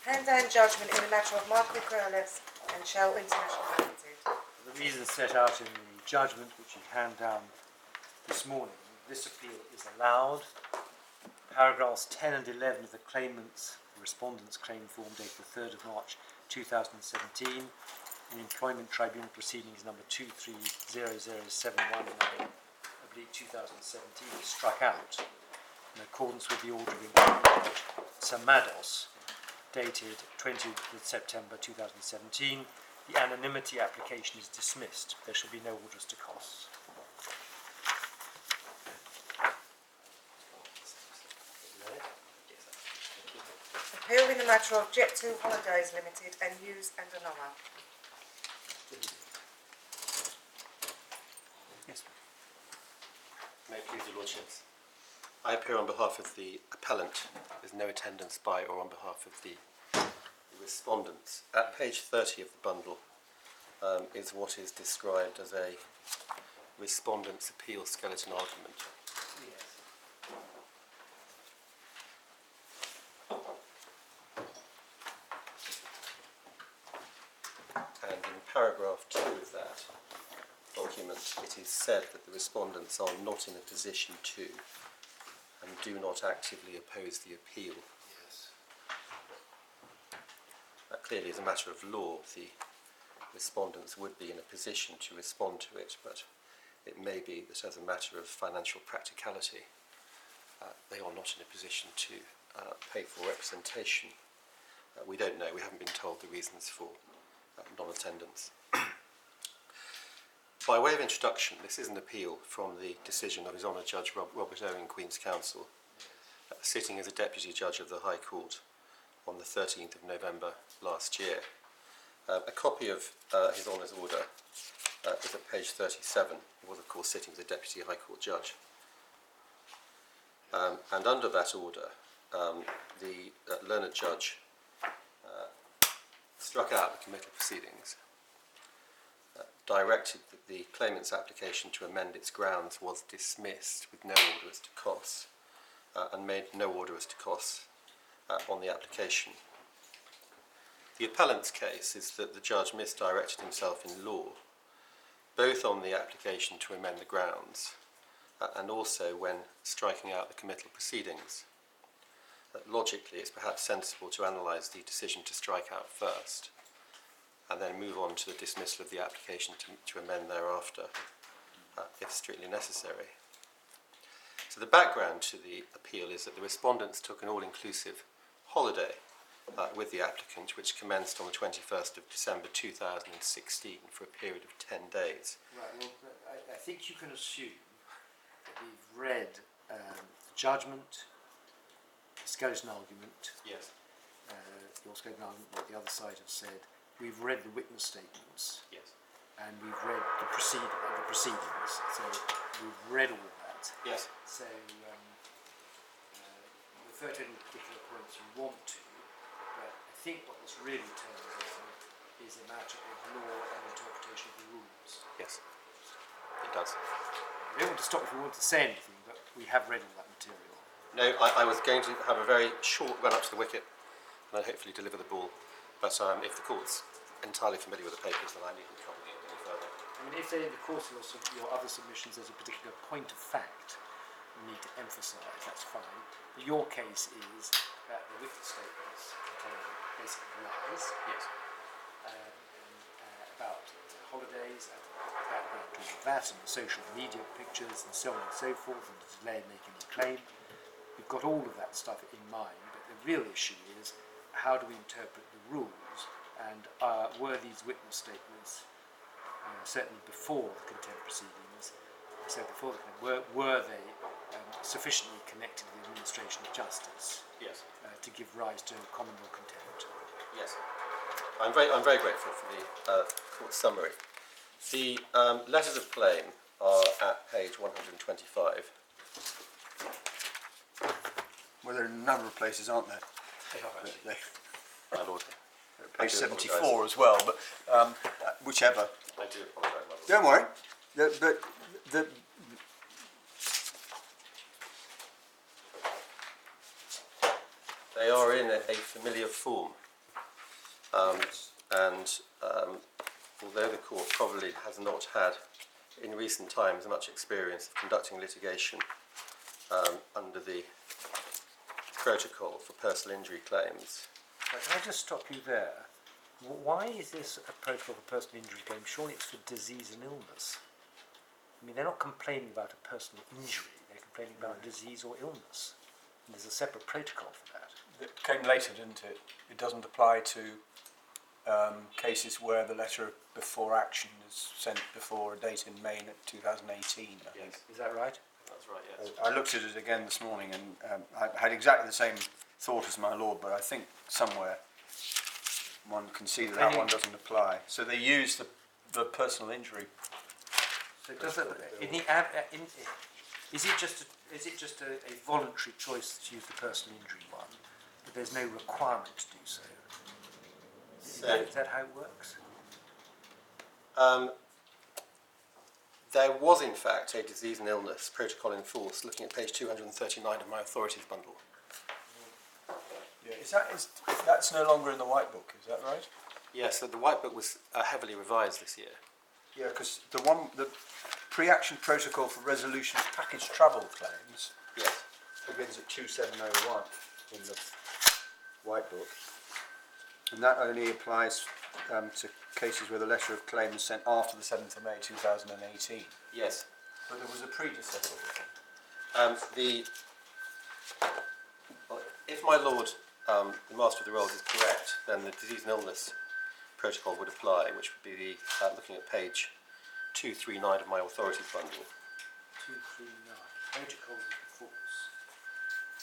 Hand down judgment in the matter of Michael Curlis and Shell International Limited. For the reasons set out in the judgment which you hand down this morning, this appeal is allowed. Paragraphs 10 and 11 of the claimant's, the respondent's claim form dated the 3rd of March 2017 in Employment Tribunal Proceedings number 23007119/2017 is struck out in accordance with the order of Judge Samados dated 20th September 2017. The anonymity application is dismissed. There shall be no orders to costs. Appeal in the matter of Jet2 Holidays Limited and Hughes and another. Yes. May it please your lordships. I appear on behalf of the appellant. There's no attendance by or on behalf of the respondents. At page 30 of the bundle is what is described as a respondent's appeal skeleton argument. Yes. And in paragraph 2 of that document, it is said that the respondents are not in a position to and do not actively oppose the appeal. Yes. That clearly is a matter of law. The respondents would be in a position to respond to it, but it may be that as a matter of financial practicality, they are not in a position to pay for representation. We don't know. We haven't been told the reasons for non-attendance. By way of introduction, this is an appeal from the decision of His Honour Judge Robert Owen, Queen's Counsel, sitting as a Deputy Judge of the High Court on the 13th of November last year. A copy of His Honour's order is at page 37. He was, of course, sitting as a Deputy High Court Judge. And under that order, the learned judge struck out the committal proceedings, directed that the claimant's application to amend its grounds was dismissed with no order as to costs, and made no order as to costs on the application. The appellant's case is that the judge misdirected himself in law, both on the application to amend the grounds and also when striking out the committal proceedings. Logically, it's perhaps sensible to analyse the decision to strike out first and then move on to the dismissal of the application to amend thereafter, if strictly necessary. So the background to the appeal is that the respondents took an all-inclusive holiday with the applicant, which commenced on the 21st of December 2016 for a period of 10 days. Right, well, I think you can assume that we've read the judgment, the skeleton argument, Yes. your skeleton argument, what the other side have said. We've read the witness statements, Yes. and we've read the proceedings. So we've read all that. Yes. So refer to any particular points you want to, but I think what this really turns on is a matter of law and interpretation of the rules. Yes. It does. I don't want to stop if we want to say anything, but we have read all that material. No, I was going to have a very short run up to the wicket and then hopefully deliver the ball. But if the court's entirely familiar with the papers, then I needn't comment any further. I mean, if in the course of your other submissions there's a particular point of fact you need to emphasise, that's fine. But your case is that the witness statements contain basically lies. Yes. About holidays and background to that and the social media pictures and so on and so forth and the delay in making the claim. We've got all of that stuff in mind, but the real issue is how do we interpret the rules, and were these witness statements, certainly before the contempt proceedings, were they sufficiently connected with the administration of justice? Yes. To give rise to common law contempt? Yes. I'm very grateful for the court summary. The letters of claim are at page 125. Well, there are a number of places, aren't there? They are actually. They, My lord. page 74 as well, but whichever. I do apologise, my lord. Don't worry. They are in a familiar form. Although the court probably has not had in recent times much experience of conducting litigation under the protocol for personal injury claims. Can I just stop you there? Why is this a protocol for personal injury claim? Surely it's for disease and illness. I mean, they're not complaining about a personal injury, they're complaining about disease or illness. And there's a separate protocol for that. It came later, didn't it? It doesn't apply to cases where the letter before action is sent before a date in May 2018, I think. Is that right? That's right, yes. I looked at it again this morning and I had exactly the same thought as my lord, but I think somewhere one can see that that one doesn't apply. So they use the personal injury. So does it, is it just a voluntary choice to use the personal injury one, but there's no requirement to do so? Is that how it works? There was, in fact, a disease and illness protocol in force, looking at page 239 of my authorities bundle. Yeah, that's no longer in the White Book, is that right? Yes, so the White Book was heavily revised this year. Yeah, because the pre-action protocol for resolution of package travel claims Yes. begins at 2701 in the White Book. And that only applies to cases where the letter of claim is sent after the 7th of May 2018. Yes. But there was a predecessor. Well, if my lord, the Master of the Rolls, is correct, then the disease and illness protocol would apply, which would be the looking at page 239 of my authorities bundle. 239. Protocol in force.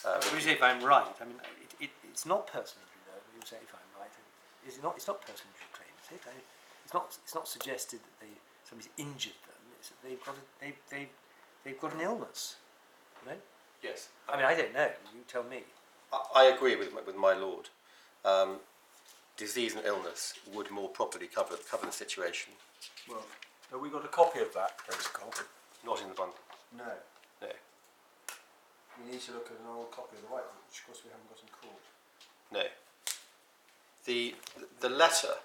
What do you say if I'm right? I mean, it's not personal injury, though. You say if I'm right. Is it not? It's not personal injury claim, is it? It's not suggested that somebody's injured them. It's that they've got an illness. No? Yes. I mean, I don't know. You tell me. I agree with my lord. Disease and illness would more properly cover the situation. Well, have we got a copy of that protocol? Not in the bundle. No. No. We need to look at an old copy of the White Book, which of course we haven't got in court. No. The letter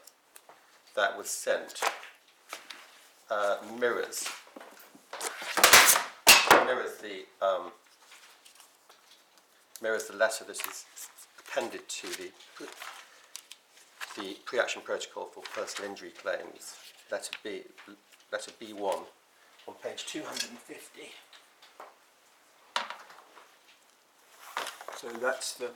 that was sent mirrors the letter that is appended to the pre-action protocol for personal injury claims, letter B1 on page 250. So that's the...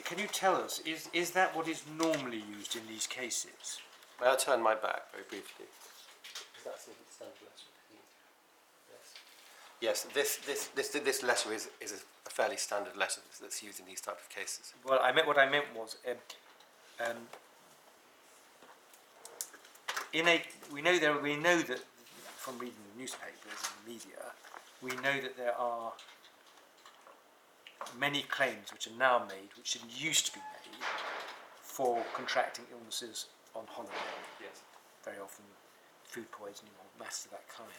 Can you tell us, is that what is normally used in these cases? May I turn my back very briefly? That's the standard letter. Yes, this letter is a fairly standard letter that's used in these type of cases. Well, what I meant was, we know that from reading the newspapers and the media, we know that there are many claims which are now made, which didn't used to be made, for contracting illnesses on holiday. Yes. Very often food poisoning or matters of that kind.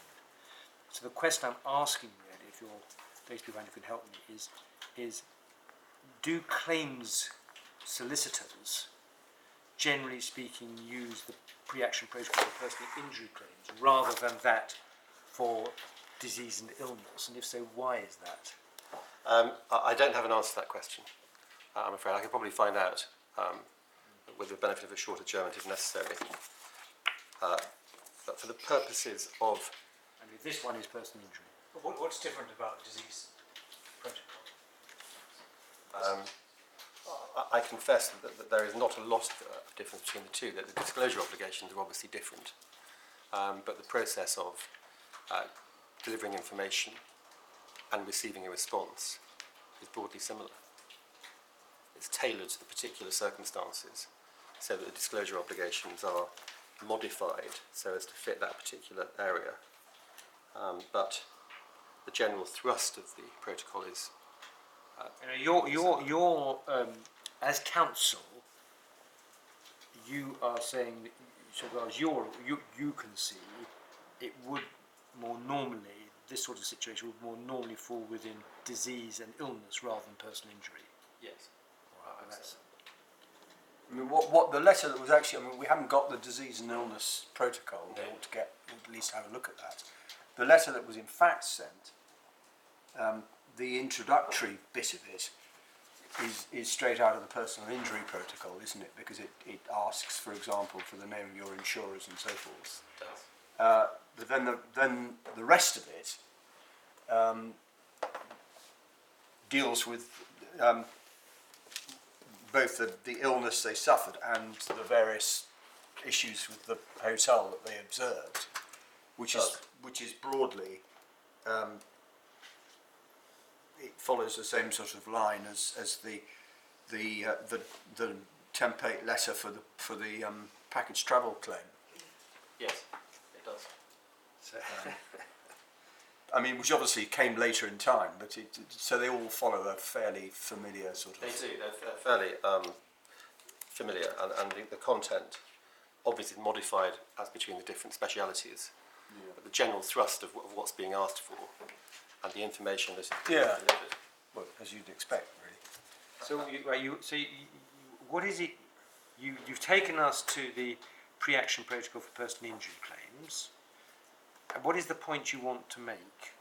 So the question I'm asking really, if you're those people who can help me, is do claims solicitors, generally speaking, use the pre-action protocol for personal injury claims rather than that for disease and illness? And if so, why is that? I don't have an answer to that question, I'm afraid. I could probably find out with the benefit of a shorter German if necessary. But for the purposes of... I mean, this one is personal injury. What's different about the disease protocol? I confess that there is not a lot of difference between the two, that the disclosure obligations are obviously different. But the process of delivering information and receiving a response is broadly similar. It's tailored to the particular circumstances so that the disclosure obligations are modified so as to fit that particular area. But the general thrust of the protocol is... You're as counsel, you are saying that, so far as you can see, it would more normally, this sort of situation would more normally fall within disease and illness rather than personal injury. Yes. Right, I mean, what the letter that was actually, I mean, we haven't got the disease and illness protocol. We ought to get, at least have a look at that. The letter that was in fact sent, the introductory bit of it is straight out of the personal injury protocol, isn't it? Because it asks, for example, for the name of your insurers and so forth. It does. But then the rest of it deals with both the illness they suffered and the various issues with the hotel that they observed, which is broadly it follows the same sort of line as the template letter for the package travel claim. Yes, it does. So, I mean, which obviously came later in time, but so they all follow a fairly familiar sort of. They do. They're fairly familiar, and the content obviously modified as between the different specialities. Yeah. But the general thrust of what's being asked for and the information that is being Yeah. delivered. Well, as you'd expect, really. So, what is it? You've taken us to the pre-action protocol for personal injury claims. What is the point you want to make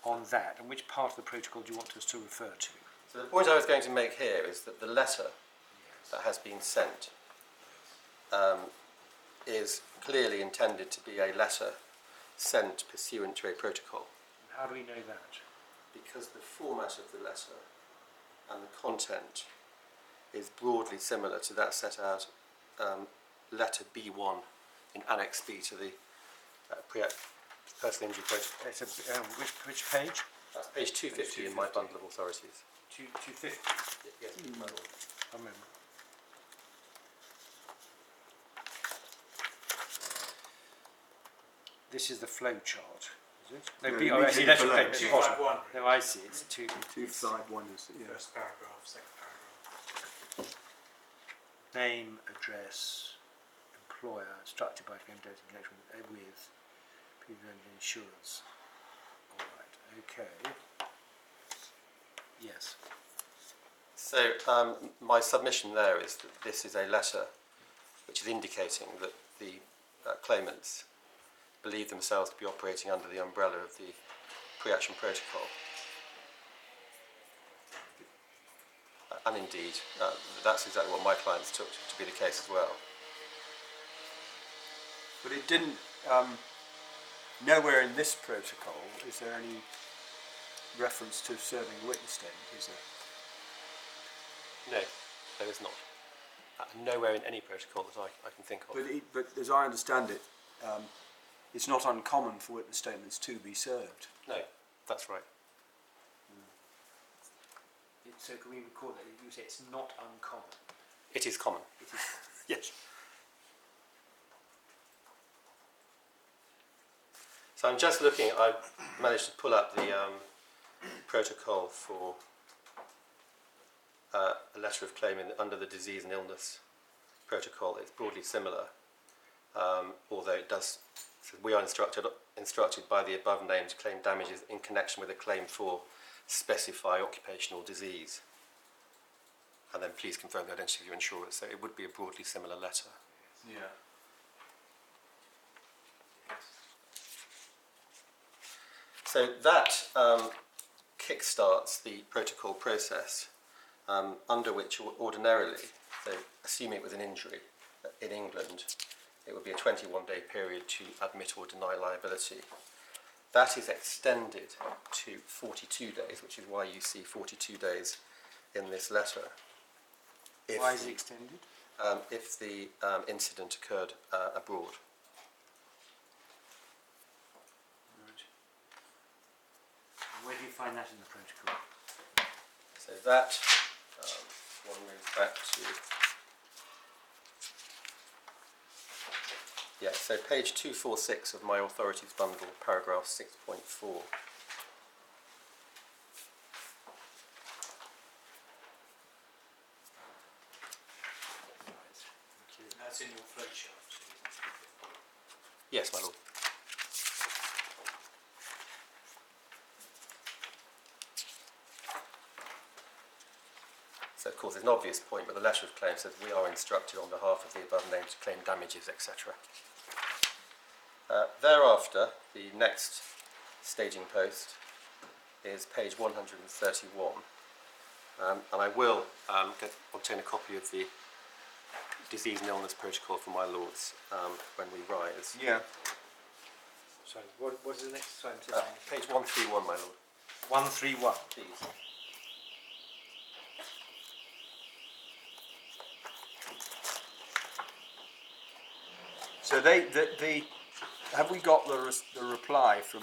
on that, and which part of the protocol do you want us to refer to? So the point I was going to make here is that the letter that has been sent is clearly intended to be a letter sent pursuant to a protocol. How do we know that? Because the format of the letter and the content is broadly similar to that set out letter B1 in Annex B to the personal injury protocol. It's which page? That's page 250 in my bundle of authorities. 250. Yes, my lord. I remember. This is the flow chart, is it? No, No, I see. That's below. okay. At the bottom. 251. No, I see. It's 251 is First paragraph, second paragraph. Name, address, employer, instructed by claim date in connection with people and insurance. All right. Okay. Yes. So my submission there is that this is a letter which is indicating that the claimants believe themselves to be operating under the umbrella of the pre-action protocol. And indeed, that's exactly what my clients took to be the case as well. But it didn't. Nowhere in this protocol is there any reference to serving a witness statement, is there? No, there is not. Nowhere in any protocol that I can think of. But as I understand it, it's not uncommon for witness statements to be served. No, that's right. So can we record that? You say it's not uncommon. It is common. It is common. Yes. So I'm just looking, I've managed to pull up the protocol for a letter of claim under the disease and illness protocol. It's broadly similar, although it does, so we are instructed by the above named to claim damages in connection with a claim for specify occupational disease. And then please confirm the identity of your insurer. So it would be a broadly similar letter. Yeah. So that kick-starts the protocol process under which ordinarily, so assuming it was an injury in England, it would be a 21-day period to admit or deny liability. That is extended to 42 days, which is why you see 42 days in this letter. Why is it extended? If the incident occurred abroad. Where do you find that in the protocol? So that one moves back to, yeah, so page 246 of my authorities bundle, paragraph 6.4. That's in your flow chart. Yes, my lord. So of course it's an obvious point, but the letter of claim says we are instructed on behalf of the above named to claim damages, etc. Thereafter, the next staging post is page 131, and I will obtain a copy of the disease and illness protocol for my lords when we rise. Yeah. Sorry, what is the next one? Page 131, my lord. 131. Please. So have we got the reply from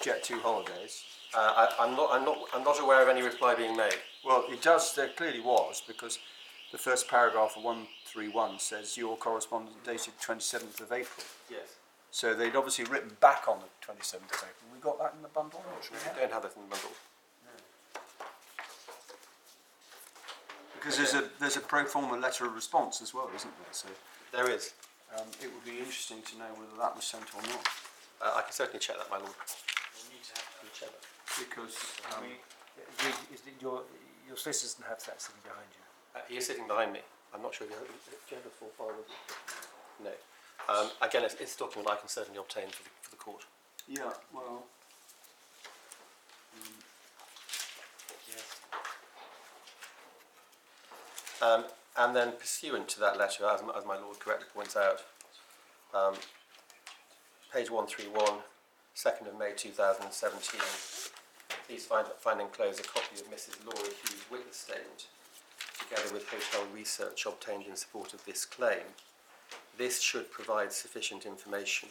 Jet2 Holidays? I'm not aware of any reply being made. Well, it does. There clearly was, because the first paragraph of 131 says your correspondence dated 27th of April. Yes. So they'd obviously written back on the 27th of April. We got that in the bundle. We don't have that in the bundle. Because there's a pro forma letter of response as well, isn't there? So There is. it would be interesting to know whether that was sent or not. I can certainly check that, my lord. We'll need to have Can you check that? Because Your solicitors doesn't have that sitting behind you. He is sitting behind me. I'm not sure if you have a full file with you. No. Again, it's a document I can certainly obtain for the court. yeah, well, And then pursuant to that letter, as my lord correctly points out, page 131, 2nd of May 2017, please find enclosed a copy of Mrs. Laura Hughes' witness statement, together with hotel research obtained in support of this claim. This should provide sufficient information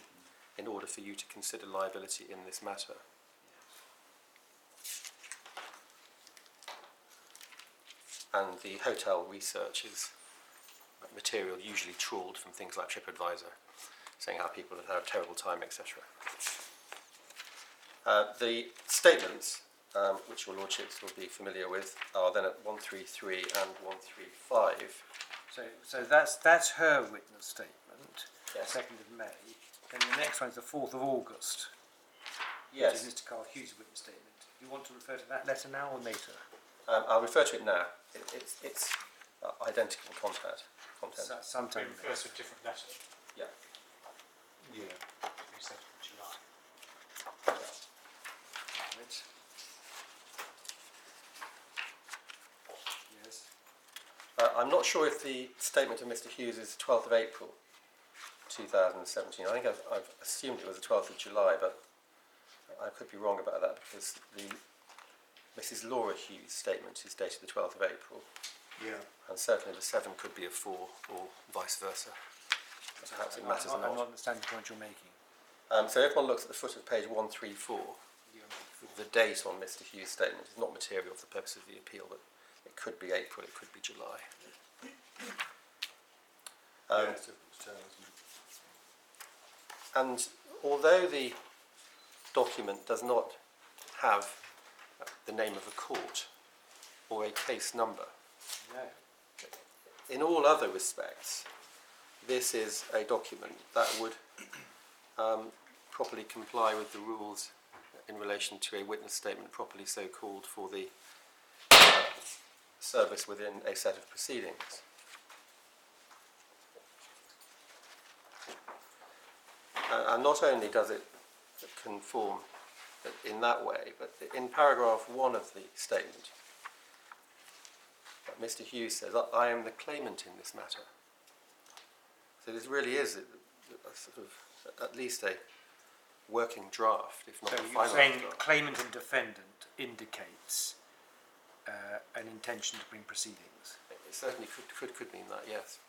in order for you to consider liability in this matter. And the hotel research is material usually trawled from things like TripAdvisor, saying how people have had a terrible time, etc. The statements, which your lordships will be familiar with, are then at 133 and 135. So that's her witness statement, Yes. 2nd of May. And the next one is the 4th of August, Yes, which is Mr. Carl Hughes' witness statement. Do you want to refer to that letter now or later? I'll refer to it now. It's identical content. Sometime It refers to a different letter. Yeah. Yeah. We said in July. Right. Yes. I'm not sure if the statement of Mr. Hughes is 12th of April 2017. I think I've assumed it was the 12th of July, but I could be wrong about that because the Mrs. Laura Hughes' statement is dated the 12th of April, yeah. and certainly the 7 could be a 4 or vice versa. Perhaps it matters I'm not not. understanding the point you're making. So if one looks at the foot of page 134, the date on Mr. Hughes' statement is not material for the purpose of the appeal, but it could be April, it could be July. And although the document does not have the name of a court or a case number, No. in all other respects, this is a document that would properly comply with the rules in relation to a witness statement properly so called for the service within a set of proceedings. And not only does it conform in that way, but in paragraph 1 of the statement, Mr. Hughes says, I am the claimant in this matter. So this really is a sort of, at least a working draft, if not So a you're final saying draft. claimant and defendant indicates an intention to bring proceedings? It certainly could mean that, yes.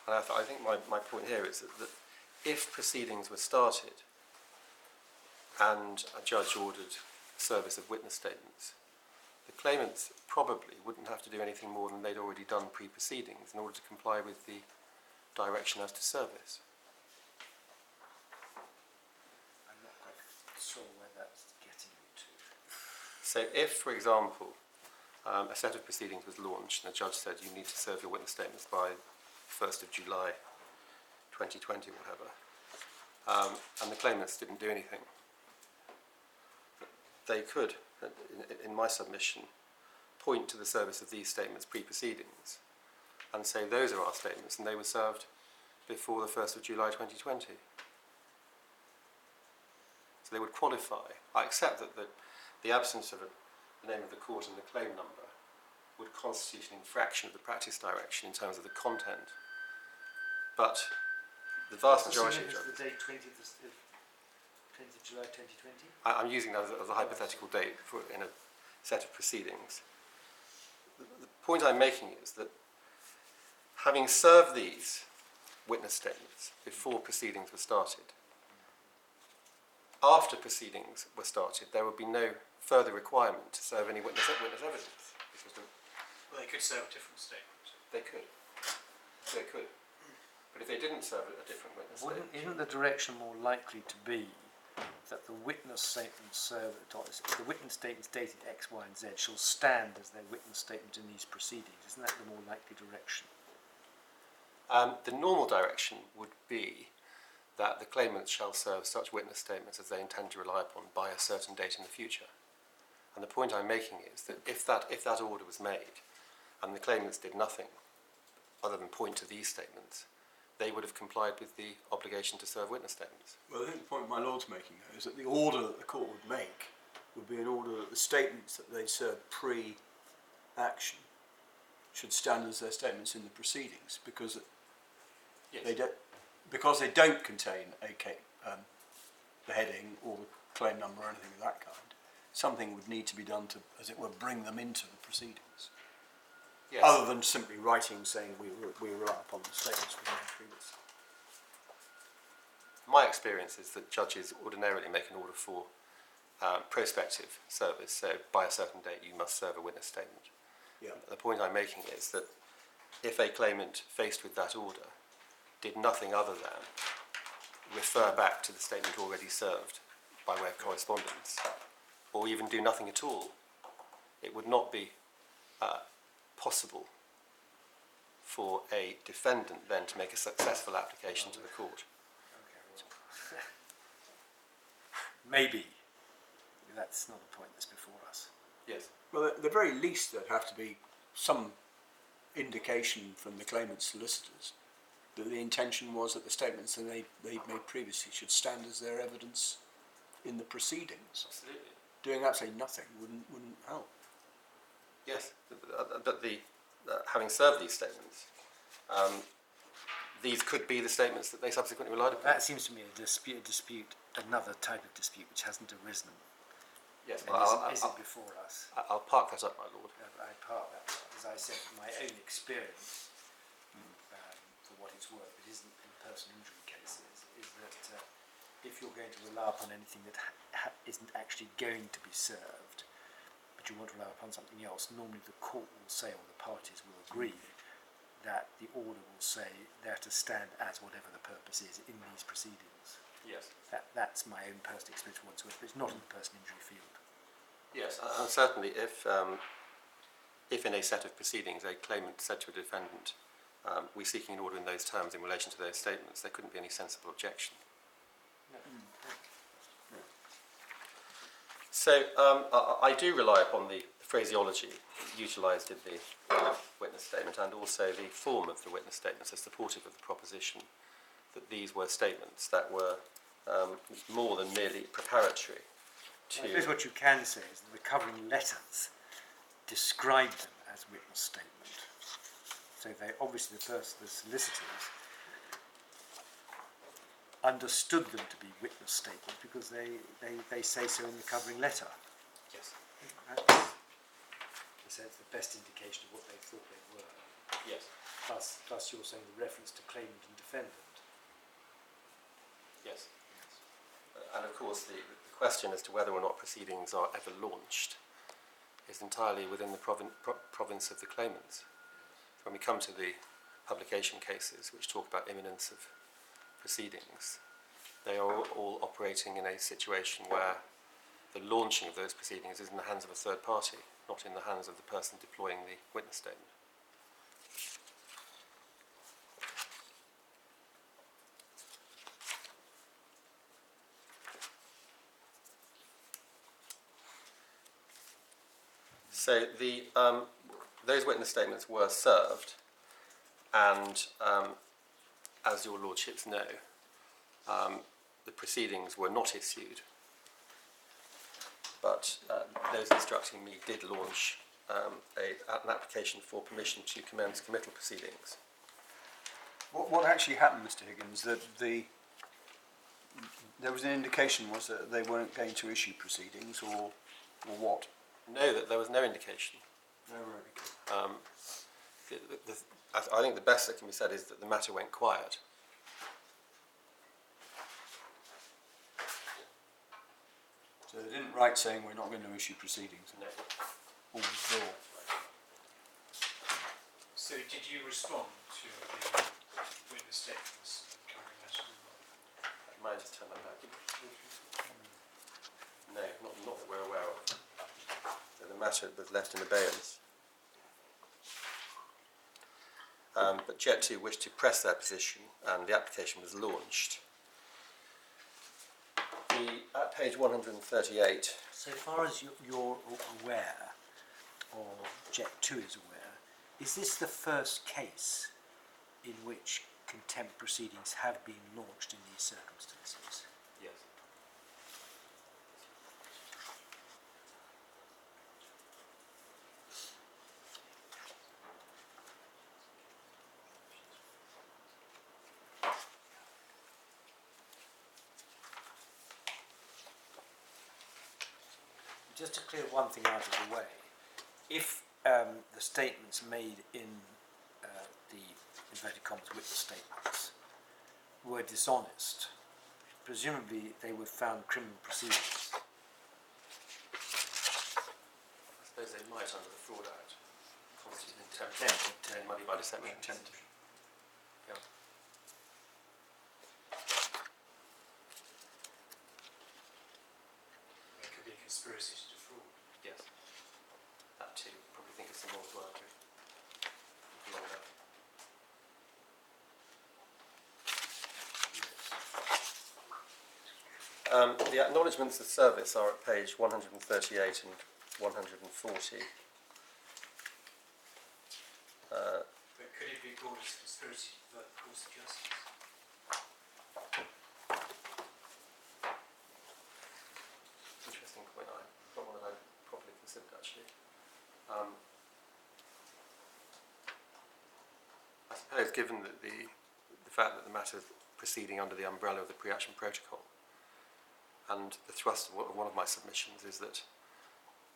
And I think my point here is that if proceedings were started and a judge ordered service of witness statements, the claimants probably wouldn't have to do anything more than they'd already done pre-proceedings in order to comply with the direction as to service. I'm not quite sure where that's getting you to. So if, for example, a set of proceedings was launched and a judge said you need to serve your witness statements by 1st of July 2020, whatever, and the claimants didn't do anything, they could, in my submission, point to the service of these statements pre-proceedings and say those are our statements and they were served before the 1st of July 2020. So they would qualify. I accept that the absence of the name of the court and the claim number would constitute an infraction of the practice direction in terms of the content. But the vast majority of judges... the date 20th of July 2020? I'm using that as a hypothetical date in a set of proceedings. The point I'm making is that having served these witness statements before proceedings were started, after proceedings were started, there would be no further requirement to serve any witness evidence. Well, they could serve a different statement. They could. They could. But if they didn't serve a different witness statement... Isn't the direction more likely to be that the witness statements the witness statements dated X, Y and Z shall stand as their witness statement in these proceedings? Isn't that the more likely direction? The normal direction would be that the claimants shall serve such witness statements as they intend to rely upon by a certain date in the future. And the point I'm making is that if that order was made and the claimants did nothing other than point to these statements, they would have complied with the obligation to serve witness statements. Well, I think the point my Lord's making though is that the order that the court would make would be an order that the statements that they served pre-action should stand as their statements in the proceedings, because Yes. they don't contain the heading or the claim number or anything of that kind. Something would need to be done to, as it were, bring them into the proceedings. Yes. Other than simply writing saying we rely upon the statements we made previously. My experience is that judges ordinarily make an order for prospective service, so by a certain date you must serve a witness statement. Yeah. The point I'm making is that if a claimant faced with that order did nothing other than refer back to the statement already served by way of correspondence, or even do nothing at all, it would not be possible for a defendant then to make a successful application to the court. Maybe. That's not the point that's before us. Yes. Well, at the very least, there'd have to be some indication from the claimant's solicitors that the intention was that the statements that they made previously should stand as their evidence in the proceedings. Absolutely. Doing absolutely nothing wouldn't help. Yes, but having served these statements, these could be the statements that they subsequently relied upon. That seems to me a dispute, another type of dispute which hasn't arisen Yes, and isn't before us. I'll park that up, my lord. I part that, as I said, from my own experience, for what it's worth, it isn't in personal injury cases, is that if you're going to rely upon anything that isn't actually going to be served, but you want to rely upon something else, normally the court will say, or the parties will agree, that the order will say they're to stand as whatever the purpose is in these proceedings. Yes. That's my own personal experience for what it's worth, but it's not in the personal injury field. Yes, and certainly if in a set of proceedings a claimant said to a defendant, we're seeking an order in those terms in relation to those statements, there couldn't be any sensible objection. No. So I do rely upon the phraseology utilised in the witness statement and also the form of the witness statements as supportive of the proposition that these were statements that were more than merely preparatory to... I suppose what you can say is that the covering letters describe them as witness statement. So they obviously the solicitors understood them to be witness statements because they say so in the covering letter. Yes. So it's the best indication of what they thought they were. Yes. Plus you're saying the reference to claimant and defendant. Yes. And of course the question as to whether or not proceedings are ever launched is entirely within the province of the claimants. When we come to the publication cases which talk about imminence of proceedings, they are all operating in a situation where the launching of those proceedings is in the hands of a third party, not in the hands of the person deploying the witness statement. So those witness statements were served, and as your lordships know, the proceedings were not issued, but those instructing me did launch an application for permission to commence committal proceedings. What actually happened, Mr. Higgins? That there was an indication, was that they weren't going to issue proceedings, or what? No, that there was no indication. No, right. I think the best that can be said is that the matter went quiet. So they didn't write saying we're not going to issue proceedings. No. Or withdraw. So did you respond to the witness statements covering that? I might just turn that back. No, not that we're aware of. So the matter was left in abeyance. But Jet 2 wished to press their position, and the application was launched. At page 138, So far as you're aware, or Jet 2 is aware, is this the first case in which contempt proceedings have been launched in these circumstances? yes. Just to clear one thing out of the way, if the statements made in the inverted commas witness statements were dishonest, presumably they would found criminal proceedings. I suppose they might under the Fraud Act. Constitute contempt. Contempt. Money by deception. Contempt. Yeah. It could be a conspiracy to defraud. Yes. That too. Probably think it's some more work to long enough. The acknowledgements of service are at page 138 and 140. But could it be called as a conspiracy to pervert the course of justice? Interesting point. Not one that I properly considered actually. I suppose, given that the fact that the matter is proceeding under the umbrella of the pre-action protocol, and the thrust of one of my submissions is that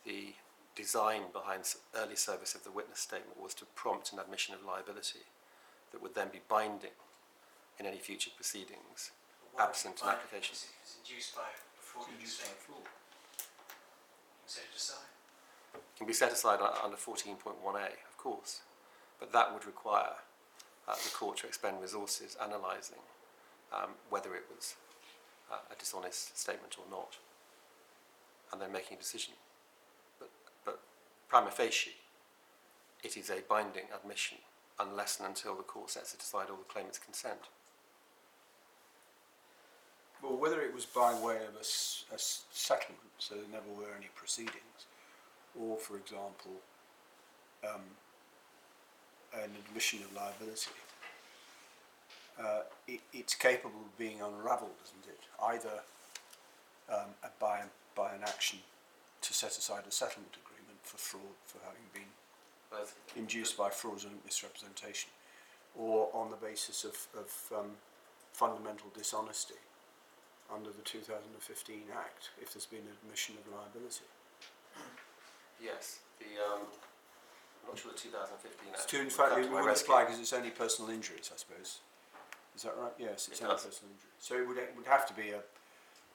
the design behind early service of the witness statement was to prompt an admission of liability that would then be binding in any future proceedings, absent an application. It's induced by a fraudulent statement. You can set it aside. It can be set aside under 14.1a, of course, but that would require the court to expend resources analysing whether it was a dishonest statement or not, and then making a decision. But prima facie, it is a binding admission unless and until the court sets it aside or the claimant's consent. Well, whether it was by way of a settlement, so there never were any proceedings, or, for example, an admission of liability, it's capable of being unravelled, isn't it? Either by an action to set aside a settlement agreement for fraud, for having been induced by fraudulent misrepresentation, or on the basis of fundamental dishonesty under the 2015 Act, if there's been an admission of liability. Yes, I'm not sure the 2015 Act. In fact, it wouldn't apply because it's only personal injuries, I suppose. Is that right? Yes, it's only personal injury. So it would have to be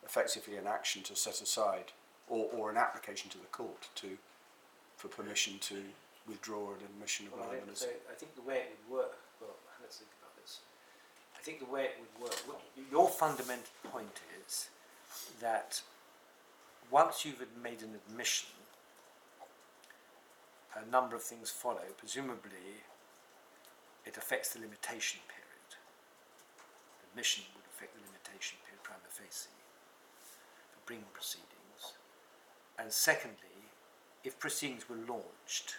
effectively an action to set aside, or an application to the court for permission to withdraw an admission of liability. I think the way it would work, well, let's think about this. I think the way it would work, your fundamental point is that once you've made an admission, a number of things follow. Presumably, it affects the limitation period. Admission would affect the limitation period prima facie for bringing proceedings. And secondly, if proceedings were launched,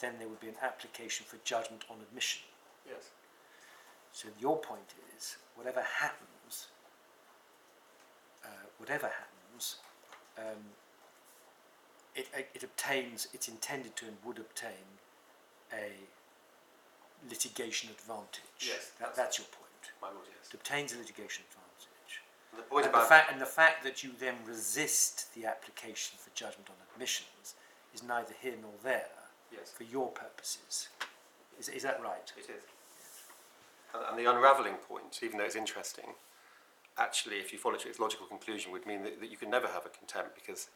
then there would be an application for judgment on admission. Yes. So your point is, whatever happens, it obtains, it's intended to and would obtain a litigation advantage. Yes, That's your point. My lord, yes. It obtains a litigation advantage. And the point And about the fact that you then resist the application for judgment on admissions is neither here nor there yes, for your purposes. Is that right? it is. And the unravelling point, even though it's interesting, actually, if you follow it to its logical conclusion, would mean that you can never have a contempt, because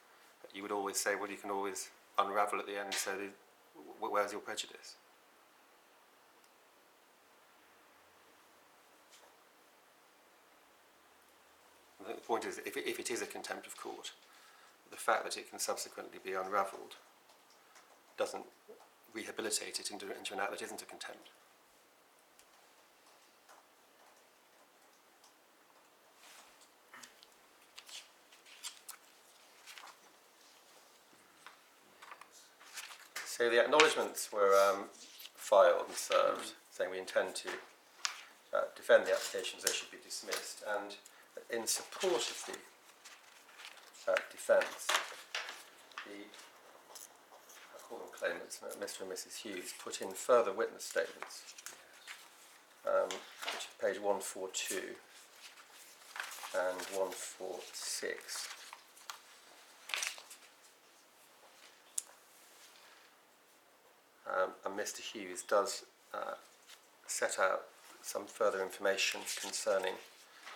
you would always say, well, you can always unravel at the end, so where's your prejudice? I think the point is, if it is a contempt of court, the fact that it can subsequently be unravelled doesn't rehabilitate it into an act that isn't a contempt. So the acknowledgements were filed and served, saying we intend to defend the applications, they should be dismissed. And in support of the defence, the claimants, Mr. and Mrs. Hughes, put in further witness statements, which is page 142 and 146. And Mr. Hughes does set out some further information concerning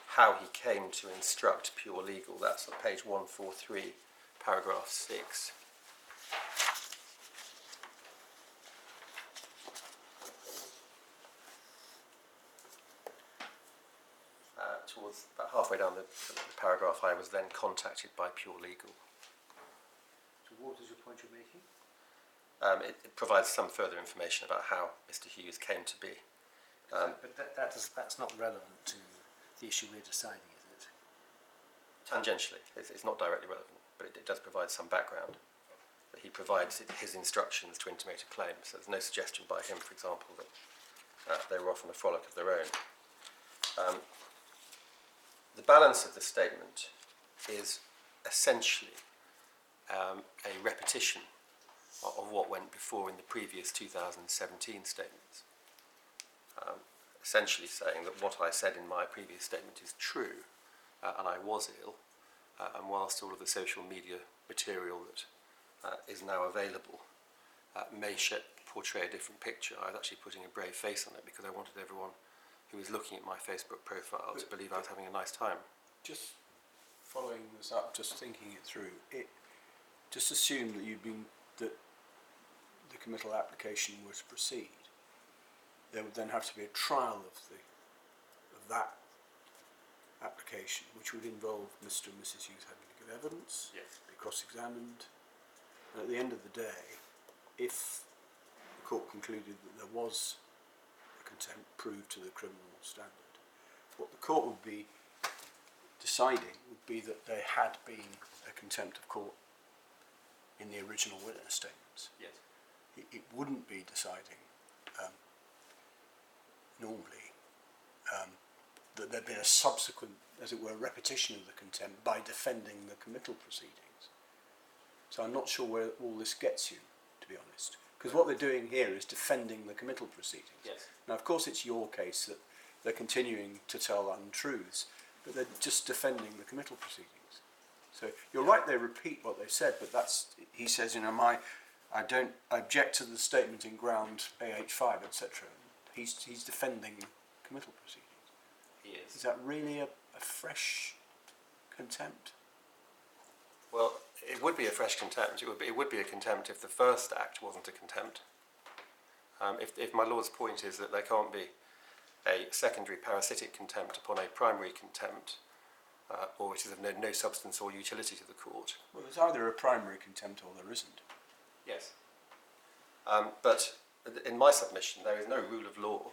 how he came to instruct Pure Legal. That's on page 143, paragraph 6. Towards about halfway down the paragraph, I was then contacted by Pure Legal. So what is your point you're making? It provides some further information about how Mr. Hughes came to be. But that's not relevant to the issue we're deciding, is it? Tangentially, it's not directly relevant, but it does provide some background. But he provides his instructions to intimate a claim, so there's no suggestion by him, for example, that they were off on a frolic of their own. The balance of the statement is essentially a repetition of what went before in the previous 2017 statements. Essentially saying that what I said in my previous statement is true, and I was ill, and whilst all of the social media material that is now available may portray a different picture, I was actually putting a brave face on it because I wanted everyone who was looking at my Facebook profile to believe I was having a nice time. Just following this up, just thinking it through, just assume that the committal application were to proceed. There would then have to be a trial of that application, which would involve Mr. and Mrs. Hughes having to give evidence, Yes. be cross-examined, and at the end of the day, if the court concluded that there was a contempt proved to the criminal standard, what the court would be deciding would be that there had been a contempt of court in the original witness statements. Yes. It wouldn't be deciding normally that there'd been a subsequent, as it were, repetition of the contempt by defending the committal proceedings. So I'm not sure where all this gets you, to be honest, because what they're doing here is defending the committal proceedings. Yes. Now, of course, it's your case that they're continuing to tell untruths, but they're just defending the committal proceedings. So you're right, they repeat what they've said, but he says, I don't object to the statement in ground AH5, etc. He's defending committal proceedings. He is. Is that really a fresh contempt? Well, it would be a fresh contempt. It would be a contempt if the first act wasn't a contempt. If my Lord's point is that there can't be a secondary parasitic contempt upon a primary contempt, or it is of no substance or utility to the court. Well, there's either a primary contempt or there isn't. Yes. But in my submission, there is no rule of law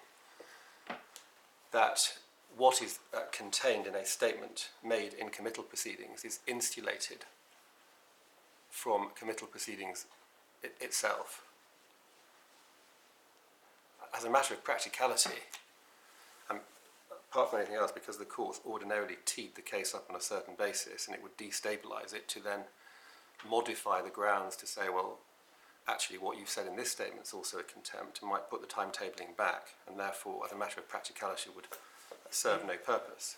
that what is contained in a statement made in committal proceedings is insulated from committal proceedings itself. As a matter of practicality, apart from anything else, because the courts ordinarily teed the case up on a certain basis, and it would destabilise it to then modify the grounds to say, well, actually what you've said in this statement is also a contempt, and might put the timetabling back, and therefore, as a matter of practicality, would serve no purpose.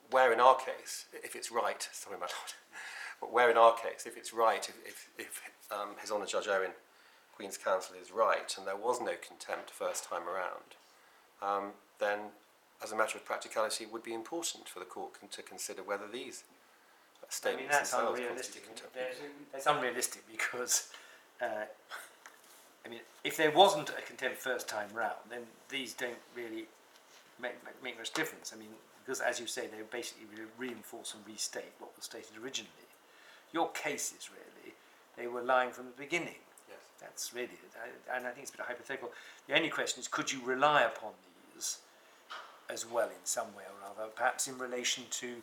Where in our case, if it's right, sorry my lord, but where in our case, if it's right, if His Honour Judge Owen, Queen's Counsel, is right, and there was no contempt first time around, then, as a matter of practicality, it would be important for the court to consider whether these statements that's themselves unrealistic. constitute contempt. That's unrealistic because, if there wasn't a contempt first time round, then these don't really make much difference. Because, as you say, they basically reinforce and restate what was stated originally. Your cases, really, they were lying from the beginning. Yes. That's really it. And I think it's a bit hypothetical. The only question is, could you rely upon these as well in some way or other, perhaps in relation to,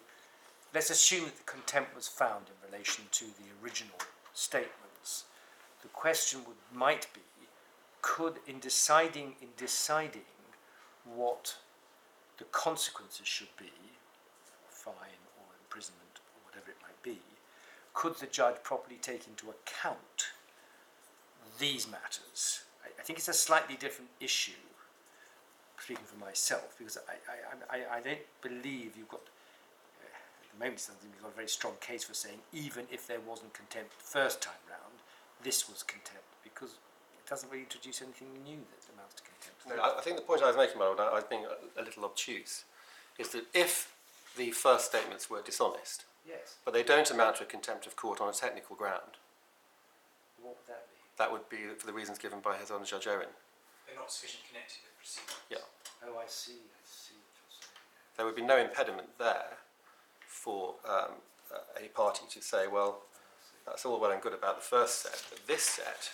let's assume that the contempt was found in relation to the original statements. The question might be, could, in deciding what the consequences should be, fine or imprisonment or whatever it might be, could the judge properly take into account these matters? I think it's a slightly different issue, speaking for myself, because I don't believe you've got, at the moment, you've got a very strong case for saying even if there wasn't contempt first time round, this was contempt, because it doesn't really introduce anything new that amounts to contempt. No, I think the point I was making, my lord, I was being a little obtuse, is that if the first statements were dishonest, Yes. but they don't amount to a contempt of court on a technical ground, What would that be? that would be for the reasons given by His Honour Judge Owen. They're not sufficiently connected with proceedings. Yeah. Oh, I see what you're saying. There would be no impediment there for a party to say, well, that's all well and good about the first set, but this set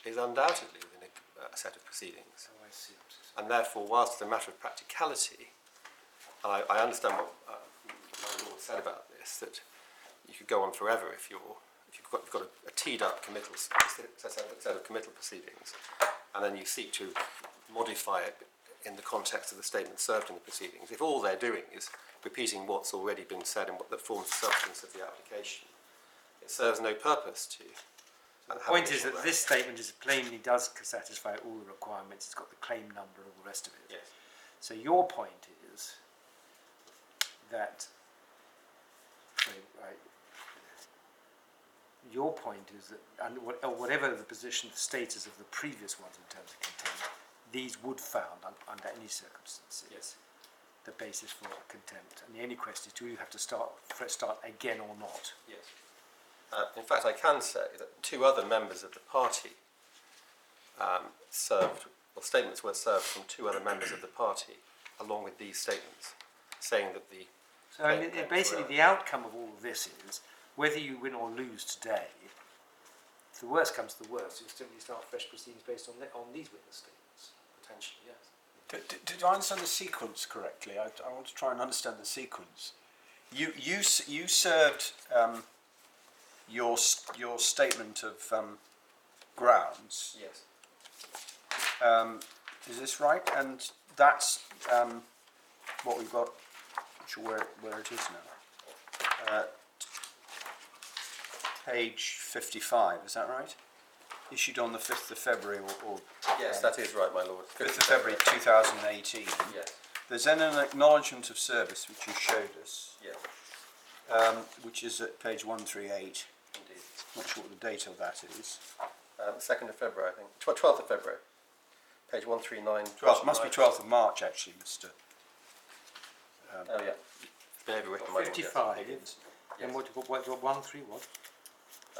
is undoubtedly within a set of proceedings. Oh, I see. And therefore, whilst it's a matter of practicality, and I understand what my lord said about this, that you could go on forever if you've got a teed up committal set of committal proceedings, and then you seek to modify it in the context of the statement served in the proceedings. If all they're doing is repeating what's already been said and what that forms the substance of the application, it serves no purpose to. The point is that this statement plainly does satisfy all the requirements. It's got the claim number and all the rest of it. Yes. So your point is that and whatever the position, the status of the previous ones in terms of contempt, these would found under any circumstances. Yes. The basis for contempt. And the only question is, do you have to start again or not? Yes. In fact, I can say that two other members of the party statements were served from two other members of the party, along with these statements, saying that the. So basically, the outcome of all of this is whether you win or lose today. If the worst comes to the worst, you'll simply start fresh proceedings based on these witness statements, potentially. Yes. Did I understand the sequence correctly? I want to try and understand the sequence. You served your statement of grounds. Yes. Is this right? And that's what we've got. I'm not sure where it is now. Page 55. Is that right? Issued on the 5th of February or Yes, that is right, my lord. 5th of February 2018. Yes. There's then an acknowledgement of service which you showed us, Yes. which is at page 138. Indeed. Not sure what the date of that is. 2nd of February, I think. 12th of February. Page 139. 12th, must be 12th of March actually, Mr. Oh yeah. It's been overwritten, my lord. 55. Yes. And what 131?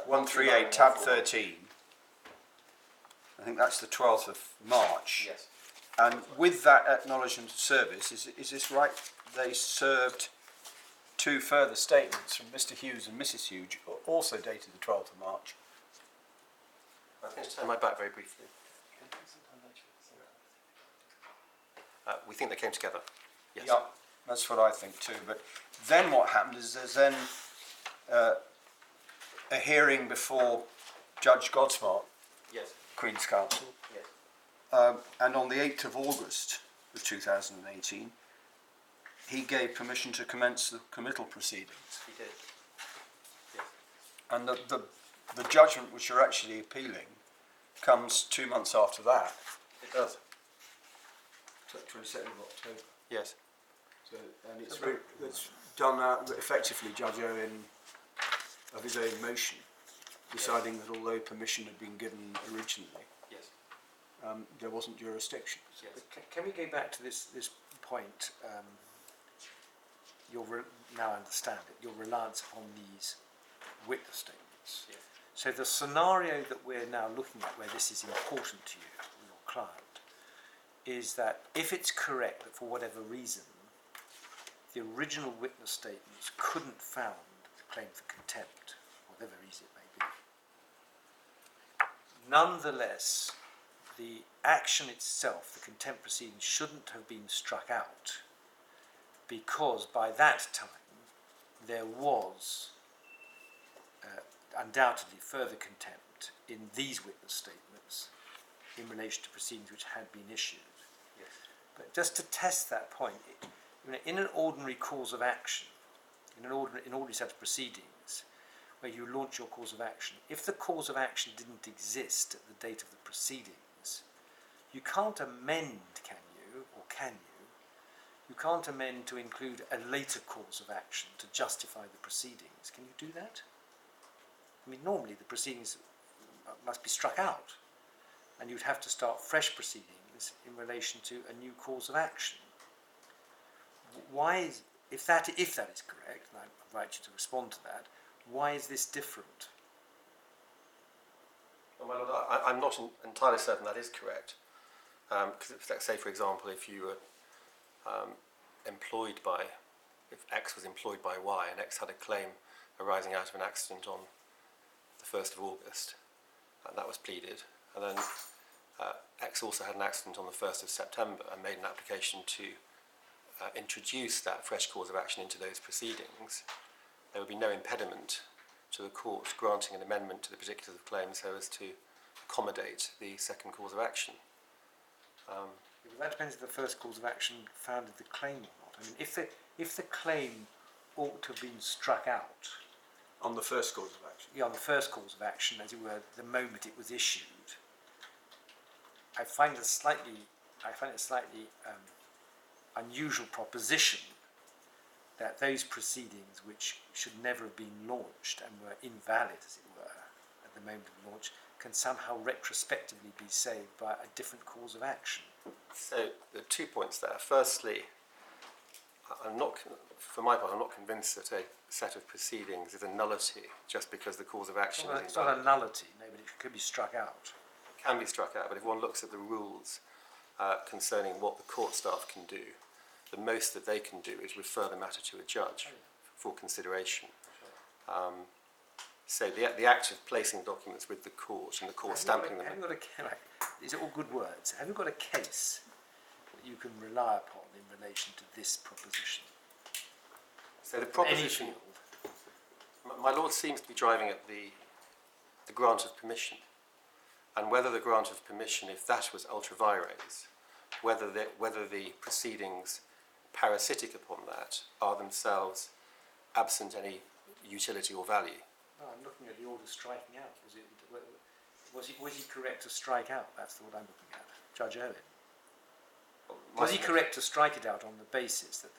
138, tab 13. I think that's the 12th of March. Yes. And with that acknowledgement of service, is this right? They served two further statements from Mr. Hughes and Mrs. Hughes, also dated the 12th of March. I'm going to turn my back very briefly. We think they came together. Yes. Yeah, that's what I think too. But then what happened is there's then a hearing before Judge Godsmart, Yes. Queen's Counsel, Yes. and on the 8th of August of 2018, he gave permission to commence the committal proceedings. He did. Yes. And the judgment which you're actually appealing comes 2 months after that. It does. 22nd of October. Yes. So, and it's done effectively, Judge Owen, of his own motion, deciding that although permission had been given originally, Yes. there wasn't jurisdiction. Yes. But can we go back to this point? Now I understand it. Your reliance upon these witness statements. Yes. So the scenario that we're now looking at, where this is important to you, your client, is that if it's correct that for whatever reason the original witness statements couldn't found a claim for contempt, whatever reason it may be, nonetheless the action itself, the contempt proceedings, shouldn't have been struck out, because by that time there was undoubtedly further contempt in these witness statements in relation to proceedings which had been issued. Yes. But just to test that point, in an ordinary cause of action, in an ordinary set of proceedings, where you launch your cause of action, if the cause of action didn't exist at the date of the proceedings, you can't amend, can you, or can you? You can't amend to include a later cause of action to justify the proceedings. Can you do that? I mean, normally the proceedings must be struck out, and you'd have to start fresh proceedings in relation to a new cause of action. Why is, if that is correct, and I invite you to respond to that, why is this different? Well, my lord, I'm not entirely certain that is correct. Because, let's say, for example, if you were if X was employed by Y, and X had a claim arising out of an accident on the 1st of August, and that was pleaded, and then X also had an accident on the 1st of September and made an application to introduce that fresh cause of action into those proceedings, there would be no impediment to the court granting an amendment to the particulars of claim so as to accommodate the second cause of action. That depends if the first cause of action founded the claim or not. I mean, if the claim ought to have been struck out On the first cause of action. on the first cause of action, as it were, the moment it was issued, I find it a slightly unusual proposition that those proceedings which should never have been launched and were invalid, as it were, at the moment of launch, can somehow retrospectively be saved by a different cause of action. So there are 2 points there. Firstly, for my part, I'm not convinced that a set of proceedings is a nullity just because the cause of action is It's not a nullity, no, but it could be struck out. It can be struck out, but if one looks at the rules concerning what the court staff can do, the most that they can do is refer the matter to a judge for consideration. So the act of placing documents with the court and the court stamping them. These are all good words. Have you got a case that you can rely upon in relation to this proposition? So the proposition, Any field. my lord seems to be driving at the grant of permission, and whether the grant of permission, if that was ultra vires, whether the proceedings parasitic upon that are themselves absent any utility or value. No, I'm looking at the order striking out. Was he correct to strike out? That's what I'm looking at. Judge Owen. Was he correct to strike it out on the basis that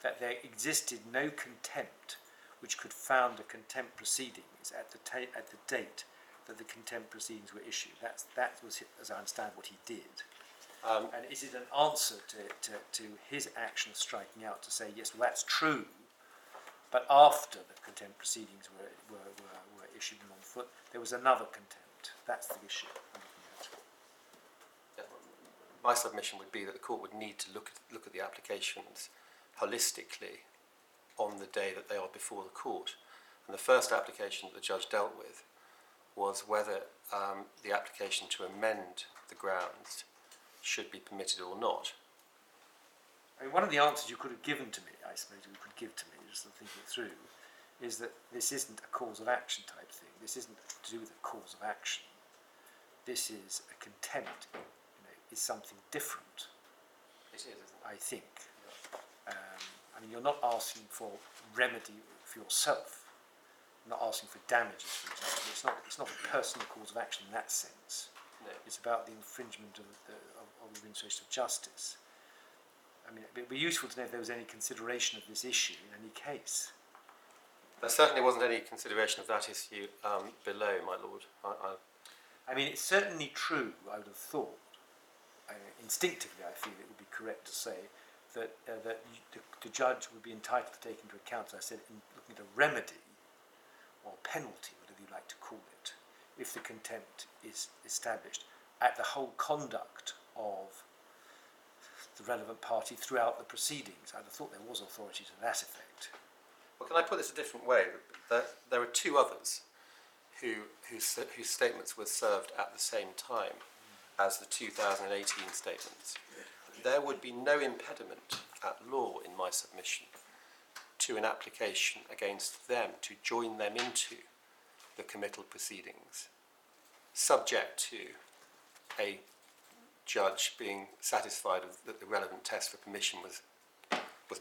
that there existed no contempt which could found a contempt proceedings at the date that the contempt proceedings were issued? That was, as I understand, what he did. And is it an answer to his action of striking out to say, yes, well, that's true, but after the contempt proceedings were issued and on foot, there was another contempt? That's the issue I'm looking at. My submission would be that the court would need to look at the applications holistically on the day that they are before the court. And the first application that the judge dealt with was whether the application to amend the grounds should be permitted or not. I mean, one of the answers you could have given to me, I suppose you could give to me, just to think it through, is that this isn't a cause of action type thing. This isn't to do with a cause of action. This is a contempt, is something different. It is, isn't it? I think. I mean, you're not asking for remedy for yourself. You're not asking for damages, for example. It's not a personal cause of action in that sense. No. It's about the infringement of the administration of justice. I mean, it would be useful to know if there was any consideration of this issue in any case. There certainly wasn't any consideration of that issue below, my lord. I mean, it's certainly true, I would have thought, instinctively I feel it would be correct to say, that the judge would be entitled to take into account, as I said, in looking at a remedy or penalty, whatever you like to call it, if the contempt is established, at the whole conduct of the relevant party throughout the proceedings. I'd have thought there was authority to that effect. Well, can I put this a different way? There were two others whose statements were served at the same time as the 2018 statements. There would be no impediment at law in my submission to an application against them to join them into the committal proceedings, subject to a judge being satisfied that the relevant test for permission was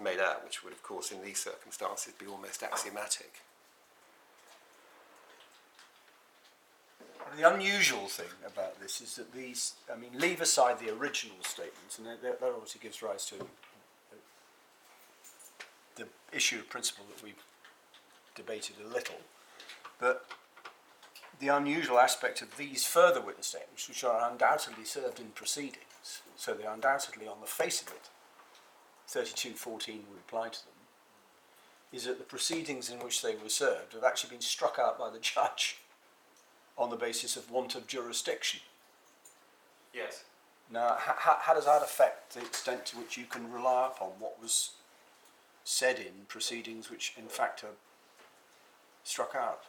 made out, which would, of course, in these circumstances be almost axiomatic. The unusual thing about this is that these, I mean, leave aside the original statements, and that obviously gives rise to the issue of principle that we've debated a little, but the unusual aspect of these further witness statements, which are undoubtedly served in proceedings, so they're undoubtedly on the face of it, 3214 would apply to them, is that the proceedings in which they were served have actually been struck out by the judge on the basis of want of jurisdiction. Yes. Now, how does that affect the extent to which you can rely upon what was said in proceedings which in fact are struck out?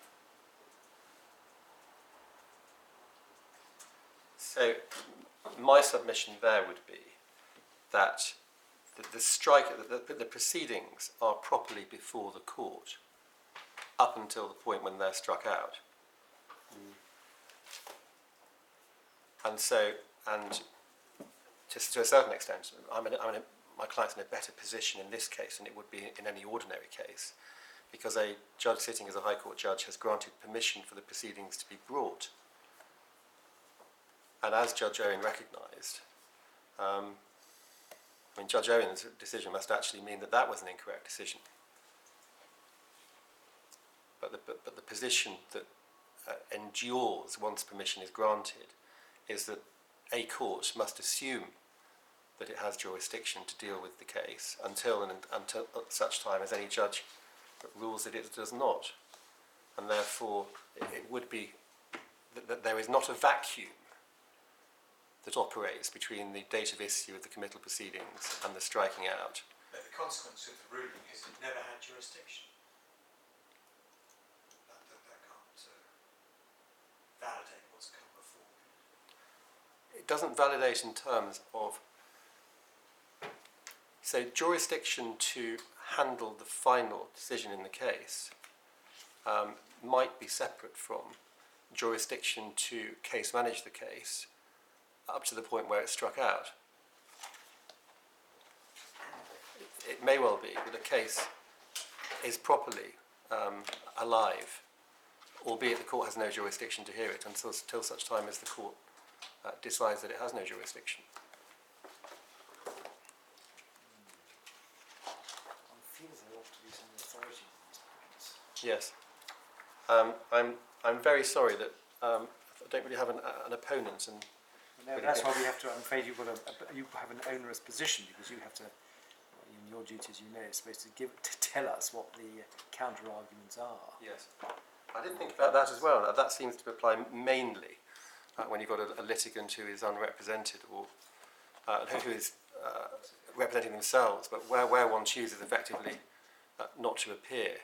So my submission there would be that the proceedings are properly before the court up until the point when they're struck out. And just to a certain extent, my client's in a better position in this case than it would be in any ordinary case, because a judge sitting as a High Court judge has granted permission for the proceedings to be brought. And as Judge Owen recognised, Judge Owen's decision must actually mean that that was an incorrect decision. But the position that endures once permission is granted is that a court must assume that it has jurisdiction to deal with the case until such time as any judge rules that it does not. And therefore, it would be that there is not a vacuum that operates between the date of issue of the committal proceedings and the striking out. But the consequence of the ruling is it never had jurisdiction. That can't validate what's come before. It doesn't validate in terms of, say, jurisdiction to handle the final decision in the case might be separate from jurisdiction to case manage the case up to the point where it's struck out. It may well be that a case is properly alive, albeit the court has no jurisdiction to hear it until such time as the court decides that it has no jurisdiction. One feels there ought to be some authority in these points. Yes. I'm very sorry that I don't really have an opponent, and No, that's why we have to. I'm afraid you have an onerous position, because you have to, in your duties, are supposed to tell us what the counter arguments are. yes, I did think about that as well. That seems to apply mainly when you've got a litigant who is unrepresented or who is representing themselves, but where one chooses effectively not to appear.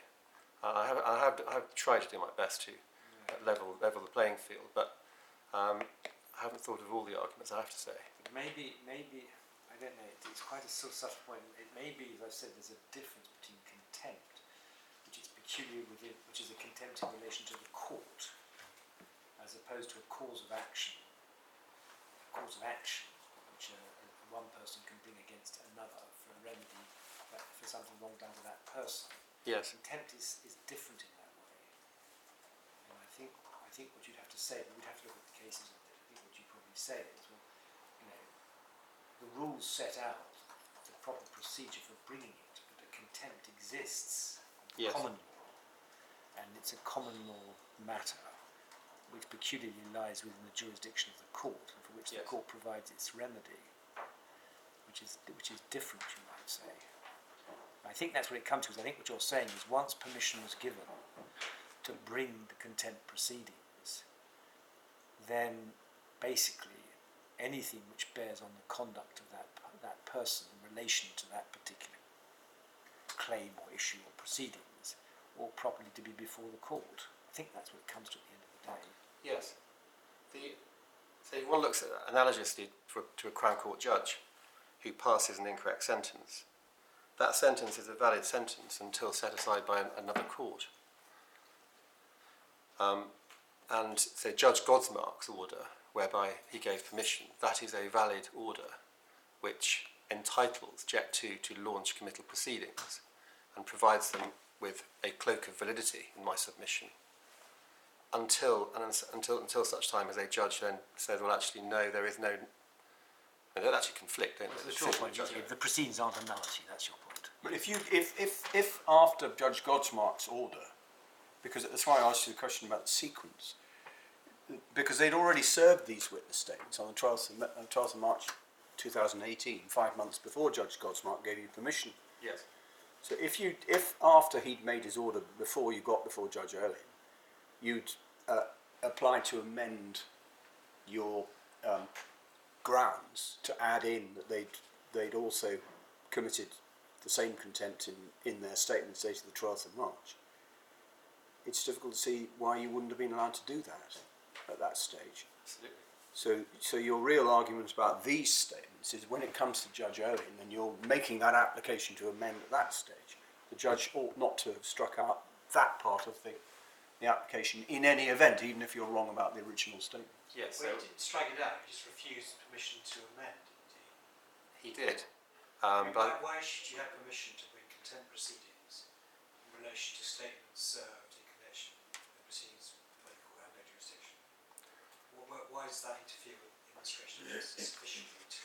I have tried to do my best to level the playing field, but I haven't thought of all the arguments, I have to say. Maybe I don't know. It's quite a sort of subtle point. It may be, as I said, there's a difference between contempt, which is peculiar within, which is a contempt in relation to the court, as opposed to a cause of action. A cause of action, which one person can bring against another for a remedy for something wrong done to that person. Yes. Contempt is different in that way. And I think what you'd have to say, we'd have to look at the cases, and I think what you'd probably say is, well, you know, the rules set out the proper procedure for bringing it, but the contempt exists in Yes. common law, and it's a common law matter which peculiarly lies within the jurisdiction of the court, and for which the Yes. court provides its remedy, which is different, you might say. I think that's what it comes to. Is I think what you're saying is once permission was given to bring the contempt proceedings, then basically anything which bears on the conduct of that person in relation to that particular claim or issue or proceedings ought properly to be before the court. I think that's what it comes to at the end of the day. Yes. So if one looks at analogously to a Crown Court judge who passes an incorrect sentence, that sentence is a valid sentence until set aside by another court. And so Judge Godsmark's order, whereby he gave permission, that is a valid order which entitles Jet 2 to launch committal proceedings and provides them with a cloak of validity, in my submission, until such time as a judge then says, well, actually, no, there is no. They don't actually conflict, don't they? That's your point. The proceedings aren't a nullity. That's your point. But if after Judge Godsmark's order, because that's why I asked you the question about the sequence, because they'd already served these witness statements on the 12th of March 2018, 5 months before Judge Godsmark gave you permission. Yes. So if after he'd made his order, before you got before Judge Owen, you'd applied to amend your grounds to add in that they'd also committed the same contempt in their statements dated the 12th of March, it's difficult to see why you wouldn't have been allowed to do that at that stage. Absolutely. So your real argument about these statements is when it comes to Judge Owen and you're making that application to amend at that stage, the judge ought not to have struck out that part of the application in any event, even if you're wrong about the original statement. Yes. Well, he didn't strike it out, he just refused permission to amend, didn't he? He did. Why should you have permission to bring contempt proceedings in relation to statements served in connection with proceedings where the court had no jurisdiction? Why does that interfere with the administration of justice sufficiently to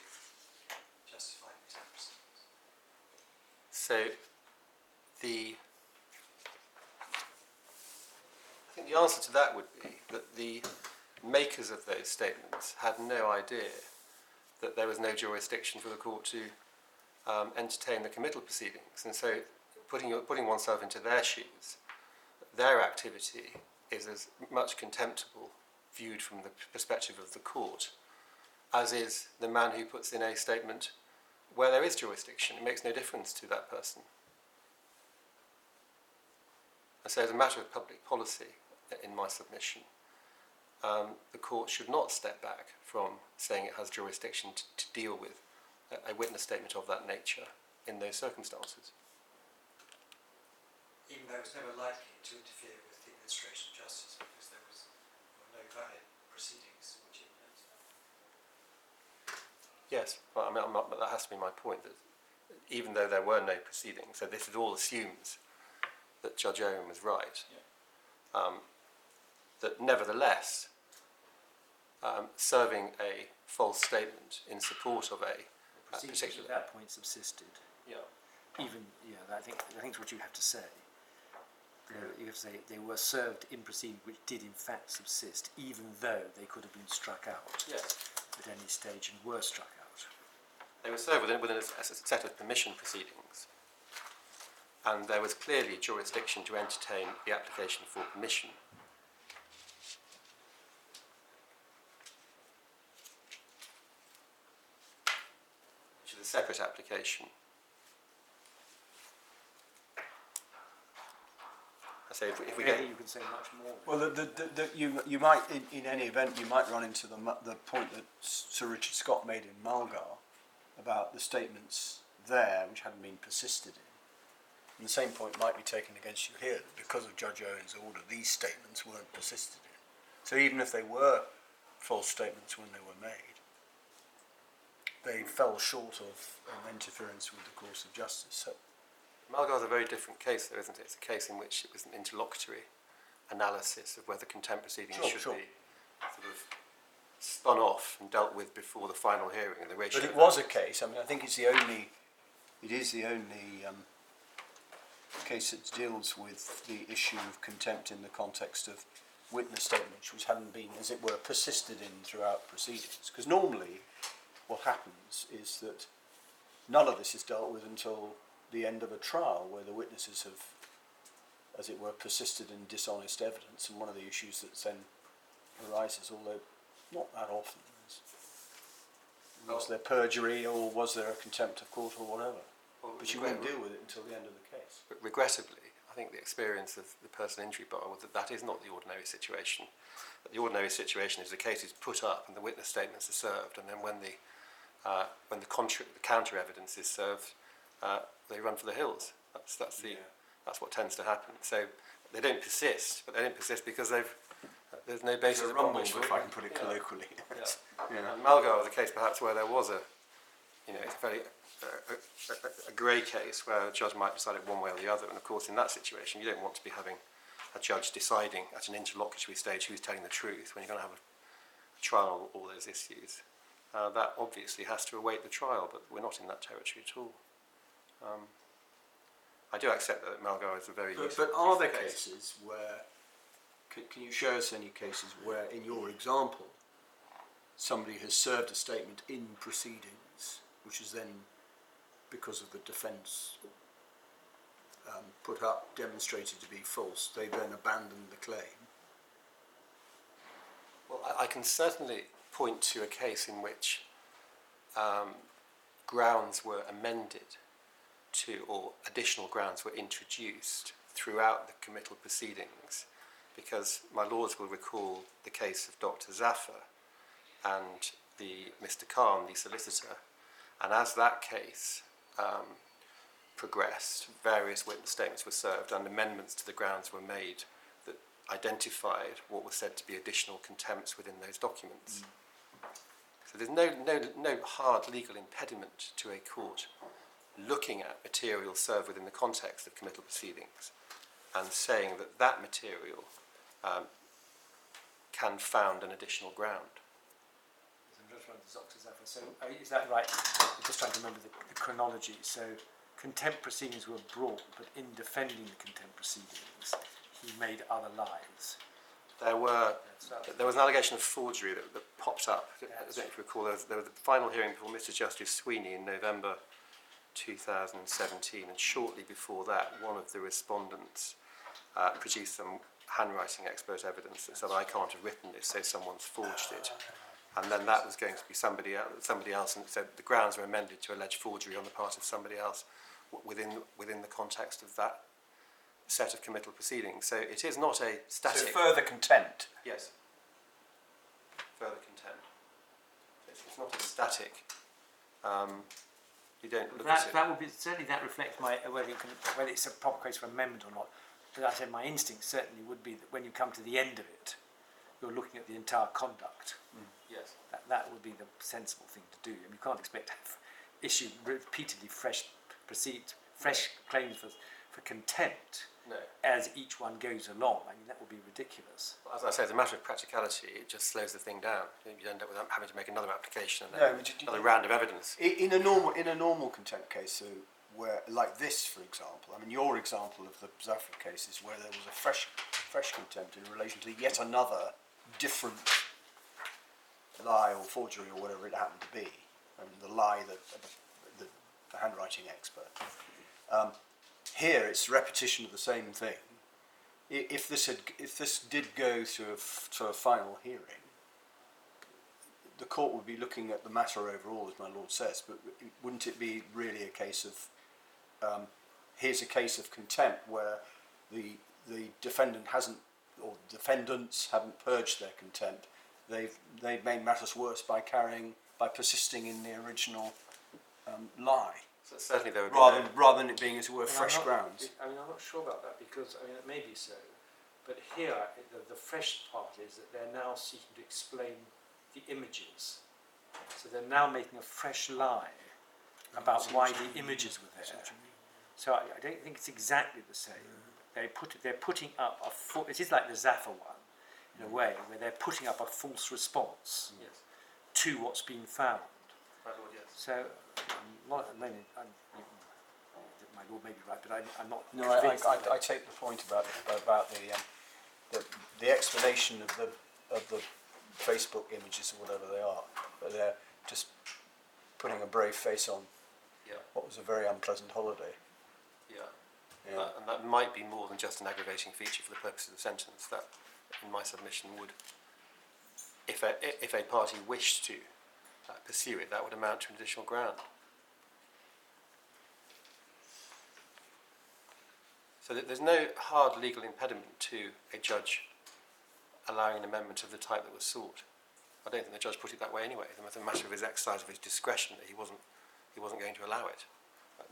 justify contempt proceedings? So I think the answer to that would be that the makers of those statements had no idea that there was no jurisdiction for the court to entertain the committal proceedings, and so putting oneself into their shoes, their activity is as much contemptible viewed from the perspective of the court as is the man who puts in a statement where there is jurisdiction. It makes no difference to that person. And so as a matter of public policy, in my submission, the court should not step back from saying it has jurisdiction to deal with a witness statement of that nature in those circumstances. Even though it was never likely to interfere with the administration of justice because there were no valid proceedings which implemented that. Yes, but that has to be my point, that even though there were no proceedings, so this all assumes that Judge Owen was right, that nevertheless, serving a false statement in support of a Proceedings particular... at that point subsisted. Yeah. Even, I think it's what you have to say. You have to say they were served in proceedings which did in fact subsist, even though they could have been struck out Yes. at any stage and were struck out. They were served within a set of permission proceedings, and there was clearly jurisdiction to entertain the application for permission. Which is a separate application. So if we get... You can say much more. Well, you might, in any event, you might run into the point that Sir Richard Scott made in Mulgar about the statements there, which hadn't been persisted in, And the same point might be taken against you here, that because of Judge Owen's order, these statements weren't persisted in. So even if they were false statements when they were made, they fell short of interference with the course of justice. So Malgar is a very different case, though, isn't it? It's a case in which it was an interlocutory analysis of whether contempt proceedings should be sort of spun off and dealt with before the final hearing. And the ratio. but it was a case. I mean, I think it is the only case that deals with the issue of contempt in the context of witness statements which hadn't been, as it were, persisted in throughout proceedings. Because normally what happens is that none of this is dealt with until the end of a trial, where the witnesses have, as it were, persisted in dishonest evidence, and one of the issues that then arises, although not that often, is was there perjury, or was there a contempt of court, or whatever. Well, but you won't deal with it until the end of the case. But regrettably, I think the experience of the personal injury bar was that that is not the ordinary situation. But the ordinary situation is the case is put up and the witness statements are served, and then when the counter evidence is served, they run for the hills. That's what tends to happen. So they don't persist, but they don't persist because there's no basis upon which. If I can put it colloquially. And Malgar was a case perhaps where there was a very a grey case where a judge might decide it one way or the other, and of course in that situation you don't want to be having a judge deciding at an interlocutory stage who's telling the truth when you're going to have a trial on all those issues. That obviously has to await the trial, but we're not in that territory at all. I do accept that Malgar is a very But are there cases where, can you show us any cases where, in your example, somebody has served a statement in proceedings, which is then, because of the defence put up, demonstrated to be false, they then abandoned the claim? Well, I can certainly point to a case in which grounds were amended or additional grounds were introduced throughout the committal proceedings, because my lords will recall the case of Dr. Zaffer and Mr. Khan, the solicitor, and as that case progressed, various witness statements were served and amendments to the grounds were made that identified what was said to be additional contempts within those documents. So there's no hard legal impediment to a court looking at material served within the context of committal proceedings and saying that that material can found an additional ground. So is that right? I'm just trying to remember the chronology. So contempt proceedings were brought, but in defending the contempt proceedings, he made other lies. There was an allegation of forgery that popped up. I don't know if you recall, there was a final hearing before Mr. Justice Sweeney in November 2017, and shortly before that, one of the respondents produced some handwriting expert evidence that said, I can't have written this, so someone's forged it. And then that was going to be somebody else, and so the grounds were amended to allege forgery on the part of somebody else within the context of that set of committal proceedings. So it is not a static... So further contempt? Yes. Further contempt. It's not a static... you don't look at it... That would be, certainly that reflects whether it's a proper case for amendment or not. But I said my instinct certainly would be that when you come to the end of it, you're looking at the entire conduct. Yes. That would be the sensible thing to do. And you can't expect to issue repeatedly fresh claims for contempt as each one goes along. I mean, that would be ridiculous. Well, as I say, as a matter of practicality, it just slows the thing down. You end up with having to make another application and then another round of evidence. In a normal contempt case, so where, like this, for example, I mean, your example of the Zaffer case is where there was a fresh contempt in relation to yet another different lie or forgery or whatever it happened to be. I mean, the lie that the handwriting expert. Here, it's repetition of the same thing. If this did go to a final hearing, the court would be looking at the matter overall, as my lord says. But wouldn't it be really a case of here's a case of contempt where the defendant hasn't, or defendants haven't purged their contempt. They've made matters worse by persisting in the original lie. So certainly there would be rather than it being, as it were, fresh grounds. I'm not sure about that because it may be so, but here the fresh part is that they're now seeking to explain the images. So they're now making a fresh lie about why the images were there. So I don't think it's exactly the same. They're putting up it is like the Zaffa one, in a way, where they're putting up a false response to what's been found. So, my lord may be right, but I'm not convinced. I take the point about the explanation of the Facebook images or whatever they are, but they're just putting a brave face on what was a very unpleasant holiday. And that might be more than just an aggravating feature for the purpose of the sentence. That, in my submission, would, if a party wished to pursue it, that would amount to an additional ground. So that there's no hard legal impediment to a judge allowing an amendment of the type that was sought. I don't think the judge put it that way anyway. It was a matter of his exercise of his discretion that he wasn't going to allow it.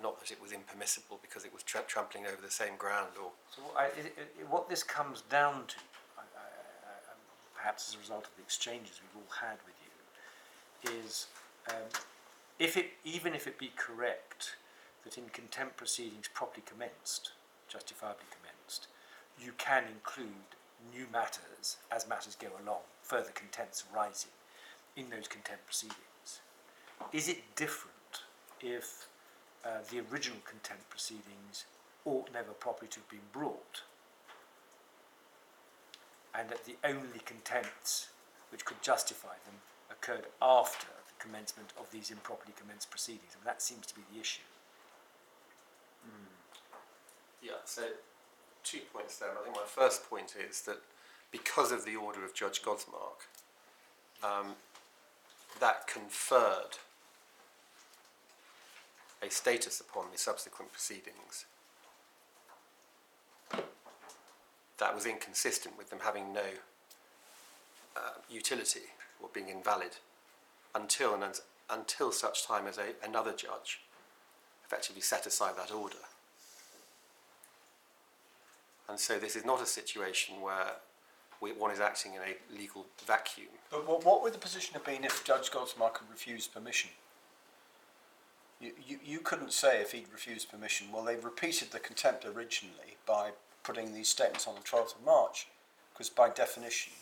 Not that it was impermissible because it was trampling over the same ground. Or so what this comes down to, perhaps as a result of the exchanges we've all had with you, is even if it be correct that in contempt proceedings properly commenced, justifiably commenced, you can include new matters as matters go along, further contempts arising in those contempt proceedings. Is it different if the original contempt proceedings ought never properly to have been brought, and that the only contempts which could justify them occurred after the commencement of these improperly commenced proceedings? And that seems to be the issue. So 2 points there. I think my first point is that because of the order of Judge Godsmark, that conferred a status upon the subsequent proceedings that was inconsistent with them having no utility or being invalid until such time as another judge effectively set aside that order. And so this is not a situation where one is acting in a legal vacuum. But what would the position have been if Judge Godsmark had refused permission? You couldn't say if he'd refused permission, well, they've repeated the contempt originally by putting these statements on the 12th of March, because by definition,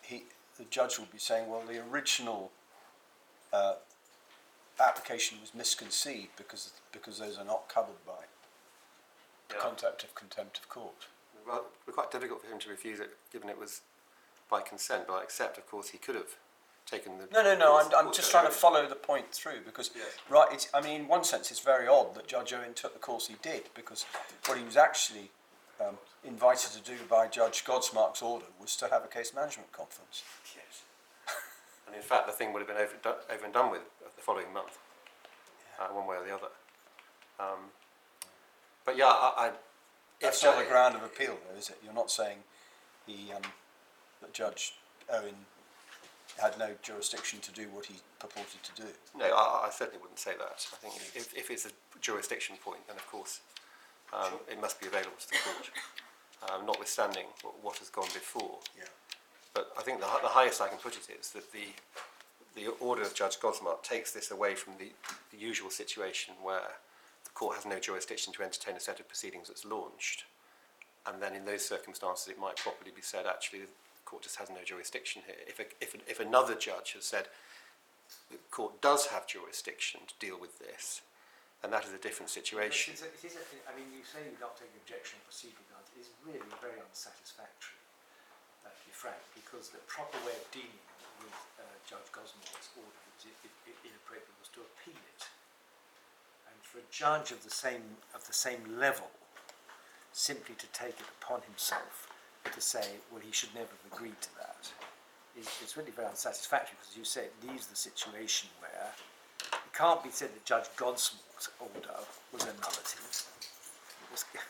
the judge would be saying, well, the original application was misconceived because those are not covered by the concept of contempt of court. Well, it would be quite difficult for him to refuse it, given it was by consent, but I accept, of course, he could have taken the... No, I'm just trying to follow the point through, because, in one sense, it's very odd that Judge Owen took the course he did, because what he was actually invited to do by Judge Godsmark's order was to have a case management conference. Yes. And in fact, the thing would have been over and done with the following month, one way or the other. But that's not a ground of appeal, though, is it? You're not saying that Judge Owen had no jurisdiction to do what he purported to do. No, I certainly wouldn't say that. I think if it's a jurisdiction point, then of course it must be available to the court, notwithstanding what has gone before. Yeah. But I think the highest I can put it is that the order of Judge Godsmark takes this away from the usual situation where the court has no jurisdiction to entertain a set of proceedings that's launched, and then in those circumstances it might properly be said, actually, the court just has no jurisdiction here. If another judge has said the court does have jurisdiction to deal with this, and that is a different situation. You say you're not taking objection on procedural grounds. It is really very unsatisfactory, to be frank, because the proper way of dealing with Judge Godsmark's order, was inappropriate, was to appeal it. And for a judge of the same level simply to take it upon himself to say, well, he should never have agreed to that, it's really very unsatisfactory, because, as you say, it leaves the situation where it can't be said that Judge Godsmark's order was a nullity.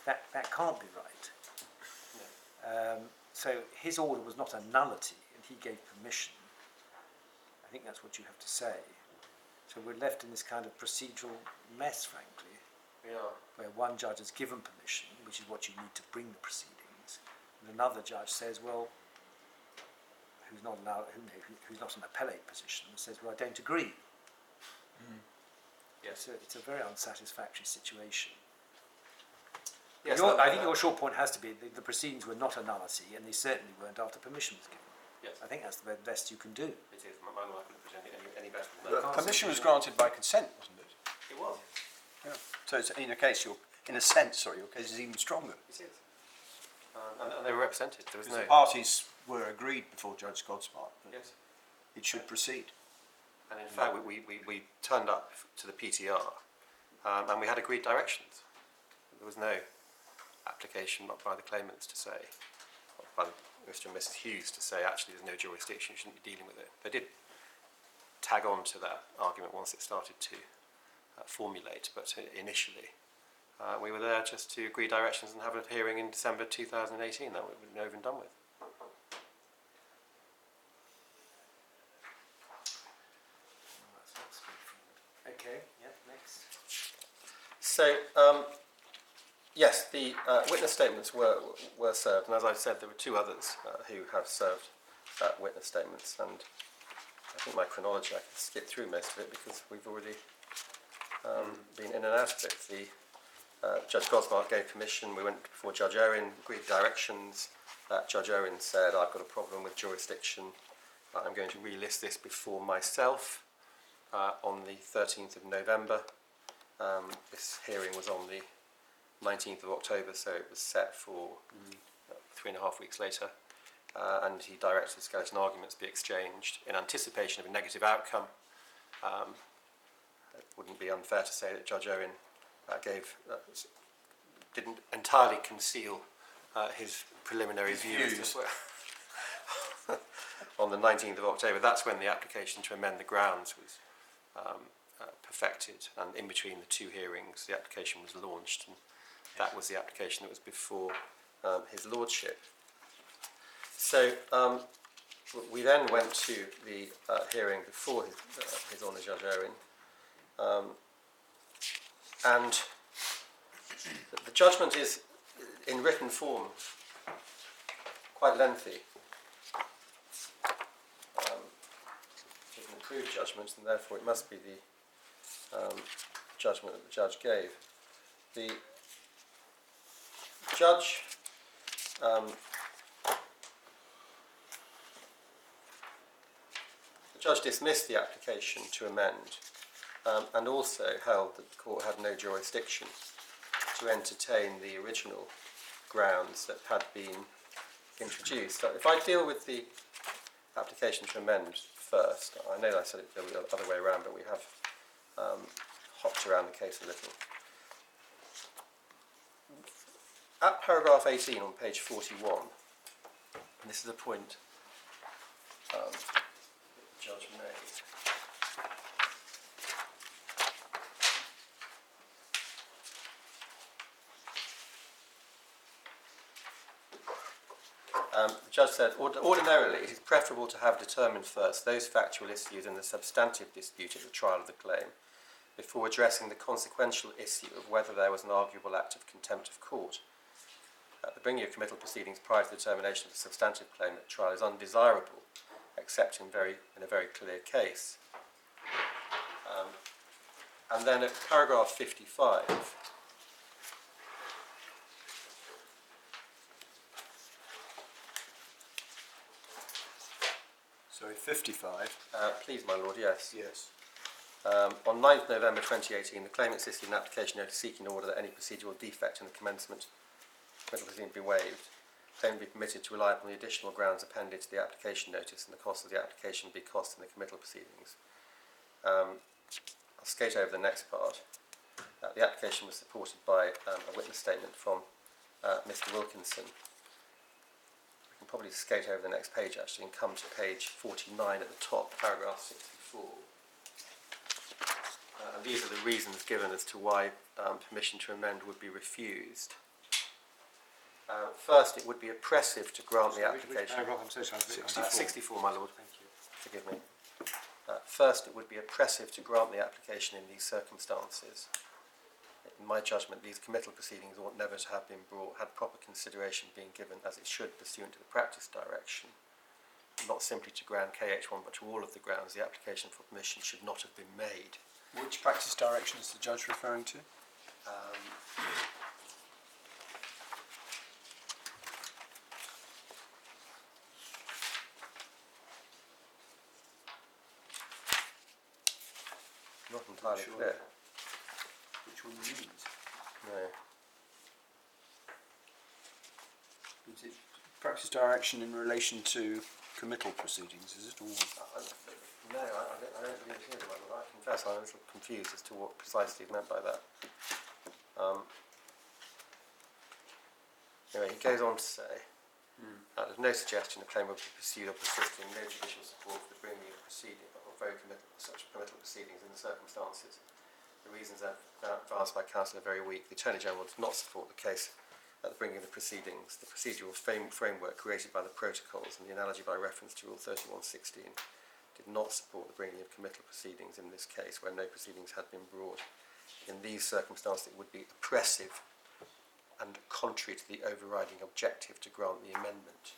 That can't be right. No. So his order was not a nullity, and he gave permission. I think that's what you have to say. So we're left in this kind of procedural mess, frankly, Yeah. where one judge has given permission, which is what you need to bring the proceedings, and another judge says, well, who's not an appellate position, says, well, I don't agree. Yes. It's a very unsatisfactory situation. Yes. I think your short point has to be the proceedings were not a nullity, and they certainly weren't after permission was given. Yes. I think that's the best you can do. It is. My mind couldn't present it any better than But that. permission was granted by consent, wasn't it? It was. Yeah. So it's, in a case, your case is even stronger. It is. And they were represented. There was Because no. the parties were agreed before Judge Godsmart that Yes. it should proceed. And in fact, we turned up to the PTR and we had agreed directions. There was no application by the claimants to say, by Mr. and Mrs. Hughes to say, actually, there's no jurisdiction, you shouldn't be dealing with it. They did tag on to that argument once it started to formulate, but initially we were there just to agree directions and have a hearing in December 2018 that we've been over and done with. Okay, yeah, next. So, yes, the witness statements were served, and as I said, there were two others who have served witness statements, and I think my chronology, I can skip through most of it because we've already been in and out of it. Judge Gosmart gave permission, we went before Judge Owen, agreed directions. Judge Owen said, I've got a problem with jurisdiction, I'm going to relist this before myself on the 13th of November. This hearing was on the 19th of October, so it was set for 3.5 weeks later. And he directed the skeleton arguments be exchanged in anticipation of a negative outcome. It wouldn't be unfair to say that Judge Owen didn't entirely conceal his preliminary views on the 19th of October. That's when the application to amend the grounds was perfected, and in between the two hearings the application was launched, and that was the application that was before his lordship. So we then went to the hearing before his Honour Judge Owen, and the judgment is in written form quite lengthy. It's an approved judgment, and therefore it must be the judgment that the judge gave. The judge dismissed the application to amend and also held that the court had no jurisdiction to entertain the original grounds that had been introduced. So if I deal with the application to amend first, I know that I said it the other way around, but we have hopped around the case a little. At paragraph 18 on page 41, and this is a point that the judge made. The judge said, ordinarily it is preferable to have determined first those factual issues in the substantive dispute at the trial of the claim, before addressing the consequential issue of whether there was an arguable act of contempt of court. The bringing of committal proceedings prior to the determination of the substantive claim at trial is undesirable, except in a very clear case. And then at paragraph 55, Sorry, 55. please, my lord, yes. Yes. On 9th November 2018, the claimant issued an application notice seeking order that any procedural defect in the commencement committal proceeding be waived. The claimant be permitted to rely upon the additional grounds appended to the application notice, and the cost of the application be cost in the committal proceedings. I'll skate over the next part. The application was supported by a witness statement from Mr. Wilkinson. We can probably skate over the next page actually and come to page 49 at the top, paragraph 64. And these are the reasons given as to why permission to amend would be refused. First, it would be oppressive to grant the application. Paragraph, I'm so sorry. 64, my lord. Thank you. Forgive me. First, it would be oppressive to grant the application in these circumstances. In my judgment, these committal proceedings ought never to have been brought had proper consideration been given as it should pursuant to the practice direction, not simply to ground KH1 but to all of the grounds. The application for permission should not have been made. Which practice direction is the judge referring to? Not entirely Sure. clear. Which one means? No. Is it practice direction in relation to committal proceedings, is it? Or No, I don't believe it is. I confess I'm a little confused as to what precisely is meant by that. Anyway, he goes on to say, there's no suggestion the claim would be pursued or persisted in no judicial support for the bringing of proceeding or very such committal proceedings in the circumstances. The reasons advanced by counsel are very weak. The Attorney General does not support the case at the bringing of the proceedings. The procedural framework created by the protocols and the analogy by reference to Rule 3116 did not support the bringing of committal proceedings in this case where no proceedings had been brought. In these circumstances it would be oppressive and contrary to the overriding objective to grant the amendment,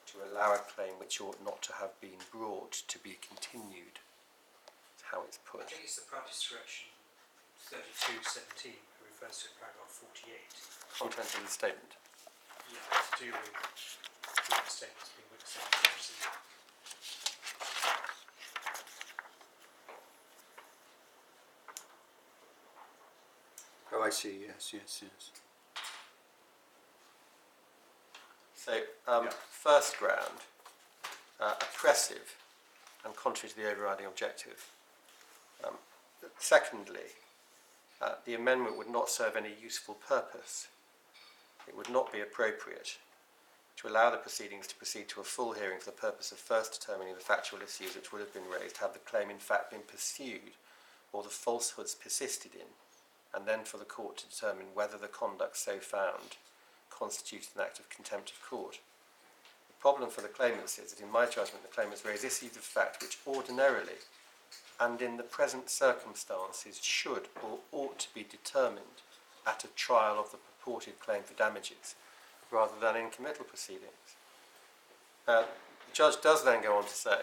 to allow a claim which ought not to have been brought to be continued. That's how it's I put. think it's the practice direction 3217 who refers to paragraph 48. Content of the statement. Yeah, to do with witness statements being witnessed in the proceeding. oh, I see. Yes. So, first ground, oppressive and contrary to the overriding objective. Secondly, the amendment would not serve any useful purpose. It would not be appropriate to allow the proceedings to proceed to a full hearing for the purpose of first determining the factual issues which would have been raised had the claim in fact been pursued or the falsehoods persisted in, and then for the court to determine whether the conduct so found constituted an act of contempt of court. The problem for the claimants is that in my judgment the claimants raise issues of fact which ordinarily and in the present circumstances should or ought to be determined at a trial of the purported claim for damages rather than in committal proceedings. The judge does then go on to say,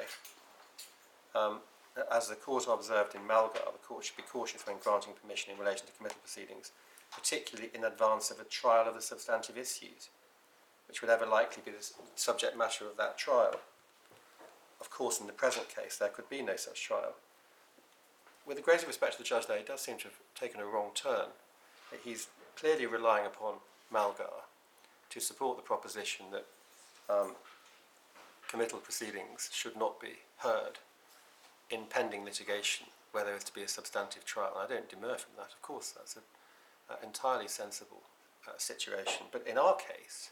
as the court observed in Malgar, the court should be cautious when granting permission in relation to committal proceedings, particularly in advance of a trial of the substantive issues, which would ever likely be the subject matter of that trial. Of course, in the present case, there could be no such trial. With the greatest respect to the judge there, he does seem to have taken a wrong turn. He's clearly relying upon Malgar to support the proposition that committal proceedings should not be heard in pending litigation where there is to be a substantive trial. I don't demur from that, of course, that's an entirely sensible situation. But in our case,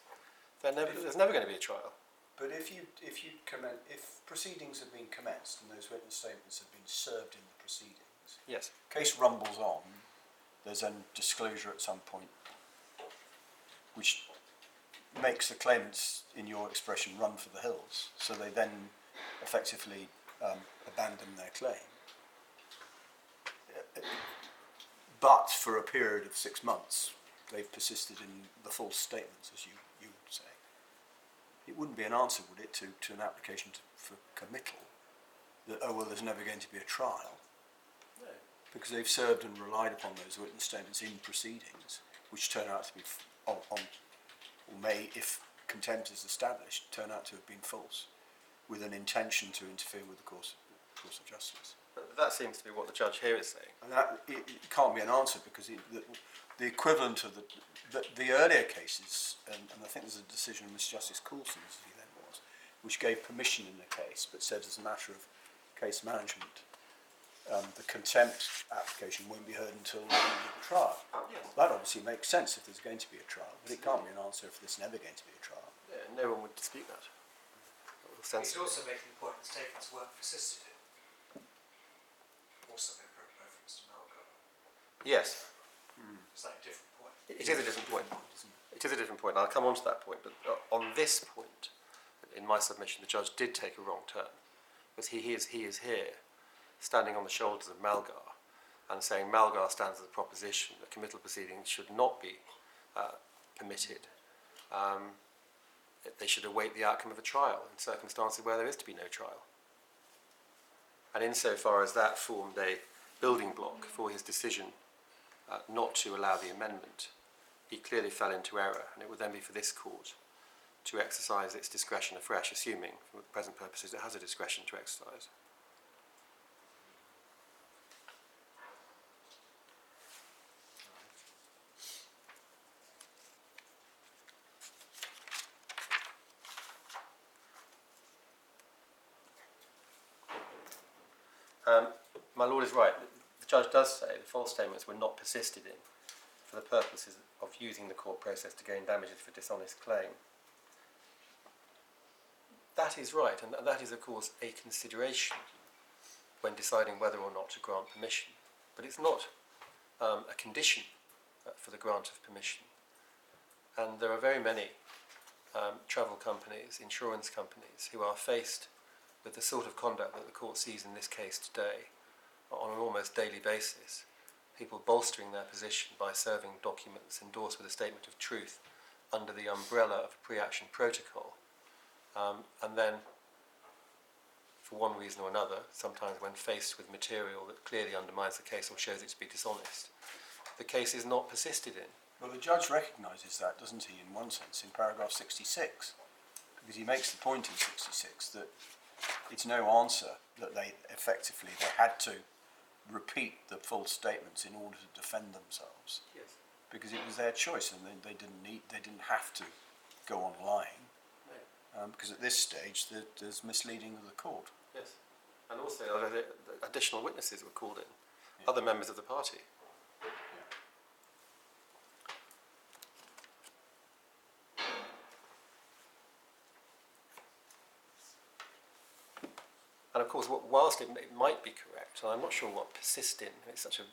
there's never going to be a trial. But if proceedings have been commenced and those witness statements have been served in the proceedings, Yes. case rumbles on, there's a disclosure at some point which makes the claimants, in your expression, run for the hills, so they then effectively abandon their claim. But for a period of 6 months, they've persisted in the false statements, as you would say. It wouldn't be an answer, would it, to an application for committal, that, oh, well, there's never going to be a trial. No. Because they've served and relied upon those witness statements in proceedings, which turn out to be, or may, if contempt is established, turn out to have been false, with an intention to interfere with the course of justice. But that seems to be what the judge here is saying. And that it can't be an answer, because the equivalent of the earlier cases, and I think there's a decision of Mr. Justice Coulson, as he then was, which gave permission in the case, but said as a matter of case management, the contempt application won't be heard until the end of the trial. Yes. That obviously makes sense if there's going to be a trial, but it can't be an answer if there's never going to be a trial. Yeah, no one would dispute that. He's also making the point that statements weren't persisted in. Also made reference to Malgar. Yes. It's like a different point. It is a different point. It is a different point. I'll come on to that point. But on this point, in my submission, the judge did take a wrong turn. because he is here, standing on the shoulders of Malgar, and saying Malgar stands as a proposition that committal proceedings should not be permitted. They should await the outcome of a trial in circumstances where there is to be no trial. And insofar as that formed a building block for his decision not to allow the amendment, he clearly fell into error, and it would then be for this court to exercise its discretion afresh, assuming, for present purposes, it has a discretion to exercise. My Lord is right. The judge does say the false statements were not persisted in for the purposes of using the court process to gain damages for dishonest claim. That is right, and that is, of course, a consideration when deciding whether or not to grant permission. But it's not a condition for the grant of permission. And there are very many travel companies, insurance companies, who are faced with the sort of conduct that the court sees in this case today on an almost daily basis. People bolstering their position by serving documents endorsed with a statement of truth under the umbrella of a pre-action protocol. And then, for one reason or another, sometimes when faced with material that clearly undermines the case or shows it to be dishonest, the case is not persisted in. Well, the judge recognises that, doesn't he, in one sense, in paragraph 66, because he makes the point in 66 that it's no answer that they had to repeat the false statements in order to defend themselves. Yes. Because it was their choice, and they didn't have to go on lying. No. Because at this stage there's misleading of the court. Yes. And also additional witnesses were called in, Yeah. other members of the party. And of course, whilst it might be correct, and I'm not sure what persist in, it's such a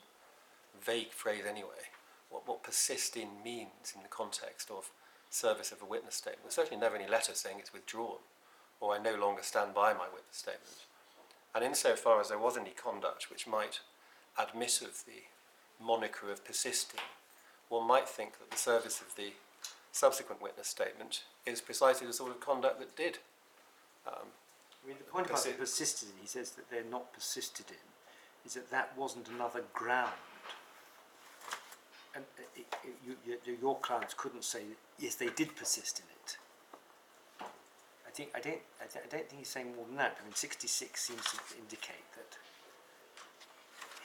vague phrase anyway, what persist in means in the context of service of a witness statement. There's certainly never any letter saying it's withdrawn, or I no longer stand by my witness statement. And insofar as there was any conduct which might admit of the moniker of persisting, one might think that the service of the subsequent witness statement is precisely the sort of conduct that did. I mean, the point about the persisted in, he says that they're not persisted in, is that wasn't another ground. And your clients couldn't say, yes, they did persist in it. I don't think he's saying more than that. I mean, 66 seems to indicate that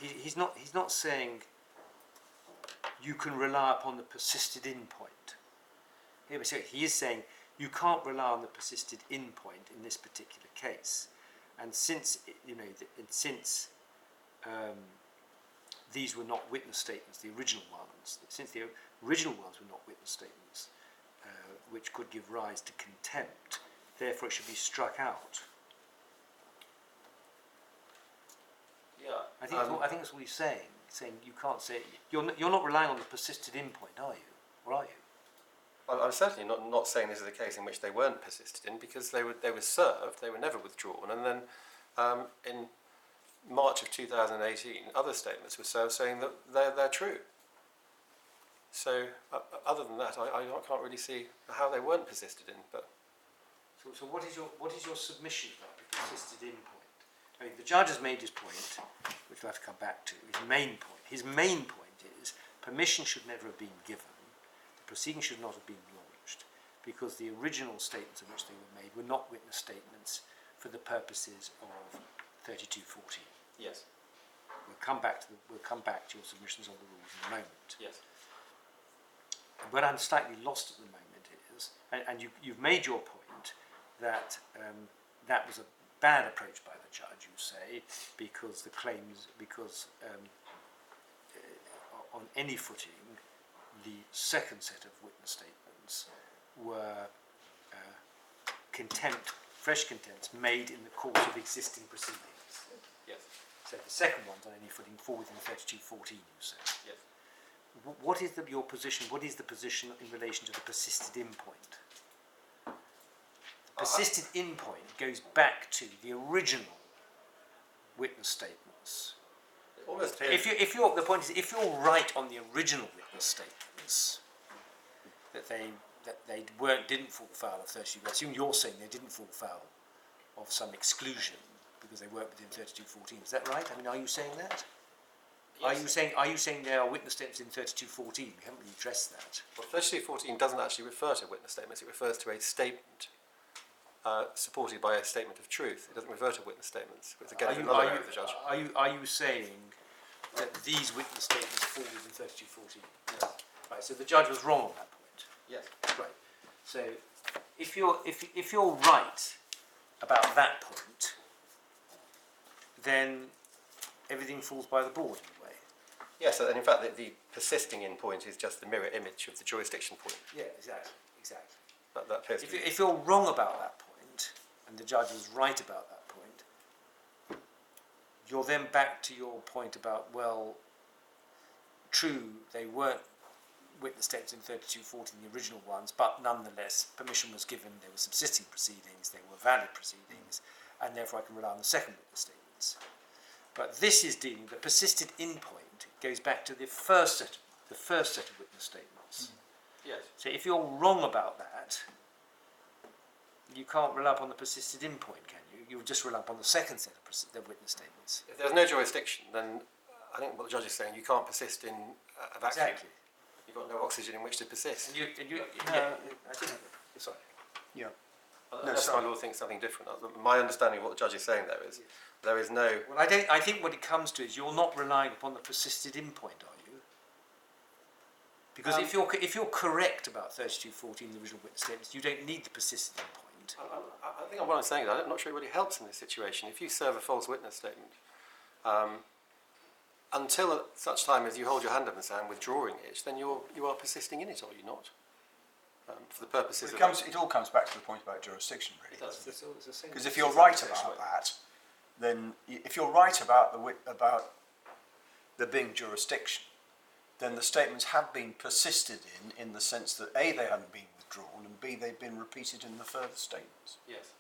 he's not saying you can rely upon the persisted in point. He is saying you can't rely on the persisted in point in this particular case, and since these were not witness statements, the original ones, since the original ones were not witness statements, which could give rise to contempt, therefore it should be struck out. Yeah. I think that's what he's saying. Saying you can't say you're not relying on the persisted in point, are you? Or are you? Well, I'm certainly not saying this is a case in which they weren't persisted in, because they were served, they were never withdrawn, and then in March of 2018, other statements were served saying that they're true. So other than that, I can't really see how they weren't persisted in. But so what is your submission about the persisted in point? I mean, the judge has made his point, which we'll have to come back to. His main point. His main point is permission should never have been given. The proceeding should not have been launched because the original statements in which they were made were not witness statements for the purposes of 3214. yes, We'll come back to your submissions on the rules in a moment. yes, But I'm slightly lost at the moment is, and you've made your point that that was a bad approach by the judge, you say, because the claims, on any footing, the second set of witness statements were fresh contempts made in the course of existing proceedings. yes, So the second ones on any footing fall within 3214, you say. yes. What is your position? What is the position in relation to the persisted in point? The persisted in point goes back to the original witness statements. It almost appears. The point is, if you're right on the original witness statements, that they didn't fall foul of 32. I assume you're saying they didn't fall foul of some exclusion because they weren't within 3214. Is that right? I mean, are you saying that? Yes. Are you saying there are witness statements in 3214? We haven't really addressed that. Well, 3214 doesn't actually refer to witness statements. It refers to a statement supported by a statement of truth. It doesn't refer to witness statements. It's again another area of the judge. Are you saying that these witness statements fall within 3214? Yes. Right. So the judge was wrong on that point. Yes. Right. So if you're right about that point, then everything falls by the board in a way. Yes, and in fact, the persisting in point is just the mirror image of the jurisdiction point. Yeah, exactly. That appears to be. If you're wrong about that point, and the judge was right about that point, you're then back to your point about, well, true, they weren't witness statements in 3214, the original ones, but nonetheless, permission was given, they were subsisting proceedings, they were valid proceedings, and therefore I can rely on the second witness statements. But this is dealing, the persisted in point goes back to the first set of witness statements. Yes. So if you're wrong about that, you can't rely upon the persisted in point, can you? You'll just rely upon the second set of the witness statements. If there's no jurisdiction, then I think what the judge is saying, you can't persist in a vacuum. Exactly. You've got no oxygen in which to persist. And you I think, sorry. Yeah. Unless my law thinks something different. My understanding of what the judge is saying there is, there is no. Well, I think what it comes to is you're not relying upon the persisted in point, are you? Because if you're correct about 3214, the original witness statements, you don't need the persisted in point. I think what I'm saying is I'm not sure it really helps in this situation. If you serve a false witness statement, until such time as you hold your hand up and say I'm withdrawing it, then you are persisting in it, are you not? For the purposes of It all comes back to the point about jurisdiction, really. It does. Because if you're right about that, then if you're right about about there being jurisdiction, then the statements have been persisted in the sense that A, they haven't been withdrawn, and B, they've been repeated in the further statements, Yes.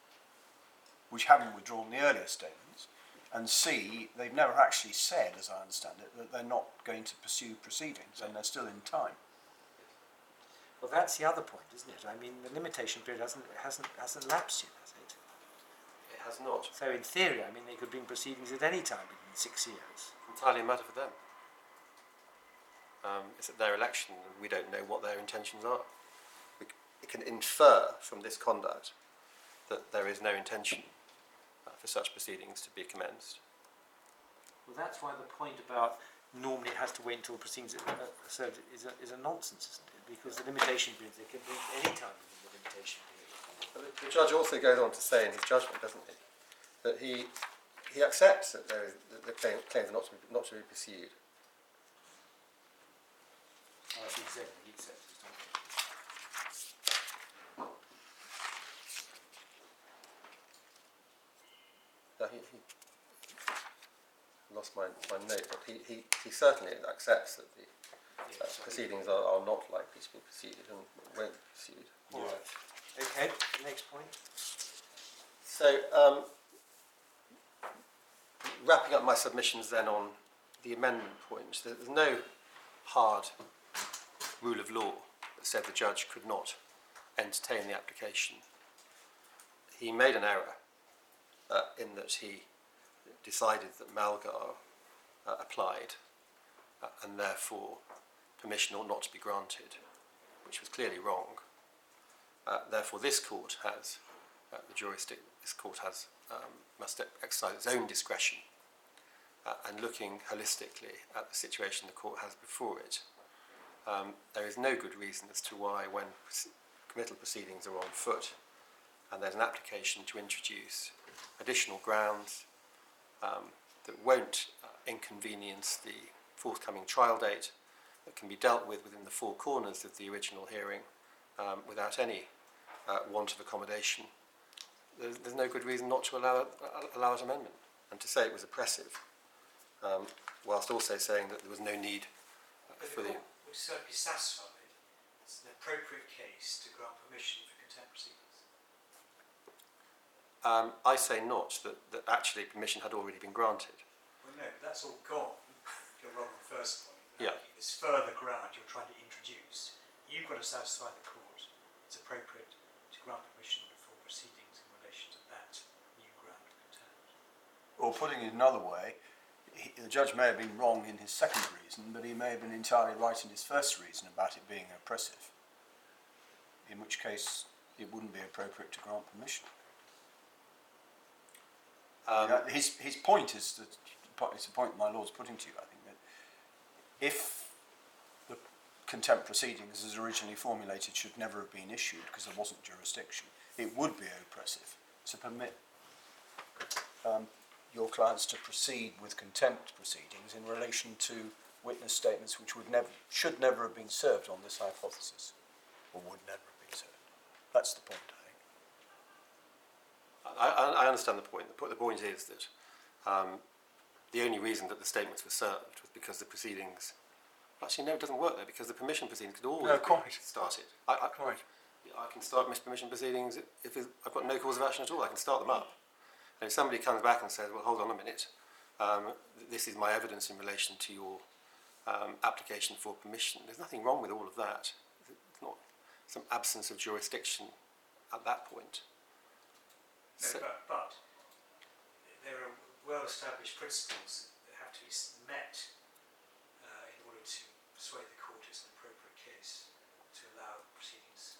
which haven't withdrawn the earlier statements, and C, they've never actually said, as I understand it, that they're not going to pursue proceedings, and they're still in time. Well, that's the other point, isn't it? I mean, the limitation period hasn't lapsed yet, has it? It has not. So in theory, I mean, they could bring proceedings at any time within 6 years. Entirely a matter for them. It's at their election, and we don't know what their intentions are. We can infer from this conduct that there is no intention for such proceedings to be commenced. Well, that's why the point about normally it has to wait until proceedings are served is a nonsense, isn't it? Because the limitation period, they can bring any time within the limitation period. But the judge also goes on to say in his judgment, doesn't he, that he accepts that the claims are not to be pursued. I should say he accepts it. He lost my note, but he certainly accepts that the proceedings are not likely to be pursued and won't be pursued. All right. Okay, next point. So, wrapping up my submissions then on the amendment point, there's no hard rule of law that said the judge could not entertain the application. He made an error in that he decided that Malgar applied and therefore permission ought not to be granted, which was clearly wrong. Therefore, this court has must exercise its own discretion and looking holistically at the situation the court has before it. There is no good reason as to why, when committal proceedings are on foot and there's an application to introduce additional grounds that won't inconvenience the forthcoming trial date, that can be dealt with within the four corners of the original hearing without any want of accommodation, there's no good reason not to allow an amendment. And to say it was oppressive, whilst also saying that there was no need for the... Would certainly be satisfied it's an appropriate case to grant permission for contempt proceedings. I say not, that actually permission had already been granted. Well, no, that's all gone. You're wrong on the first point. Yeah. This further ground you're trying to introduce, you've got to satisfy the court it's appropriate to grant permission before proceedings in relation to that new ground of contempt. Or putting it another way, the judge may have been wrong in his second reason, but he may have been entirely right in his first reason about it being oppressive, in which case it wouldn't be appropriate to grant permission. His point is that, it's a point my Lord's putting to you, I think, that if the contempt proceedings as originally formulated should never have been issued because there wasn't jurisdiction, it would be oppressive to permit your clients to proceed with contempt proceedings in relation to witness statements which should never have been served on this hypothesis, or would never have been served. That's the point, I think. I understand the point. The point is that the only reason that the statements were served was because the proceedings... Actually, no, it doesn't work there, because the permission proceedings could always be started. I can start permission proceedings if I've got no cause of action at all. I can start them up. And if somebody comes back and says, well, hold on a minute, this is my evidence in relation to your application for permission, there's nothing wrong with all of that. It's not some absence of jurisdiction at that point. No, So, but there are well-established principles that have to be met in order to persuade the court it's an appropriate case to allow proceedings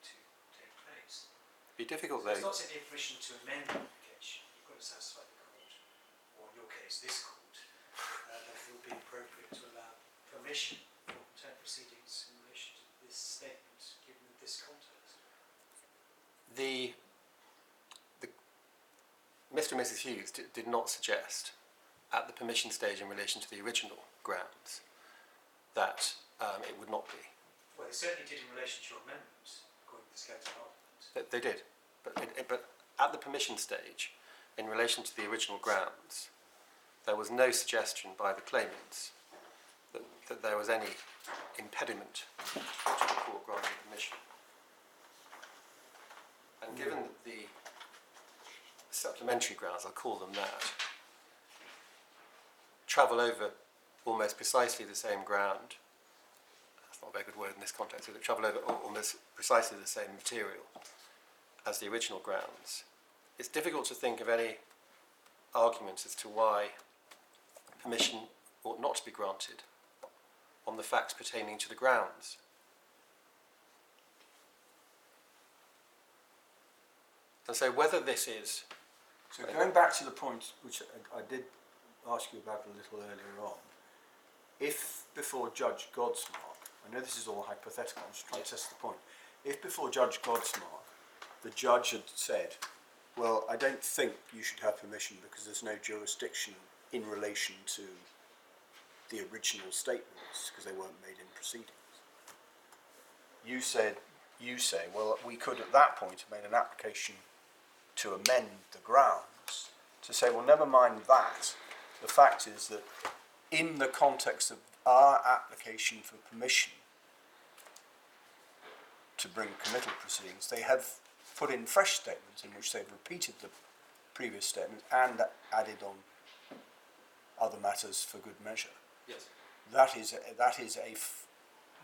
to take place. it'd be difficult So though. it's not simply permission to amend the application. You've got to satisfy the court, or in your case, this court, that it would be appropriate to allow permission for contempt proceedings in relation to this statement, given this context. Mr. and Mrs. Hughes did not suggest at the permission stage in relation to the original grounds that it would not be. Well, they certainly did in relation to your amendment, according to the scattered argument. They did, but at the permission stage, in relation to the original grounds, there was no suggestion by the claimants that there was any impediment to the court granting permission. And given that the supplementary grounds, I'll call them that, travel over almost precisely the same ground, that's not a very good word in this context, but travel over almost precisely the same material as the original grounds, it's difficult to think of any argument as to why permission ought not to be granted on the facts pertaining to the grounds. And so whether this is... So going back to the point which I did ask you about a little earlier on, if before Judge Godsmark, I know this is all hypothetical, I'm just trying to test the point, if before Judge Godsmark the judge had said, well, I don't think you should have permission because there's no jurisdiction in relation to the original statements because they weren't made in proceedings. You say, well, we could at that point have made an application to amend the grounds to say, well, never mind that. The fact is that in the context of our application for permission to bring committal proceedings, they have put in fresh statements in which they've repeated the previous statements and added on other matters for good measure. Yes.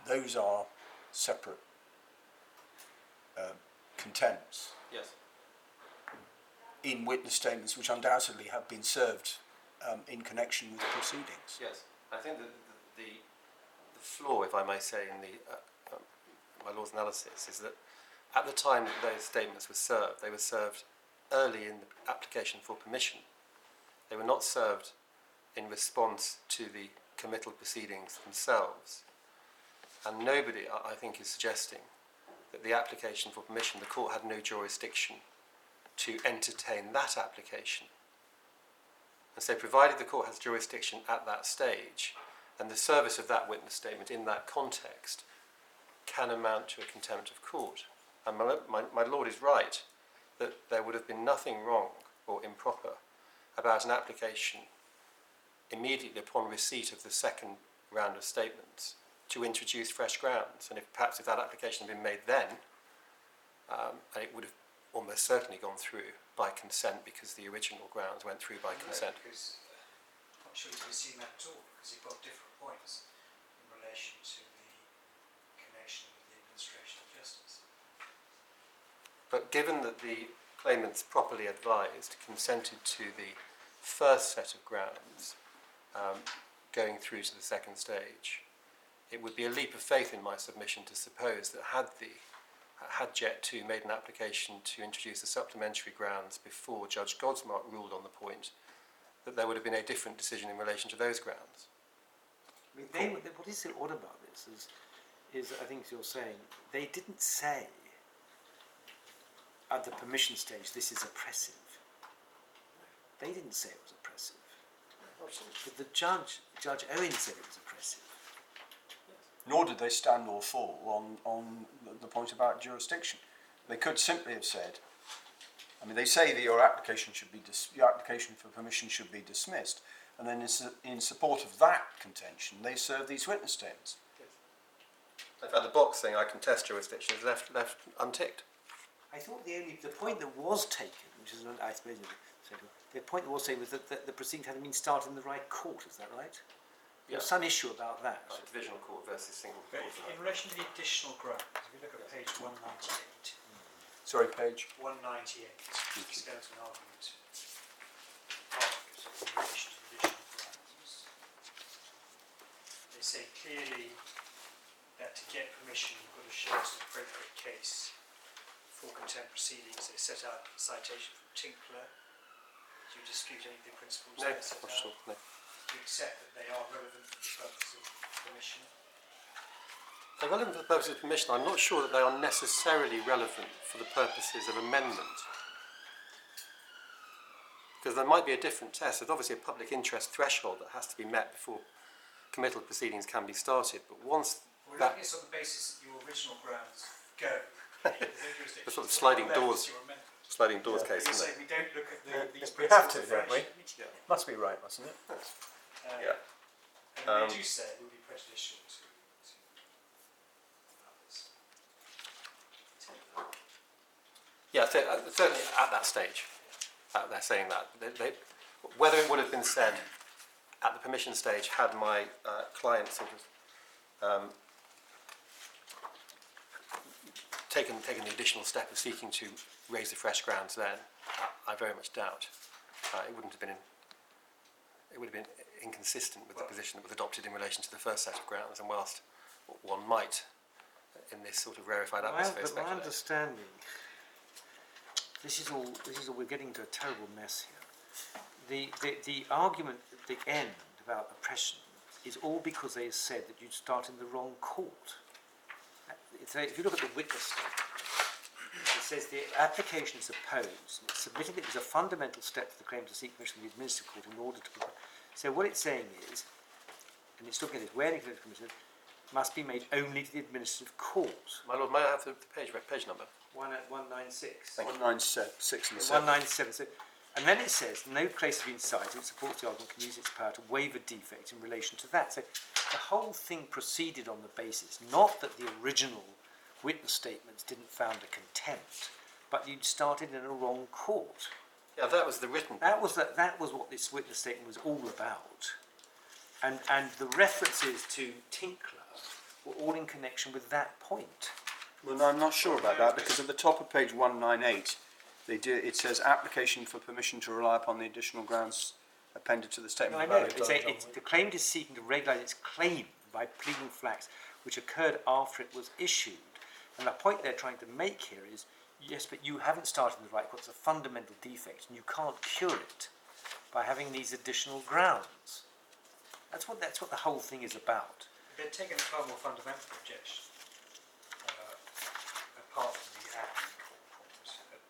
Those are separate contempts Yes. in witness statements which undoubtedly have been served in connection with proceedings. Yes. I think that the flaw, if I may say, in my law's analysis is that at the time that those statements were served, they were served early in the application for permission. They were not served in response to the committal proceedings themselves. And nobody, I think, is suggesting that the application for permission, the court had no jurisdiction to entertain that application. And so provided the court has jurisdiction at that stage, and the service of that witness statement in that context can amount to a contempt of court. And my Lord is right that there would have been nothing wrong or improper about an application immediately upon receipt of the second round of statements to introduce fresh grounds. And perhaps if that application had been made then, and it would have almost certainly gone through by consent because the original grounds went through by consent. Because I'm not sure you can assume that at all, because you've got different points in relation to the connection with the administration of justice. But given that the claimants properly advised consented to the first set of grounds going through to the second stage, it would be a leap of faith in my submission to suppose that had Jet 2 made an application to introduce the supplementary grounds before Judge Godsmark ruled on the point, that there would have been a different decision in relation to those grounds. I mean, what is odd about this is I think as you're saying, they didn't say at the permission stage this is oppressive. They didn't say it was oppressive. But the Judge Owen said it was oppressive. Nor did they stand or fall on the point about jurisdiction. They could simply have said, I mean, they say that your application for permission should be dismissed, and then in support of that contention, they serve these witness statements. In fact, the box saying I contest jurisdiction is left unticked. I thought the point that was taken, which is I suppose the point that was taken was that the proceedings hadn't been started in the right court. Is that right? There was some issue about that. Like divisional court versus single But court. in relation to the additional grounds, if you look at page 198, Sorry, page. 198, the skeleton argument in relation to the additional grounds, they say clearly that to get permission you've got to show it's an appropriate case for contempt proceedings. They set out a citation from Tinkler. Do you dispute any of the principles No, they set not out? sure, no. Do you accept that they are relevant for the purpose of permission? They're relevant for the purposes of permission. I'm not sure that they are necessarily relevant for the purposes of amendment. Because there might be a different test. There's obviously a public interest threshold that has to be met before committal proceedings can be started. But once We're that... looking at on the basis that your original grounds go. The sort of sliding doors case, You isn't say it? we don't look at these We have principles to, don't we? afresh. Yeah. Must be right, mustn't it? Yeah. And they do say it would be prejudicial to others. Yeah, certainly at that stage, they're saying that. Whether it would have been said at the permission stage had my client sort of taken the additional step of seeking to raise the fresh grounds then, I very much doubt. It would have been inconsistent with the position that was adopted in relation to the first set of grounds, and whilst one might, in this sort of rarefied atmosphere, But my speculate. understanding, this is all. We're getting into a terrible mess here. The argument at the end about oppression is all because they said that you'd start in the wrong court. If you look at the witness statement, it says the application is opposed. Submitting it is a fundamental step for the claim to seek permission from the administrative court in order to provide. So what it's saying is, and it's looking at this, where the commission must be made only to the administrative court. My lord, may I have the page number? 196. 196 and 7. 197. So, and then it says, no case has been cited which supports the argument can use its power to waive a defect in relation to that. So the whole thing proceeded on the basis, not that the original witness statements didn't found a contempt, but you'd started in a wrong court. Yeah, that was the written. That was what this witness statement was all about. And the references to Tinkler were all in connection with that point. Well, no, I'm not sure about that, because at the top of page 198, it says application for permission to rely upon the additional grounds appended to the statement. I know. The claimant is seeking to regulate its claim by pleading facts which occurred after it was issued. And the point they're trying to make here is, yes, but you haven't started in the right court. It's a fundamental defect, and you can't cure it by having these additional grounds. That's what the whole thing is about. They're taking a far more fundamental objection, apart from the admin court point at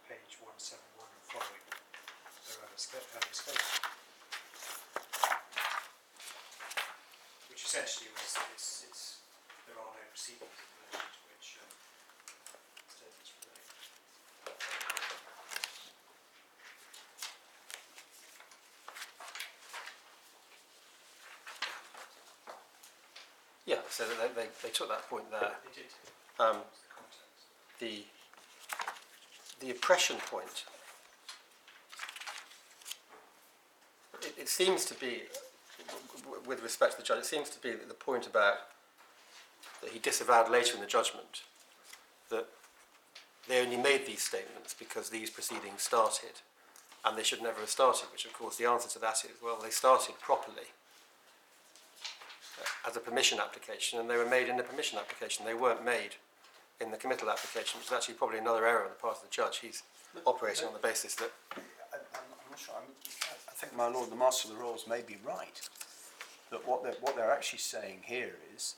page 171 and following their earlier statement, which essentially was there are no proceedings in relation to which statements relate. Yeah, so they took that point there. They did. Um, The context. the oppression point, it seems to be, with respect to the judge, it seems to be that the point about that he disavowed later in the judgment, that they only made these statements because these proceedings started, and they should never have started, which of course the answer to that is, well, they started properly as a permission application, and they were made in the permission application. They weren't made in the committal application, which is actually probably another error on the part of the judge. He's operating on the basis that... I'm not sure. I think my lord, the Master of the Rolls, may be right. That what they're actually saying here is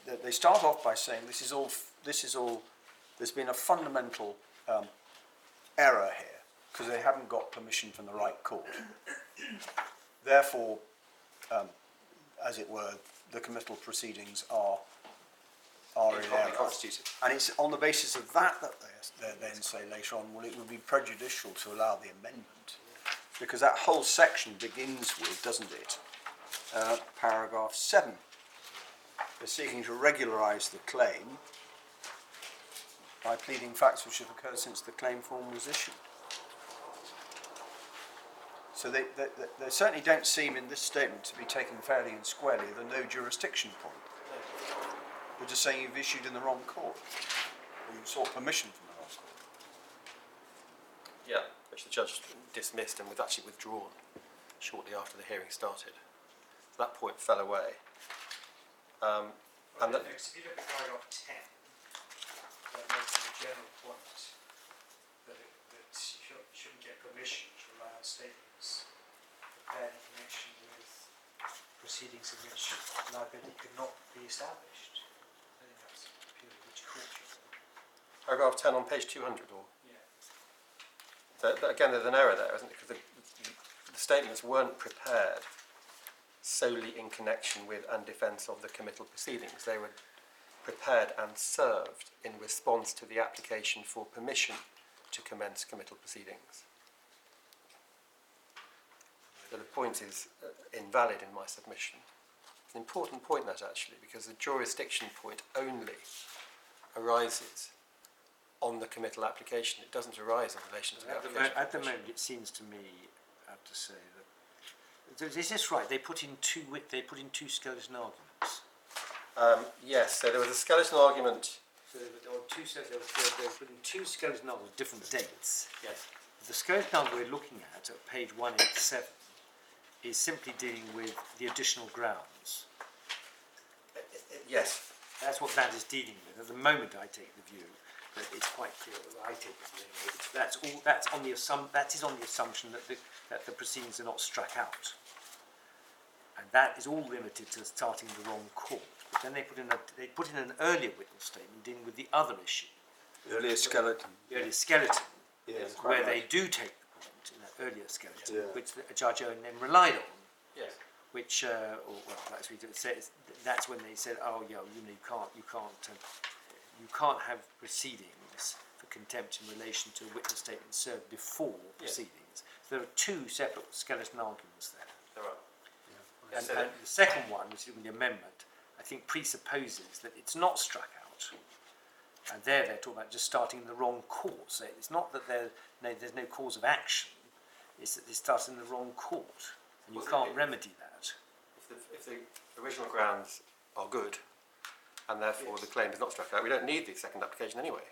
that they start off by saying this is all. There's been a fundamental error here because they haven't got permission from the right court. Therefore, as it were, the committal proceedings are in error. constituted. And it's on the basis of that they then say later on, well, it would be prejudicial to allow the amendment, because that whole section begins with, doesn't it, paragraph 7. They're seeking to regularise the claim by pleading facts which have occurred since the claim form was issued. So they certainly don't seem in this statement to be taken fairly and squarely the no jurisdiction point. They're just saying you've issued in the wrong court, or you sought permission from the wrong court. Yeah, which the judge dismissed and was actually withdrawn shortly after the hearing started. So that point fell away. And that, if you look at paragraph 10, that makes a general point that you shouldn't get permission to rely on statements prepared in connection with proceedings in which liability could not be established. I think that's purely which court you're in. Paragraph 10 on page 200, or? Yeah. So, again, there's an error there, isn't it? Because the statements weren't prepared solely in connection with and defence of the committal proceedings. They were prepared and served in response to the application for permission to commence committal proceedings. So the point is invalid in my submission. It's an important point, that actually, because the jurisdiction point only arises on the committal application. It doesn't arise in relation to the application. At the moment, it seems to me, I have to say that is this right? They put in two skeleton arguments. Yes. So there was a skeleton argument. So there were they put in two skeleton arguments with different dates. Yes. The skeleton argument we're looking at page 187 is simply dealing with the additional grounds. Yes. That's what that is dealing with. At the moment, I take the view that it's quite clear. I take the view anyway, that's all. That is on the assumption that the proceedings are not struck out, and that is all limited to starting the wrong court. But then they put in an earlier witness statement dealing with the other issue. The earlier skeleton. The earlier skeleton, Yes, where quite they right. do take the point in that earlier skeleton, Yeah. which Judge Owen then relied on. Yes. Which, that's when they said, oh yeah, you can't have proceedings for contempt in relation to a witness statement served before proceedings. So there are two separate skeleton arguments there. There are. And the second one, which is the amendment, I think presupposes that it's not struck out. And they're talking about just starting in the wrong court. So it's not that there's no cause of action, it's that they start in the wrong court. And you can't remedy that. If the original grounds are good, and therefore the claim is not struck out, we don't need the second application anyway.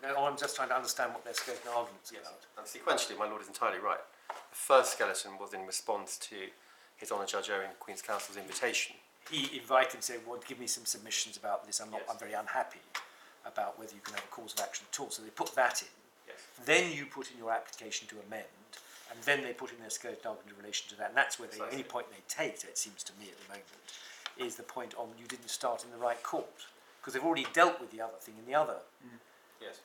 No, I'm just trying to understand what their skeleton arguments are about. And sequentially, my lord is entirely right. The first skeleton was in response to His Honour Judge Owen, Queen's Counsel's invitation. He invited and said, well, give me some submissions about this. I'm very unhappy about whether you can have a cause of action at all. So they put that in. Yes. Then you put in your application to amend, and then they put in their skeleton argument in relation to that. And that's where the only point they take, it seems to me at the moment, is the point on you didn't start in the right court. Because they've already dealt with the other thing in the other. Yes.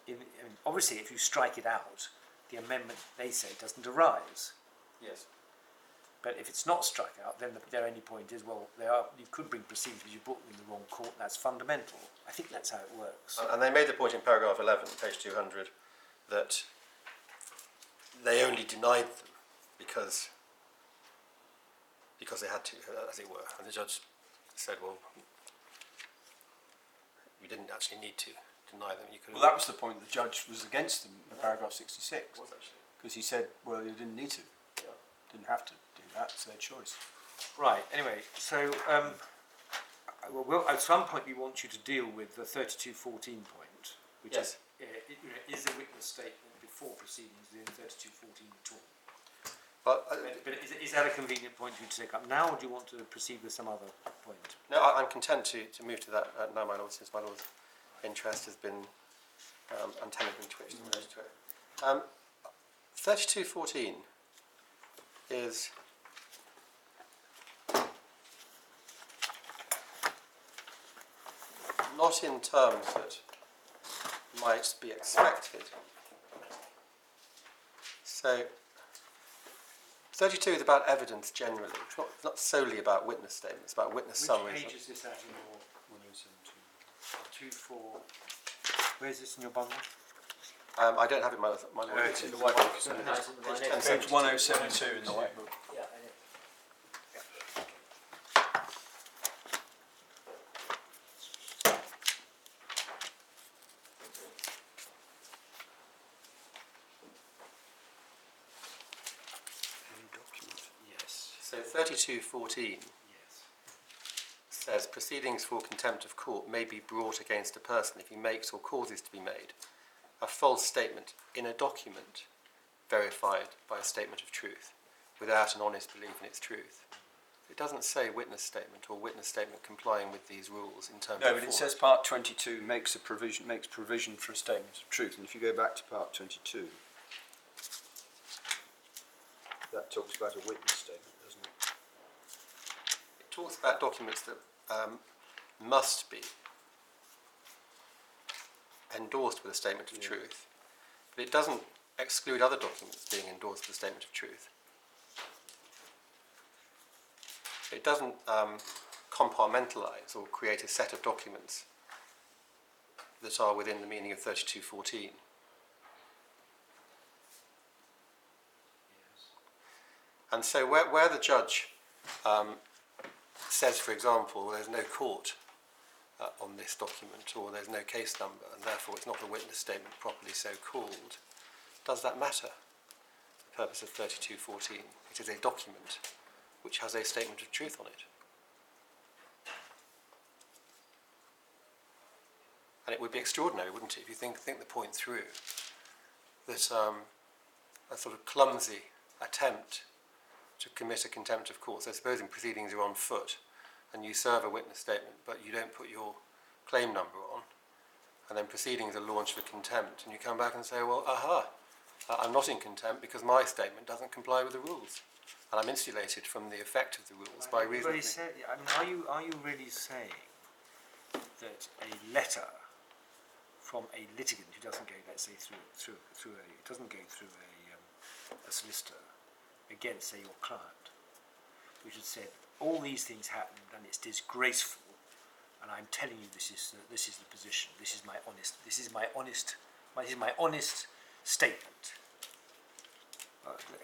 Obviously, if you strike it out, the amendment, they say, doesn't arise. Yes. But if it's not struck out, then their only point is, well, you could bring proceedings, but you brought them in the wrong court. That's fundamental. I think that's how it works. And they made the point in paragraph 11, page 200, that they only denied them because they had to, as it were. And the judge said, well, we didn't actually need to deny them. You could Well, that was the point. The judge was against them in paragraph 66 was actually. because he said, well, you didn't need to, Yeah. didn't have to do that. It's their choice. Right, anyway, so at some point we want you to deal with the 3214 point, which Yes. is a witness statement before proceedings in 3214 at all. But But is that a convenient point for you to take up now, or do you want to proceed with some other point? no, I'm content to move to that now, my lord, since my lord's interest has been antenna been twitched in relation to it. 3214 is not in terms that might be expected. So 32 is about evidence generally. It's not solely about witness statements, it's about witness summaries. Which page is this at in your 24? Where's this in your bundle? I don't have it in my lord. It's in the white book. Isn't it? No, it's in the Page right 10. name. Page 1072 in the white book. Yeah, yes. So 3214 Yes. says proceedings for contempt of court may be brought against a person if he makes or causes to be made a false statement in a document verified by a statement of truth without an honest belief in its truth. It doesn't say witness statement or witness statement complying with these rules in terms No, of but it form. says part 22 makes provision for a statement of truth. And if you go back to part 22, that talks about a witness statement, doesn't it? It talks about documents that must be endorsed with a statement of truth, but it doesn't exclude other documents being endorsed with a statement of truth. It doesn't compartmentalise or create a set of documents that are within the meaning of 3214. And so where the judge says, for example, there's no court on this document, or there's no case number, and therefore it's not a witness statement properly so called, does that matter? The purpose of 3214. It is a document which has a statement of truth on it. And it would be extraordinary, wouldn't it, if you think the point through, that a sort of clumsy attempt to commit a contempt of court. So supposing proceedings are on foot and you serve a witness statement but you don't put your claim number on, and then proceedings are launched for contempt, and you come back and say, well, I'm not in contempt because my statement doesn't comply with the rules, and I'm insulated from the effect of the rules by reason of the... I mean, are you really saying that a letter from a litigant who doesn't go, let's say, a solicitor against, say, your client, which has said all these things happened and it's disgraceful, and I'm telling you this is the position. This is my honest statement.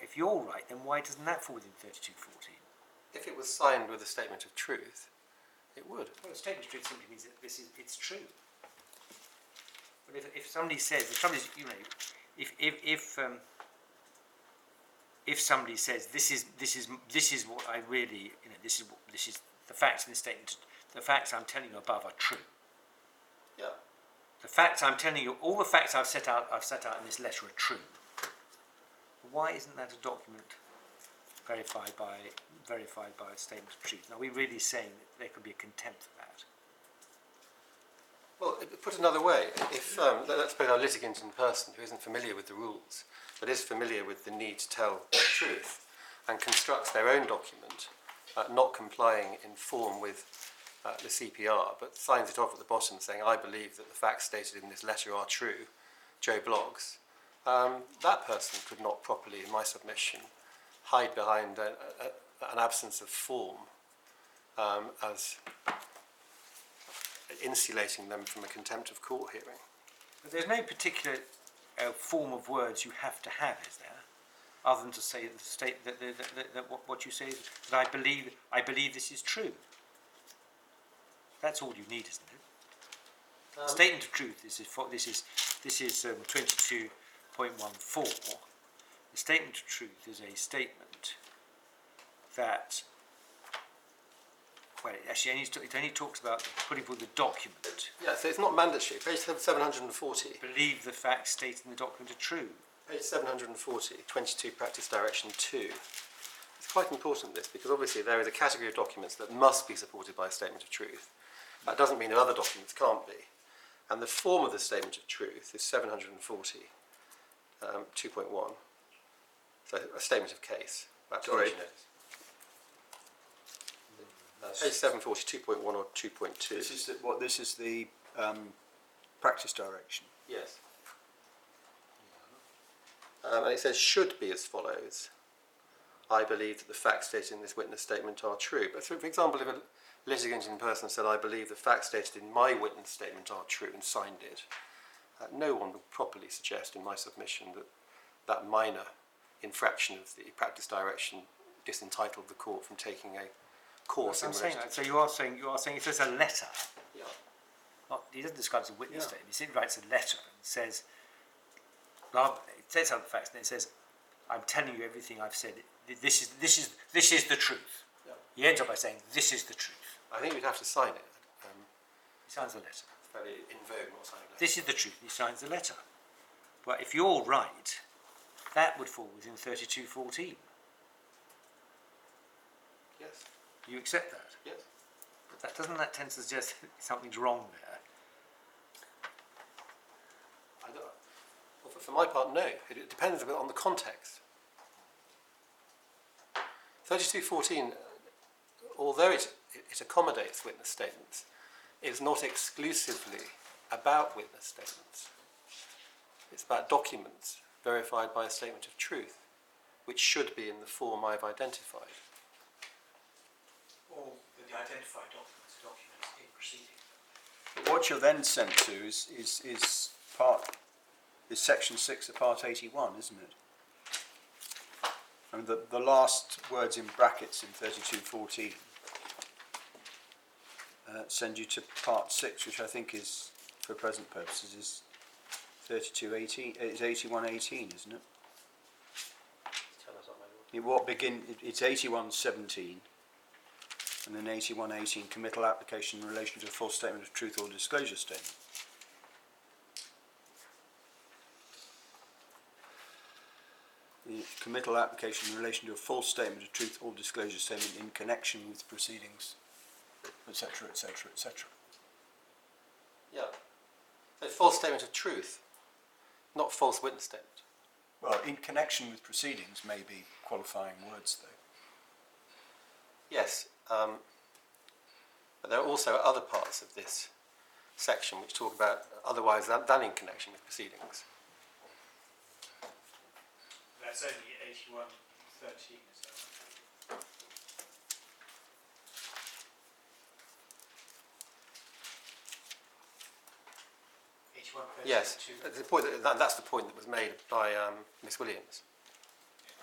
If you're right, then why doesn't that fall within 3214? If it was signed with a statement of truth, it would. Well, a statement of truth simply means that it's true. But if somebody says, if somebody says this is what I really, this is the facts in the statement, the facts I'm telling you above are true. Yeah. The facts I'm telling you, all the facts I've set out in this letter are true. Why isn't that a document verified by a statement of truth? Now, are we really saying that there could be a contempt for that? Well, put another way, if let's suppose a litigant in person who isn't familiar with the rules, but is familiar with the need to tell the truth, and constructs their own document, not complying in form with the CPR, but signs it off at the bottom saying, I believe that the facts stated in this letter are true, Joe Bloggs, that person could not properly, in my submission, hide behind an absence of form as insulating them from a contempt of court hearing. But there's no particular form of words you have to have, is there? Other than to say that what you say is that I believe this is true. That's all you need, isn't it? The statement of truth this is 22.14. The statement of truth is a statement that, well, it only talks about putting forward the document. Yeah, so it's not mandatory. Page 740. Believe the facts stated in the document are true. Page 740, 22 Practice Direction 2. It's quite important, this, because obviously there is a category of documents that must be supported by a statement of truth. That doesn't mean that other documents can't be. And the form of the statement of truth is 740, 2.1. So a statement of case. Application notice. Page 740, 2.1 or 2.2. This is the practice direction. Yes. And it says should be as follows. I believe that the facts stated in this witness statement are true. But for example, if a litigant in person said, I believe the facts stated in my witness statement are true, and signed it, no one would properly suggest in my submission that that minor infraction of the practice direction disentitled the court from taking a course in relation to... So you are saying if there's a letter, Yeah. he doesn't describe it as a witness statement, he simply writes a letter and says, well, it says out the facts, and it says, I'm telling you everything I've said. This is the truth. Yeah. He ends up by saying, this is the truth. I think you'd have to sign it. He signs the letter. It's very in vogue not signing letters. This is the truth. He signs the letter. Well, if you're right, that would fall within 32.14. Yes. You accept that? Yes. But doesn't that tend to suggest something's wrong there? I don't, well, for my part, no. It depends a bit on the context. 32.14, although it accommodates witness statements, is not exclusively about witness statements. It's about documents verified by a statement of truth, which should be in the form I've identified. All the identified documents are documents in proceeding. But what you're then sent to is section 6 of part 81, isn't it? And the last words in brackets in 32.14 send you to part 6, which I think is, for present purposes, is 32.18. It's 81.18, isn't it? Tell us what my lord. It's 81.17 and then 81.18, committal application in relation to a false statement of truth or disclosure statement. The committal application in relation to a false statement of truth or disclosure statement in connection with proceedings, etc., etc., etc. Yeah. So false statement of truth, not false witness statement. Well, in connection with proceedings may be qualifying words, though. Yes, but there are also other parts of this section which talk about otherwise than in connection with proceedings. That's only 81.13, is that right? Yes, that's the point that's the point that was made by Miss Williams.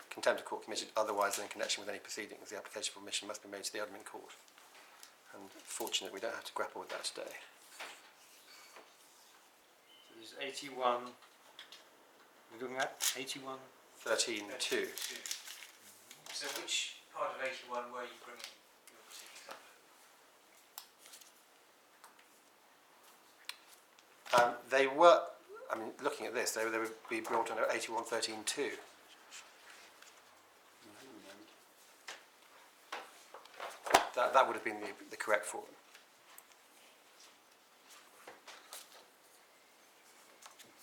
Contempt of court committed otherwise than in connection with any proceedings. The application for admission must be made to the admin court. And fortunately, we don't have to grapple with that today. So there's 81. We're looking at 81. 13.2. So which part of 81 were you bringing your proceedings under? They were, I mean, looking at this, they would be brought under 81.13.2. That would have been the correct form.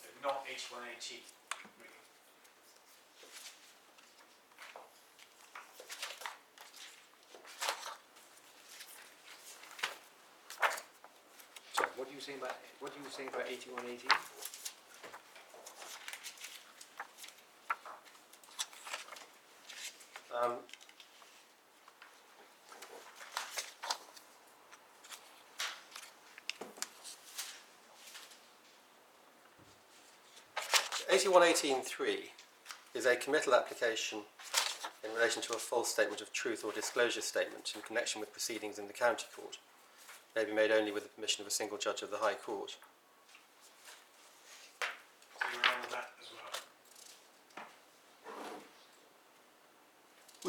So not 81.18, really. So what do you say about 81.18? Um, (81.18.3) is a committal application in relation to a false statement of truth or disclosure statement in connection with proceedings in the county court. May be made only with the permission of a single judge of the High Court.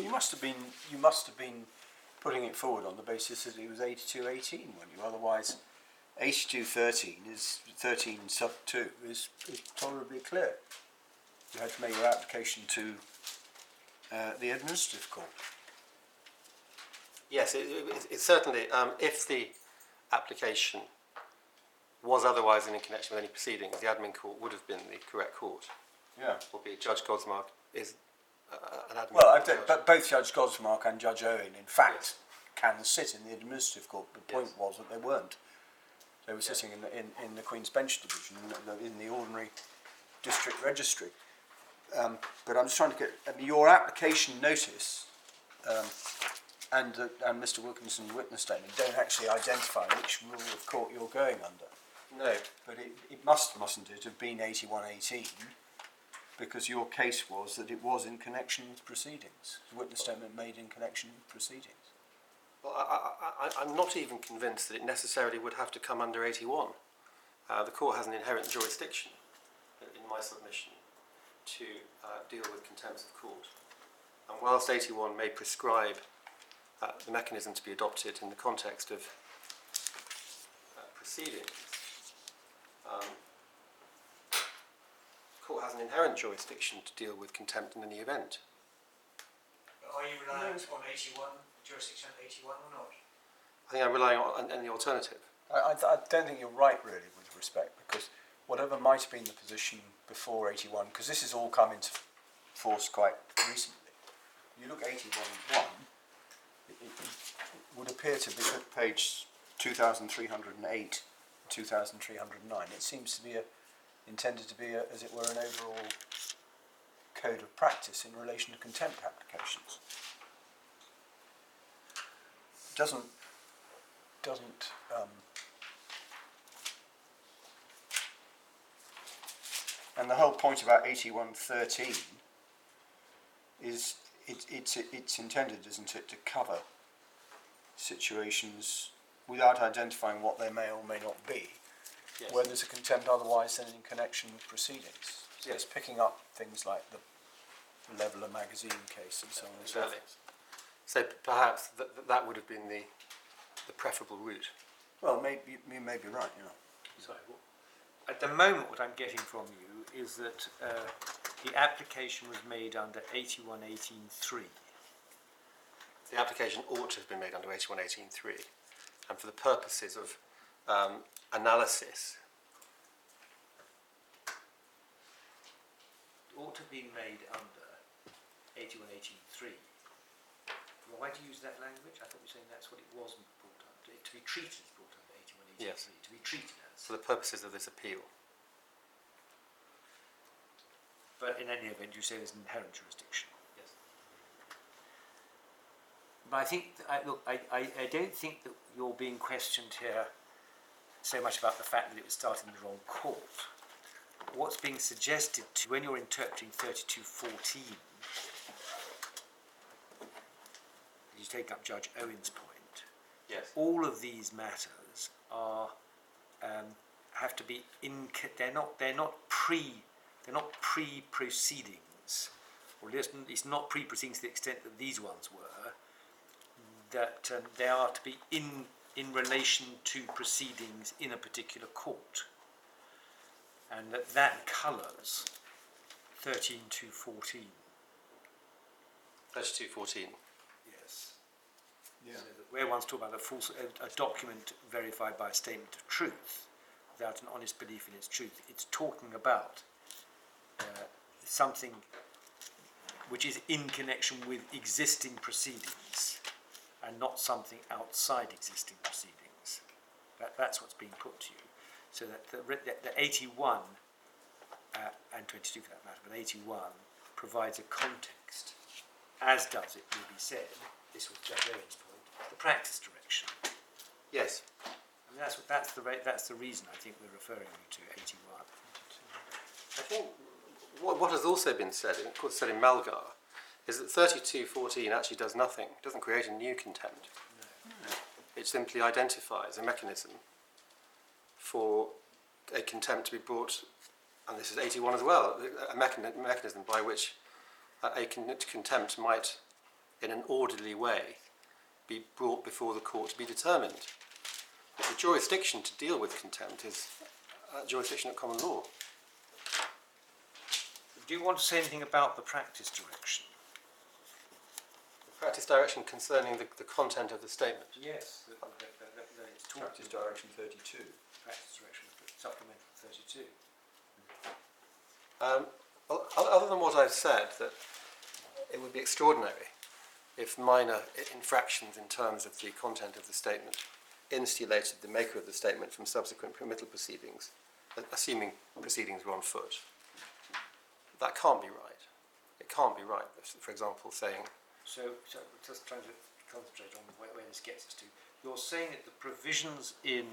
you must have been putting it forward on the basis that it was 82.18, weren't you? Otherwise, 82.13 is 13 sub 2 is tolerably clear. You had to make your application to the administrative court. Yes, it certainly, if the application was otherwise in connection with any proceedings, the admin court would have been the correct court. Yeah. Albeit Judge Godsmark is an admin Well, court judge. but both Judge Godsmark and Judge Owen, in fact, can sit in the administrative court. The point was that they weren't. They were sitting in the Queen's Bench Division, in the ordinary District Registry. But I'm just trying to get your application notice and Mr. Wilkinson's witness statement don't actually identify which rule of court you're going under. No. But it mustn't it have been 81.18, because your case was that it was in connection with proceedings. The witness statement made in connection with proceedings. Well, I'm not even convinced that it necessarily would have to come under 81. The court has an inherent jurisdiction, in my submission, to deal with contempt of court. And whilst 81 may prescribe the mechanism to be adopted in the context of proceedings, the court has an inherent jurisdiction to deal with contempt in any event. Are you reliant on 81, jurisdiction 81 or not? I think I'm relying on any alternative. I don't think you're right, really, with respect, because whatever might have been the position before 81, because this has all come into force quite recently. You look at 81.1, it would appear to be at page 2308, 2309. It seems to be intended to be, as it were, an overall code of practice in relation to contempt applications. Doesn't and the whole point about 81.13 is it's intended, isn't it, to cover situations without identifying what they may or may not be, Yes. where there's a contempt otherwise than in connection with proceedings. So it's picking up things like the Leveller magazine case and so on and so Exactly. forth. So perhaps that would have been the preferable route. Well, you may be right, you know. Sorry, at the moment what I'm getting from you is that the application was made under 81.18.3. The application ought to have been made under 81.18.3, and for the purposes of analysis, It ought to have been made under 81.18.3. Why do you use that language? I thought you were saying that's what it wasn't brought under. To be treated is brought under 81.18.3. Yes. To be treated as. for the purposes of this appeal. But in any event, you say there's an inherent jurisdiction. Yes. But I think, I don't think that you're being questioned here so much about the fact that it was started in the wrong court. What's being suggested to when you're interpreting 32.14, you take up Judge Owen's point. Yes. All of these matters are have to be they're not pre-proceedings, or at least it's not pre-proceedings to the extent that these ones were. That they are to be in relation to proceedings in a particular court, and that colours 13.2.14. 32.14. Yes. Yeah. So that where one's talking about a document verified by a statement of truth, without an honest belief in its truth, it's talking about something which is in connection with existing proceedings, and not something outside existing proceedings. That's what's being put to you. So that the 81, and 22 for that matter, but 81 provides a context, as does, it will be said, this was Judge Owen's point, the practice direction. Yes. I mean, that's the reason I think we're referring you to 81. I think what has also been said, of course said in Malgar, is that 32.14 actually does nothing. It doesn't create a new contempt. No. It simply identifies a mechanism for a contempt to be brought, and this is 81 as well, a mechanism by which a contempt might in an orderly way be brought before the court to be determined. But the jurisdiction to deal with contempt is jurisdiction at common law. Do you want to say anything about the practice direction? The practice direction concerning the content of the statement. Yes, Practice Direction 32. practice direction, supplemental 32. Well, other than what I've said, that it would be extraordinary if minor infractions in terms of the content of the statement insulated the maker of the statement from subsequent committal proceedings, assuming proceedings were on foot. That can't be right. It can't be right. For example, saying... So just trying to concentrate on where this gets us to. You're saying that the provisions in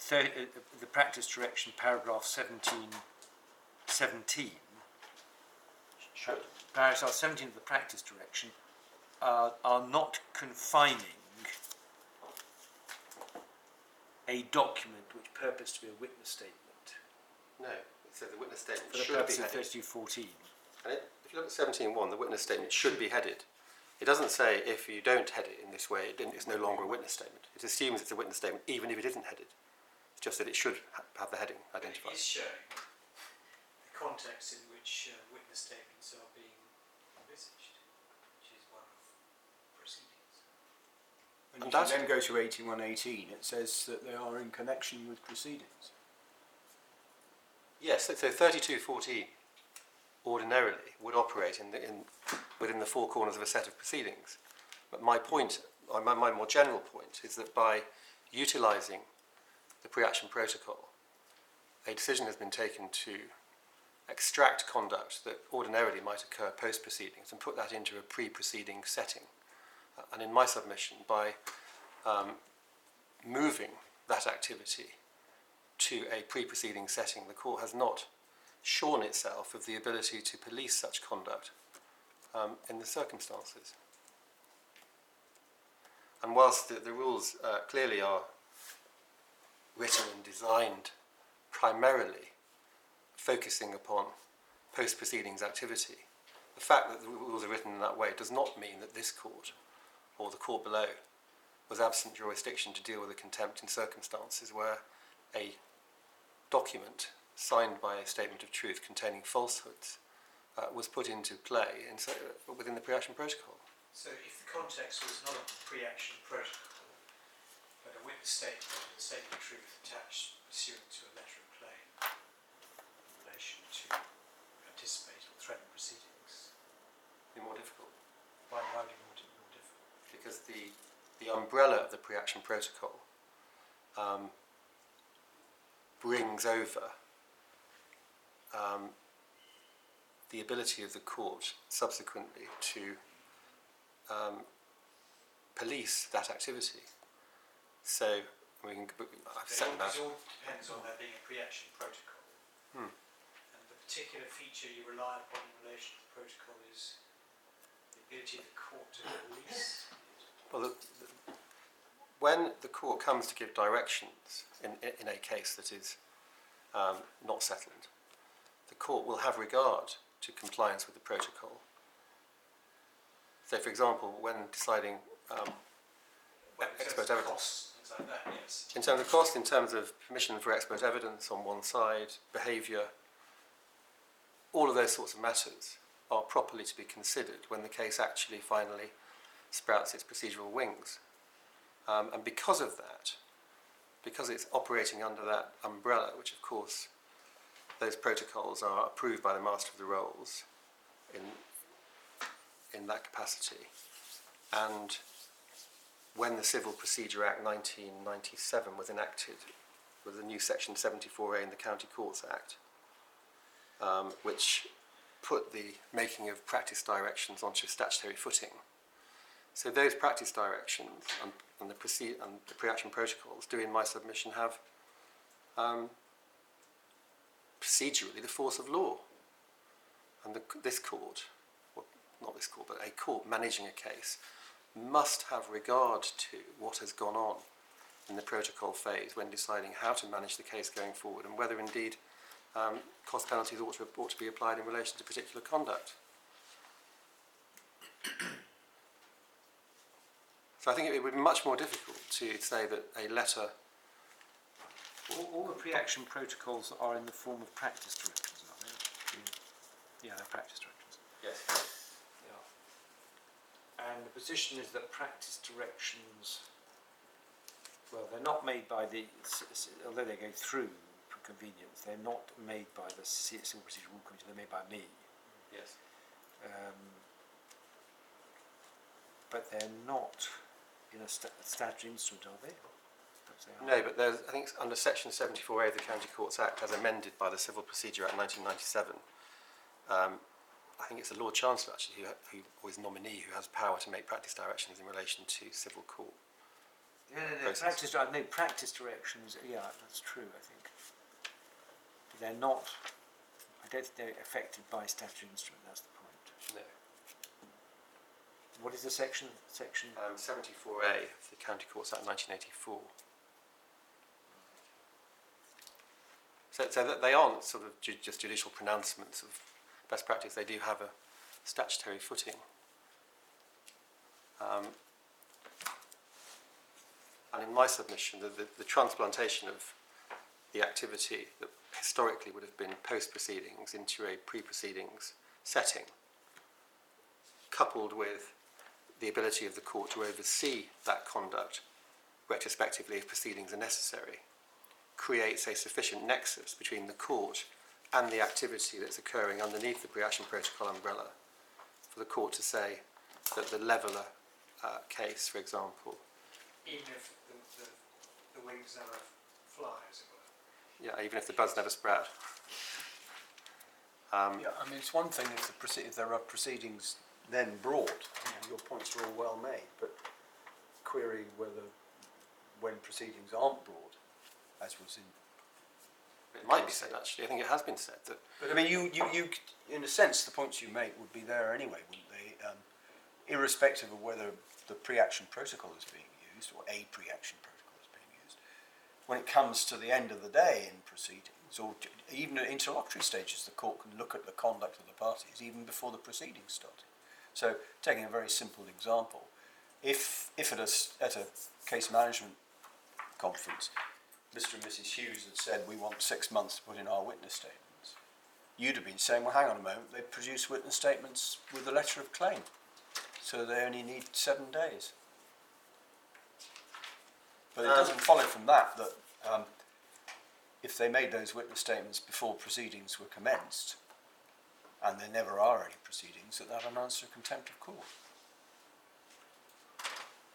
the practice direction, paragraph 17, paragraph 17 of the practice direction are not confining a document which purports to be a witness statement No, it said the witness statement for the should purpose be of headed. 3214. And if you look at 17.1, the witness statement should be headed. It doesn't say if you don't head it in this way, it's no longer a witness statement. It assumes it's a witness statement even if it isn't headed. It's just that it should have the heading identified. It is showing the context in which witness statements are being envisaged, which is one of proceedings. And if you then go to 8118, it says that they are in connection with proceedings. Yes, so 3214 ordinarily would operate within the four corners of a set of proceedings. But my point, my more general point, is that by utilising the pre-action protocol, a decision has been taken to extract conduct that ordinarily might occur post-proceedings and put that into a pre-proceeding setting. And in my submission, by moving that activity to a pre-proceeding setting, the court has not shorn itself of the ability to police such conduct in the circumstances. And whilst the rules clearly are written and designed primarily focusing upon post-proceedings activity, the fact that the rules are written in that way does not mean that this court or the court below was absent jurisdiction to deal with a contempt in circumstances where a document signed by a statement of truth containing falsehoods was put into play within the pre-action protocol. So if the context was not a pre-action protocol, but a witness statement and a statement of truth attached pursuant to a letter of claim in relation to anticipate or threatened proceedings, It'd be more difficult why would it be more difficult? because the umbrella of the pre-action protocol brings over the ability of the court subsequently to police that activity. So I've said that. It all depends on there being a pre-action protocol. And the particular feature you rely upon in relation to the protocol is the ability of the court to police it. Well, when the court comes to give directions in a case that is not settled, the court will have regard to compliance with the protocol. So, for example, when deciding expert evidence, Costs, things like that, yes. in terms of cost, in terms of permission for expert evidence on one side, behaviour, all of those sorts of matters are properly to be considered when the case actually finally sprouts its procedural wings. And because of that, because it's operating under that umbrella, which of course those protocols are approved by the Master of the Rolls in that capacity, and when the Civil Procedure Act 1997 was enacted with the new section 74A in the County Courts Act, which put the making of practice directions onto a statutory footing. So those practice directions and the pre-action protocols do, in my submission, have procedurally the force of law. And this court, well, not this court, but a court managing a case, must have regard to what has gone on in the protocol phase when deciding how to manage the case going forward and whether indeed cost penalties ought to be applied in relation to particular conduct. So I think it would be much more difficult to say that a letter. All the pre-action protocols are in the form of practice directions, are they? Yeah, they're practice directions. Yes. Yeah. And the position is that practice directions, well, they're not made by the, although they go through for convenience, they're not made by the Civil Procedure Rule Committee, they're made by me. Yes. But they're not in a statutory instrument, are they? No, but there's, I think it's under Section 74A of the County Courts Act, as amended by the Civil Procedure Act 1997. I think it's the Lord Chancellor, actually, who is nominee, who has power to make practice directions in relation to civil court. Practice directions, yeah, that's true, I think. But they're not, I don't think they're affected by statutory instrument, that's the point. No. What is the section? 74A of the County Courts Act 1984. So that they aren't sort of just judicial pronouncements of best practice, they do have a statutory footing. And in my submission, the transplantation of the activity that historically would have been post-proceedings into a pre-proceedings setting, coupled with the ability of the court to oversee that conduct retrospectively if proceedings are necessary, creates a sufficient nexus between the court and the activity that's occurring underneath the pre-action protocol umbrella for the court to say that the leveller case, for example. Even if the wings never fly, as it were. Yeah, even if the buds never sprout. Yeah, I mean, it's one thing if there are proceedings then brought, your points are all well made, but query whether when proceedings aren't brought, as was in... It might be said, actually. I think it has been said that... But I mean, you in a sense, the points you make would be there anyway, wouldn't they? Irrespective of whether the pre-action protocol is being used, or a pre-action protocol is being used. When it comes to the end of the day in proceedings, or even at interlocutory stages, the court can look at the conduct of the parties even before the proceedings start. So, taking a very simple example, if at a case management conference, Mr. and Mrs. Hughes had said, we want 6 months to put in our witness statements, you'd have been saying, well, hang on a moment, they produce witness statements with a letter of claim, so they only need 7 days. But it doesn't follow from that if they made those witness statements before proceedings were commenced, and there never are any proceedings, that amounts to contempt of court.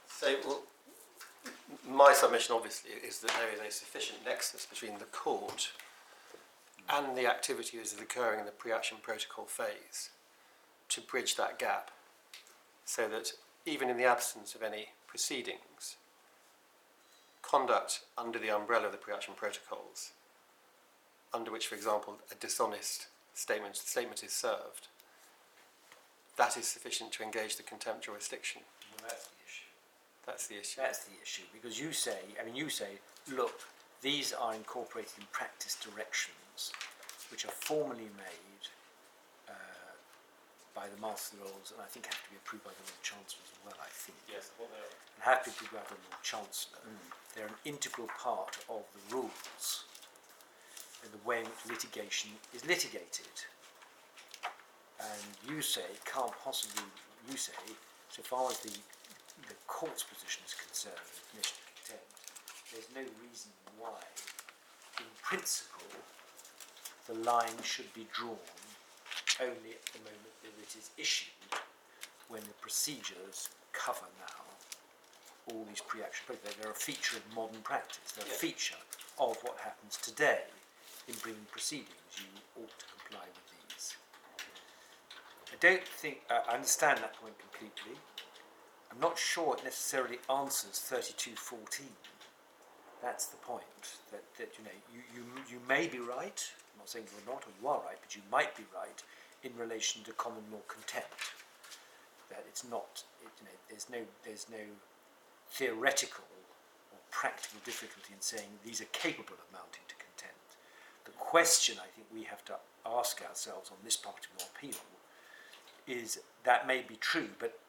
So, well, my submission, obviously, is that there is a sufficient nexus between the court and the activities that are occurring in the pre-action protocol phase to bridge that gap, so that even in the absence of any proceedings, conduct under the umbrella of the pre-action protocols, under which, for example, a dishonest statement is served, that is sufficient to engage the contempt jurisdiction. Well, that's the issue. That's the issue. That's the issue, because you say, look, these are incorporated in practice directions, which are formally made by the Master Rolls, and I think have to be approved by the Lord Chancellor as well, I think. Yes, well, they are. And have to be approved by the Lord Chancellor. They're an integral part of the rules and the way in which litigation is litigated. And you say, can't possibly, so far as the court's position is concerned with permission to contempt, there's no reason why, in principle, the line should be drawn only at the moment that it is issued, when the procedures cover now all these pre-action procedures. They're a feature of modern practice. They're a feature of what happens today in bringing proceedings. You ought to comply with these. I don't think, I understand that point completely. I'm not sure it necessarily answers 3214. That's the point. That you may be right. I'm not saying you're not, or you are right, but you might be right in relation to common law contempt. That it's not. There's no theoretical or practical difficulty in saying these are capable of mounting to contempt. The question I think we have to ask ourselves on this particular appeal is, that may be true, but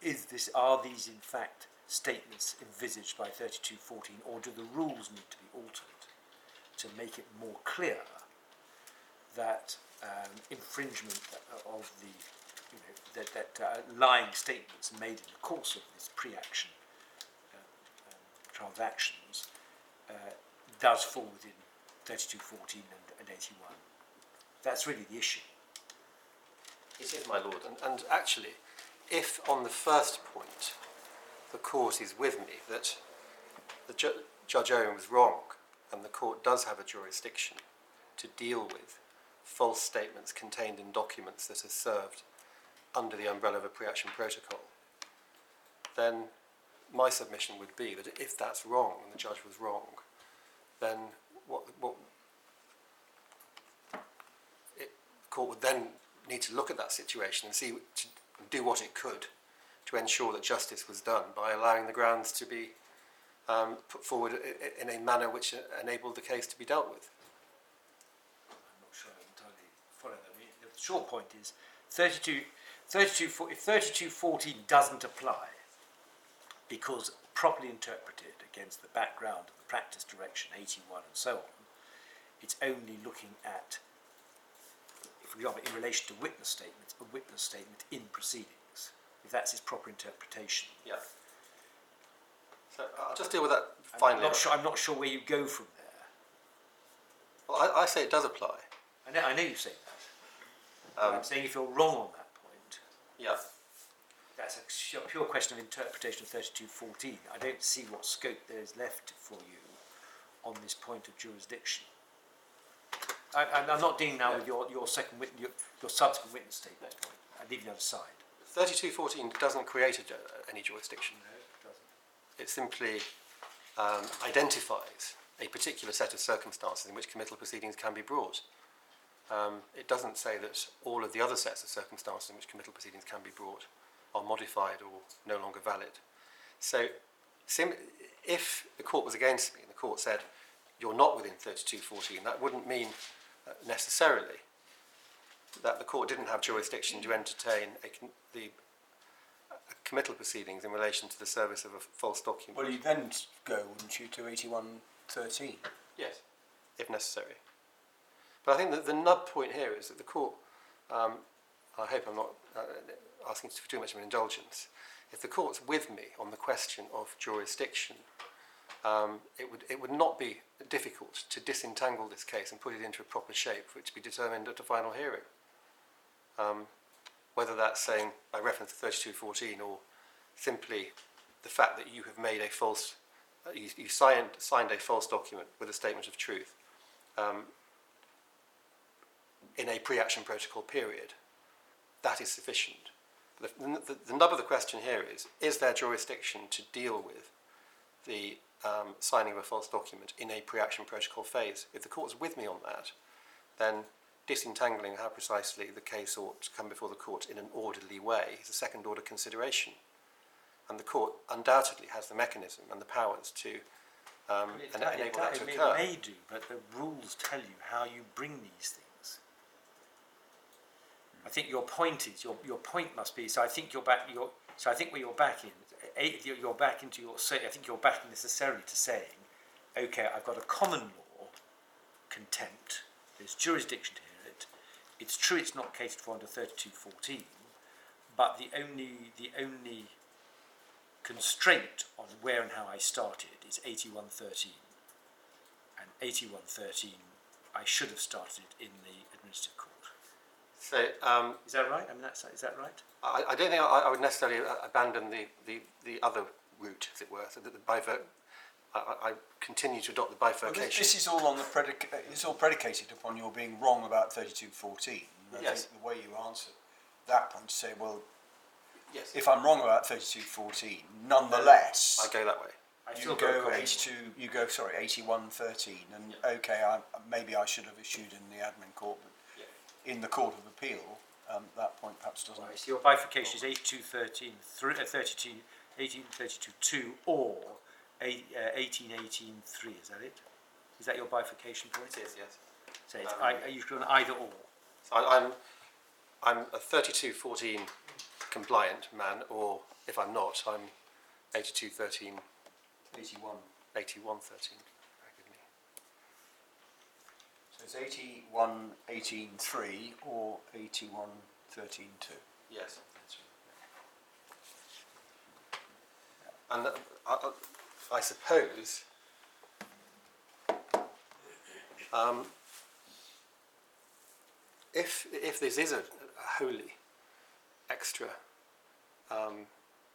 are these in fact statements envisaged by 3214, or do the rules need to be altered to make it more clear that infringement of the, lying statements made in the course of this pre-action transactions does fall within 3214 and 81? That's really the issue. It is, my lord, and actually, if on the first point the court is with me that Judge Owen was wrong and the court does have a jurisdiction to deal with false statements contained in documents that are served under the umbrella of a pre-action protocol, then my submission would be that if that's wrong and the judge was wrong, then the court would then need to look at that situation and see to do what it could to ensure that justice was done by allowing the grounds to be put forward in a manner which enabled the case to be dealt with. I'm not sure I entirely follow that. I mean, the short point is if 3214 doesn't apply because properly interpreted against the background of the practice direction 81 and so on, it's only looking at, for example, in relation to witness statements, a witness statement in proceedings, if that's its proper interpretation. Yeah. So I'll just deal with that finally. I'm not sure where you go from there. Well, I say it does apply. I know you say that. I'm saying if you're wrong on that point, Yeah. that's a pure question of interpretation of 3214. I don't see what scope there is left for you on this point of jurisdiction. I'm not dealing now with your subsequent witness statement point. I leave the other side. 3214 doesn't create any jurisdiction. No, it doesn't. It simply identifies a particular set of circumstances in which committal proceedings can be brought. It doesn't say that all of the other sets of circumstances in which committal proceedings can be brought are modified or no longer valid. So if the court was against me and the court said you're not within 3214, that wouldn't mean necessarily that the court didn't have jurisdiction to entertain the committal proceedings in relation to the service of a false document. Well, you then go, wouldn't you, to 8113? Yes, if necessary. But I think that the nub point here is that the court, I hope I'm not asking for too much of an indulgence, if the court's with me on the question of jurisdiction, it would not be difficult to disentangle this case and put it into a proper shape for it to be determined at a final hearing. Whether that's saying by reference to 3214 or simply the fact that you have made a false, you signed a false document with a statement of truth in a pre-action protocol period, that is sufficient. The nub of the question here is there jurisdiction to deal with the signing of a false document in a pre-action protocol phase? If the court's with me on that, then disentangling how precisely the case ought to come before the court in an orderly way is a second order consideration. And the court undoubtedly has the mechanism and the powers to enable that to occur. It may do, but the rules tell you how you bring these things. I think your point is your point must be. So I think you're back. So I think where you're back in, you're back into your. I think you're back necessarily to saying, okay, I've got a common law contempt. There's jurisdiction to hear it. It's true it's not catered for under 3214, but the only constraint on where and how I started is 8113, and 8113 I should have started in the administrative court. So, is that right? I mean, is that right? I don't think I would necessarily abandon the other route, as it were. So that I continue to adopt the bifurcation. Well, this is all on the it's all predicated upon your being wrong about 3214. I Yes. think the way you answer that point to say, well, Yes. if I'm wrong about 3214, nonetheless, I go that way. you go 8113, and okay, maybe I should have issued in the admin court, but in the Court of Appeal, that point perhaps doesn't. Right, so your bifurcation is 8213, 1832.2 or 1818.3. Is that it? Is that your bifurcation point? It is, yes. So it's you can either or. So I'm a 3214 compliant man, or if I'm not, I'm 8213, 81. 8113. Forgive me. So it's 81.18.3 or 81.13.2. Yes. And I suppose if this is a wholly extra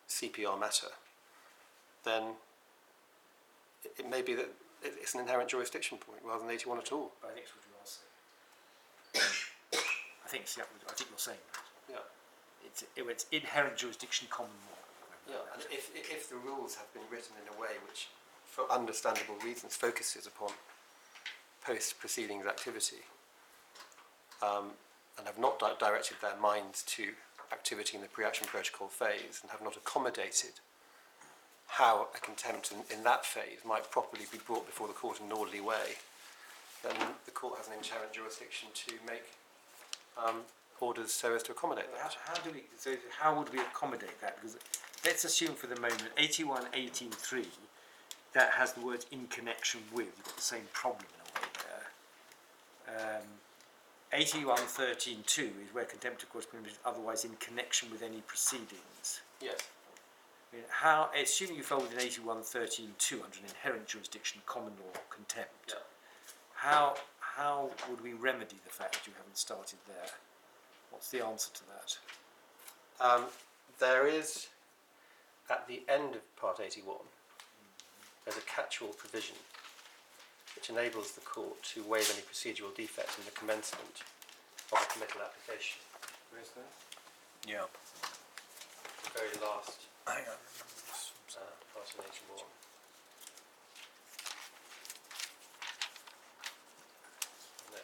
CPR matter, then it may be that it's an inherent jurisdiction point rather than 81 at all. But I think it's what you are saying. I think you're saying that. Yeah. It's inherent jurisdiction common law. Yeah, and if the rules have been written in a way which, for understandable reasons, focuses upon post-proceedings activity, and have not directed their minds to activity in the pre-action protocol phase, and have not accommodated how a contempt in that phase might properly be brought before the court in an orderly way, then the court has an inherent jurisdiction to make orders so as to accommodate that. How would we accommodate that? Because let's assume for the moment 81.18.3 that has the words in connection with. You've got the same problem in a way there. 81.13.2 is where contempt of course is otherwise in connection with any proceedings. Yes. I mean, assuming you folded in 81.13.2 under an inherent jurisdiction, common law, contempt, how would we remedy the fact that you haven't started there? What's the answer to that? There is, at the end of Part 81, there's a catch-all provision which enables the court to waive any procedural defect in the commencement of a committal application. Where's that? Yeah. The very last Hang on. part of 81. No.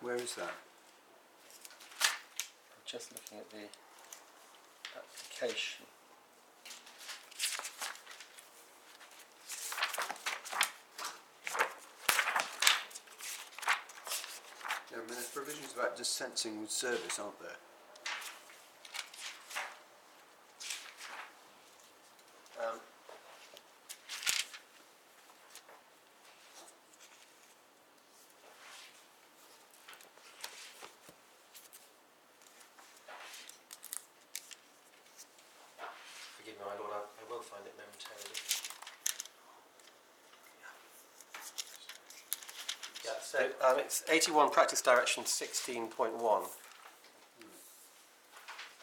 Where is that? I'm just looking at the application. Yeah, I mean, there's provisions about dispensing with service, aren't there? Forgive me, my lord, I will find it momentarily. Yeah, so it's 81 Practice Direction 16.1,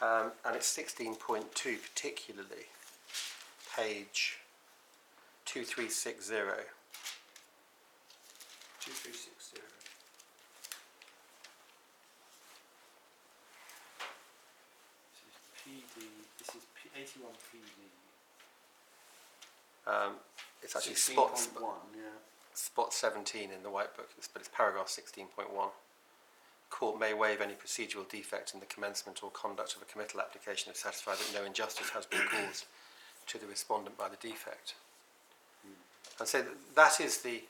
and it's 16.2 particularly, page 2360. 2360. This is 81 PD. It's actually 16.1, yeah. spot 17 in the white book, but it's paragraph 16.1. Court may waive any procedural defect in the commencement or conduct of a committal application if satisfied that no injustice has been caused to the respondent by the defect. And so that is the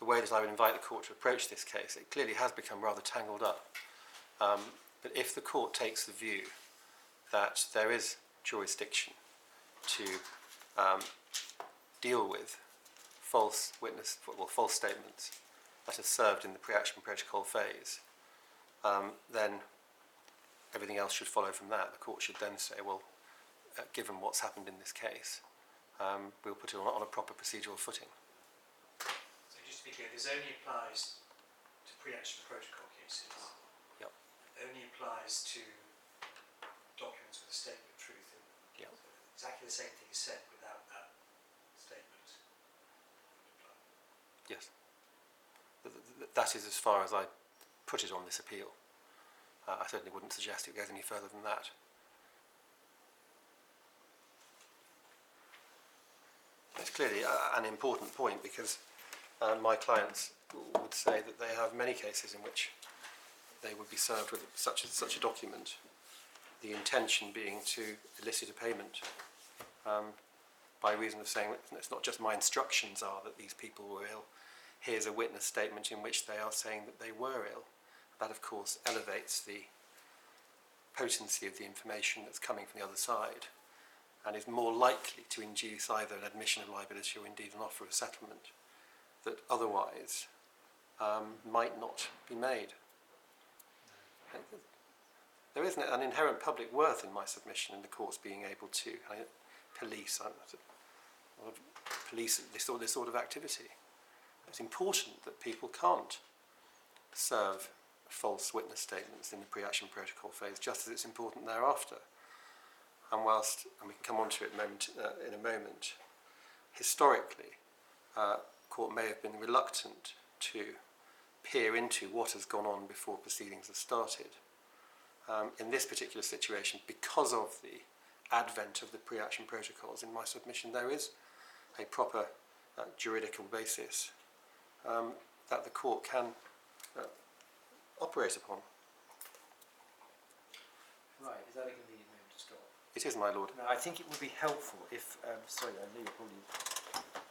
way that I would invite the court to approach this case. It clearly has become rather tangled up. But if the court takes the view that there is jurisdiction to deal with false statements that are served in the pre-action protocol phase, then everything else should follow from that. The court should then say, well, given what's happened in this case, we'll put it on a proper procedural footing. So just to be clear, this only applies to pre-action protocol cases. Yep. It only applies to documents with a statement of truth in them. Yep. So exactly the same thing is said without that statement. Would apply. Yes. That is as far as I put it on this appeal. I certainly wouldn't suggest it goes any further than that. It's clearly an important point because my clients would say that they have many cases in which they would be served with such a document, the intention being to elicit a payment by reason of saying that it's not just my instructions are that these people were ill. Here's a witness statement in which they are saying that they were ill. That, of course, elevates the potency of the information that's coming from the other side and is more likely to induce either an admission of liability or indeed an offer of settlement that otherwise might not be made. There is an inherent public worth in my submission in the courts being able to police this sort of activity. It's important that people can't serve false witness statements in the pre-action protocol phase, just as it's important thereafter. And and we can come on to it in a moment, historically, court may have been reluctant to peer into what has gone on before proceedings have started. In this particular situation, because of the advent of the pre-action protocols in my submission, there is a proper juridical basis that the court can operate upon. Right, is that a convenient moment to stop? It is, my lord. Now, I think it would be helpful if, sorry, I know you're probably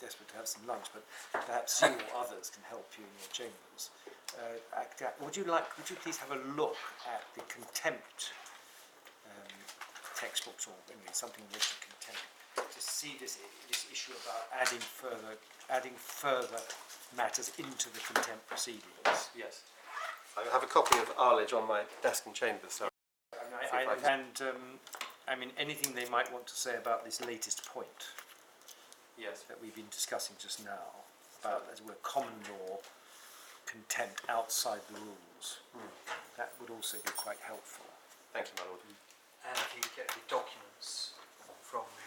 desperate to have some lunch, but perhaps you or others can help you in your chambers. Would you please have a look at the contempt textbooks, or anyway, something written contempt, to see this issue about adding further matters into the contempt proceedings. Yes. I have a copy of Arledge on my desk in chambers, so I mean, anything they might want to say about this latest point yes. that we've been discussing just now, about, as it were, common law contempt outside the rules. That would also be quite helpful. Thank you, my lord. And if you get the documents from the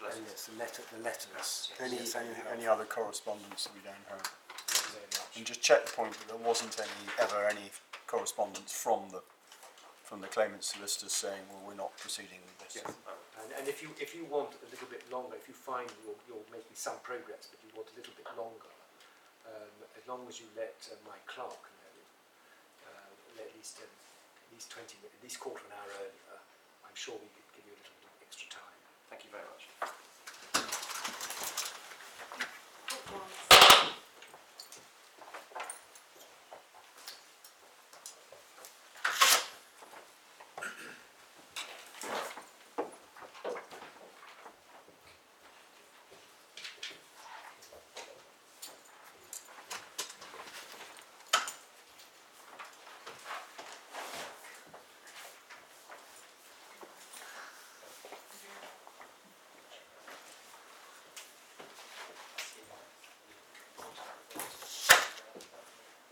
Yes, the letters. Any other correspondence that we don't have. And just check the point that there wasn't ever any correspondence from the claimant solicitors saying, well, we're not proceeding with this. Yes. And if you want a little bit longer, if you find you're making some progress, but you want a little bit longer, as long as you let my clerk know, at least 20 minutes, at least quarter of an hour earlier,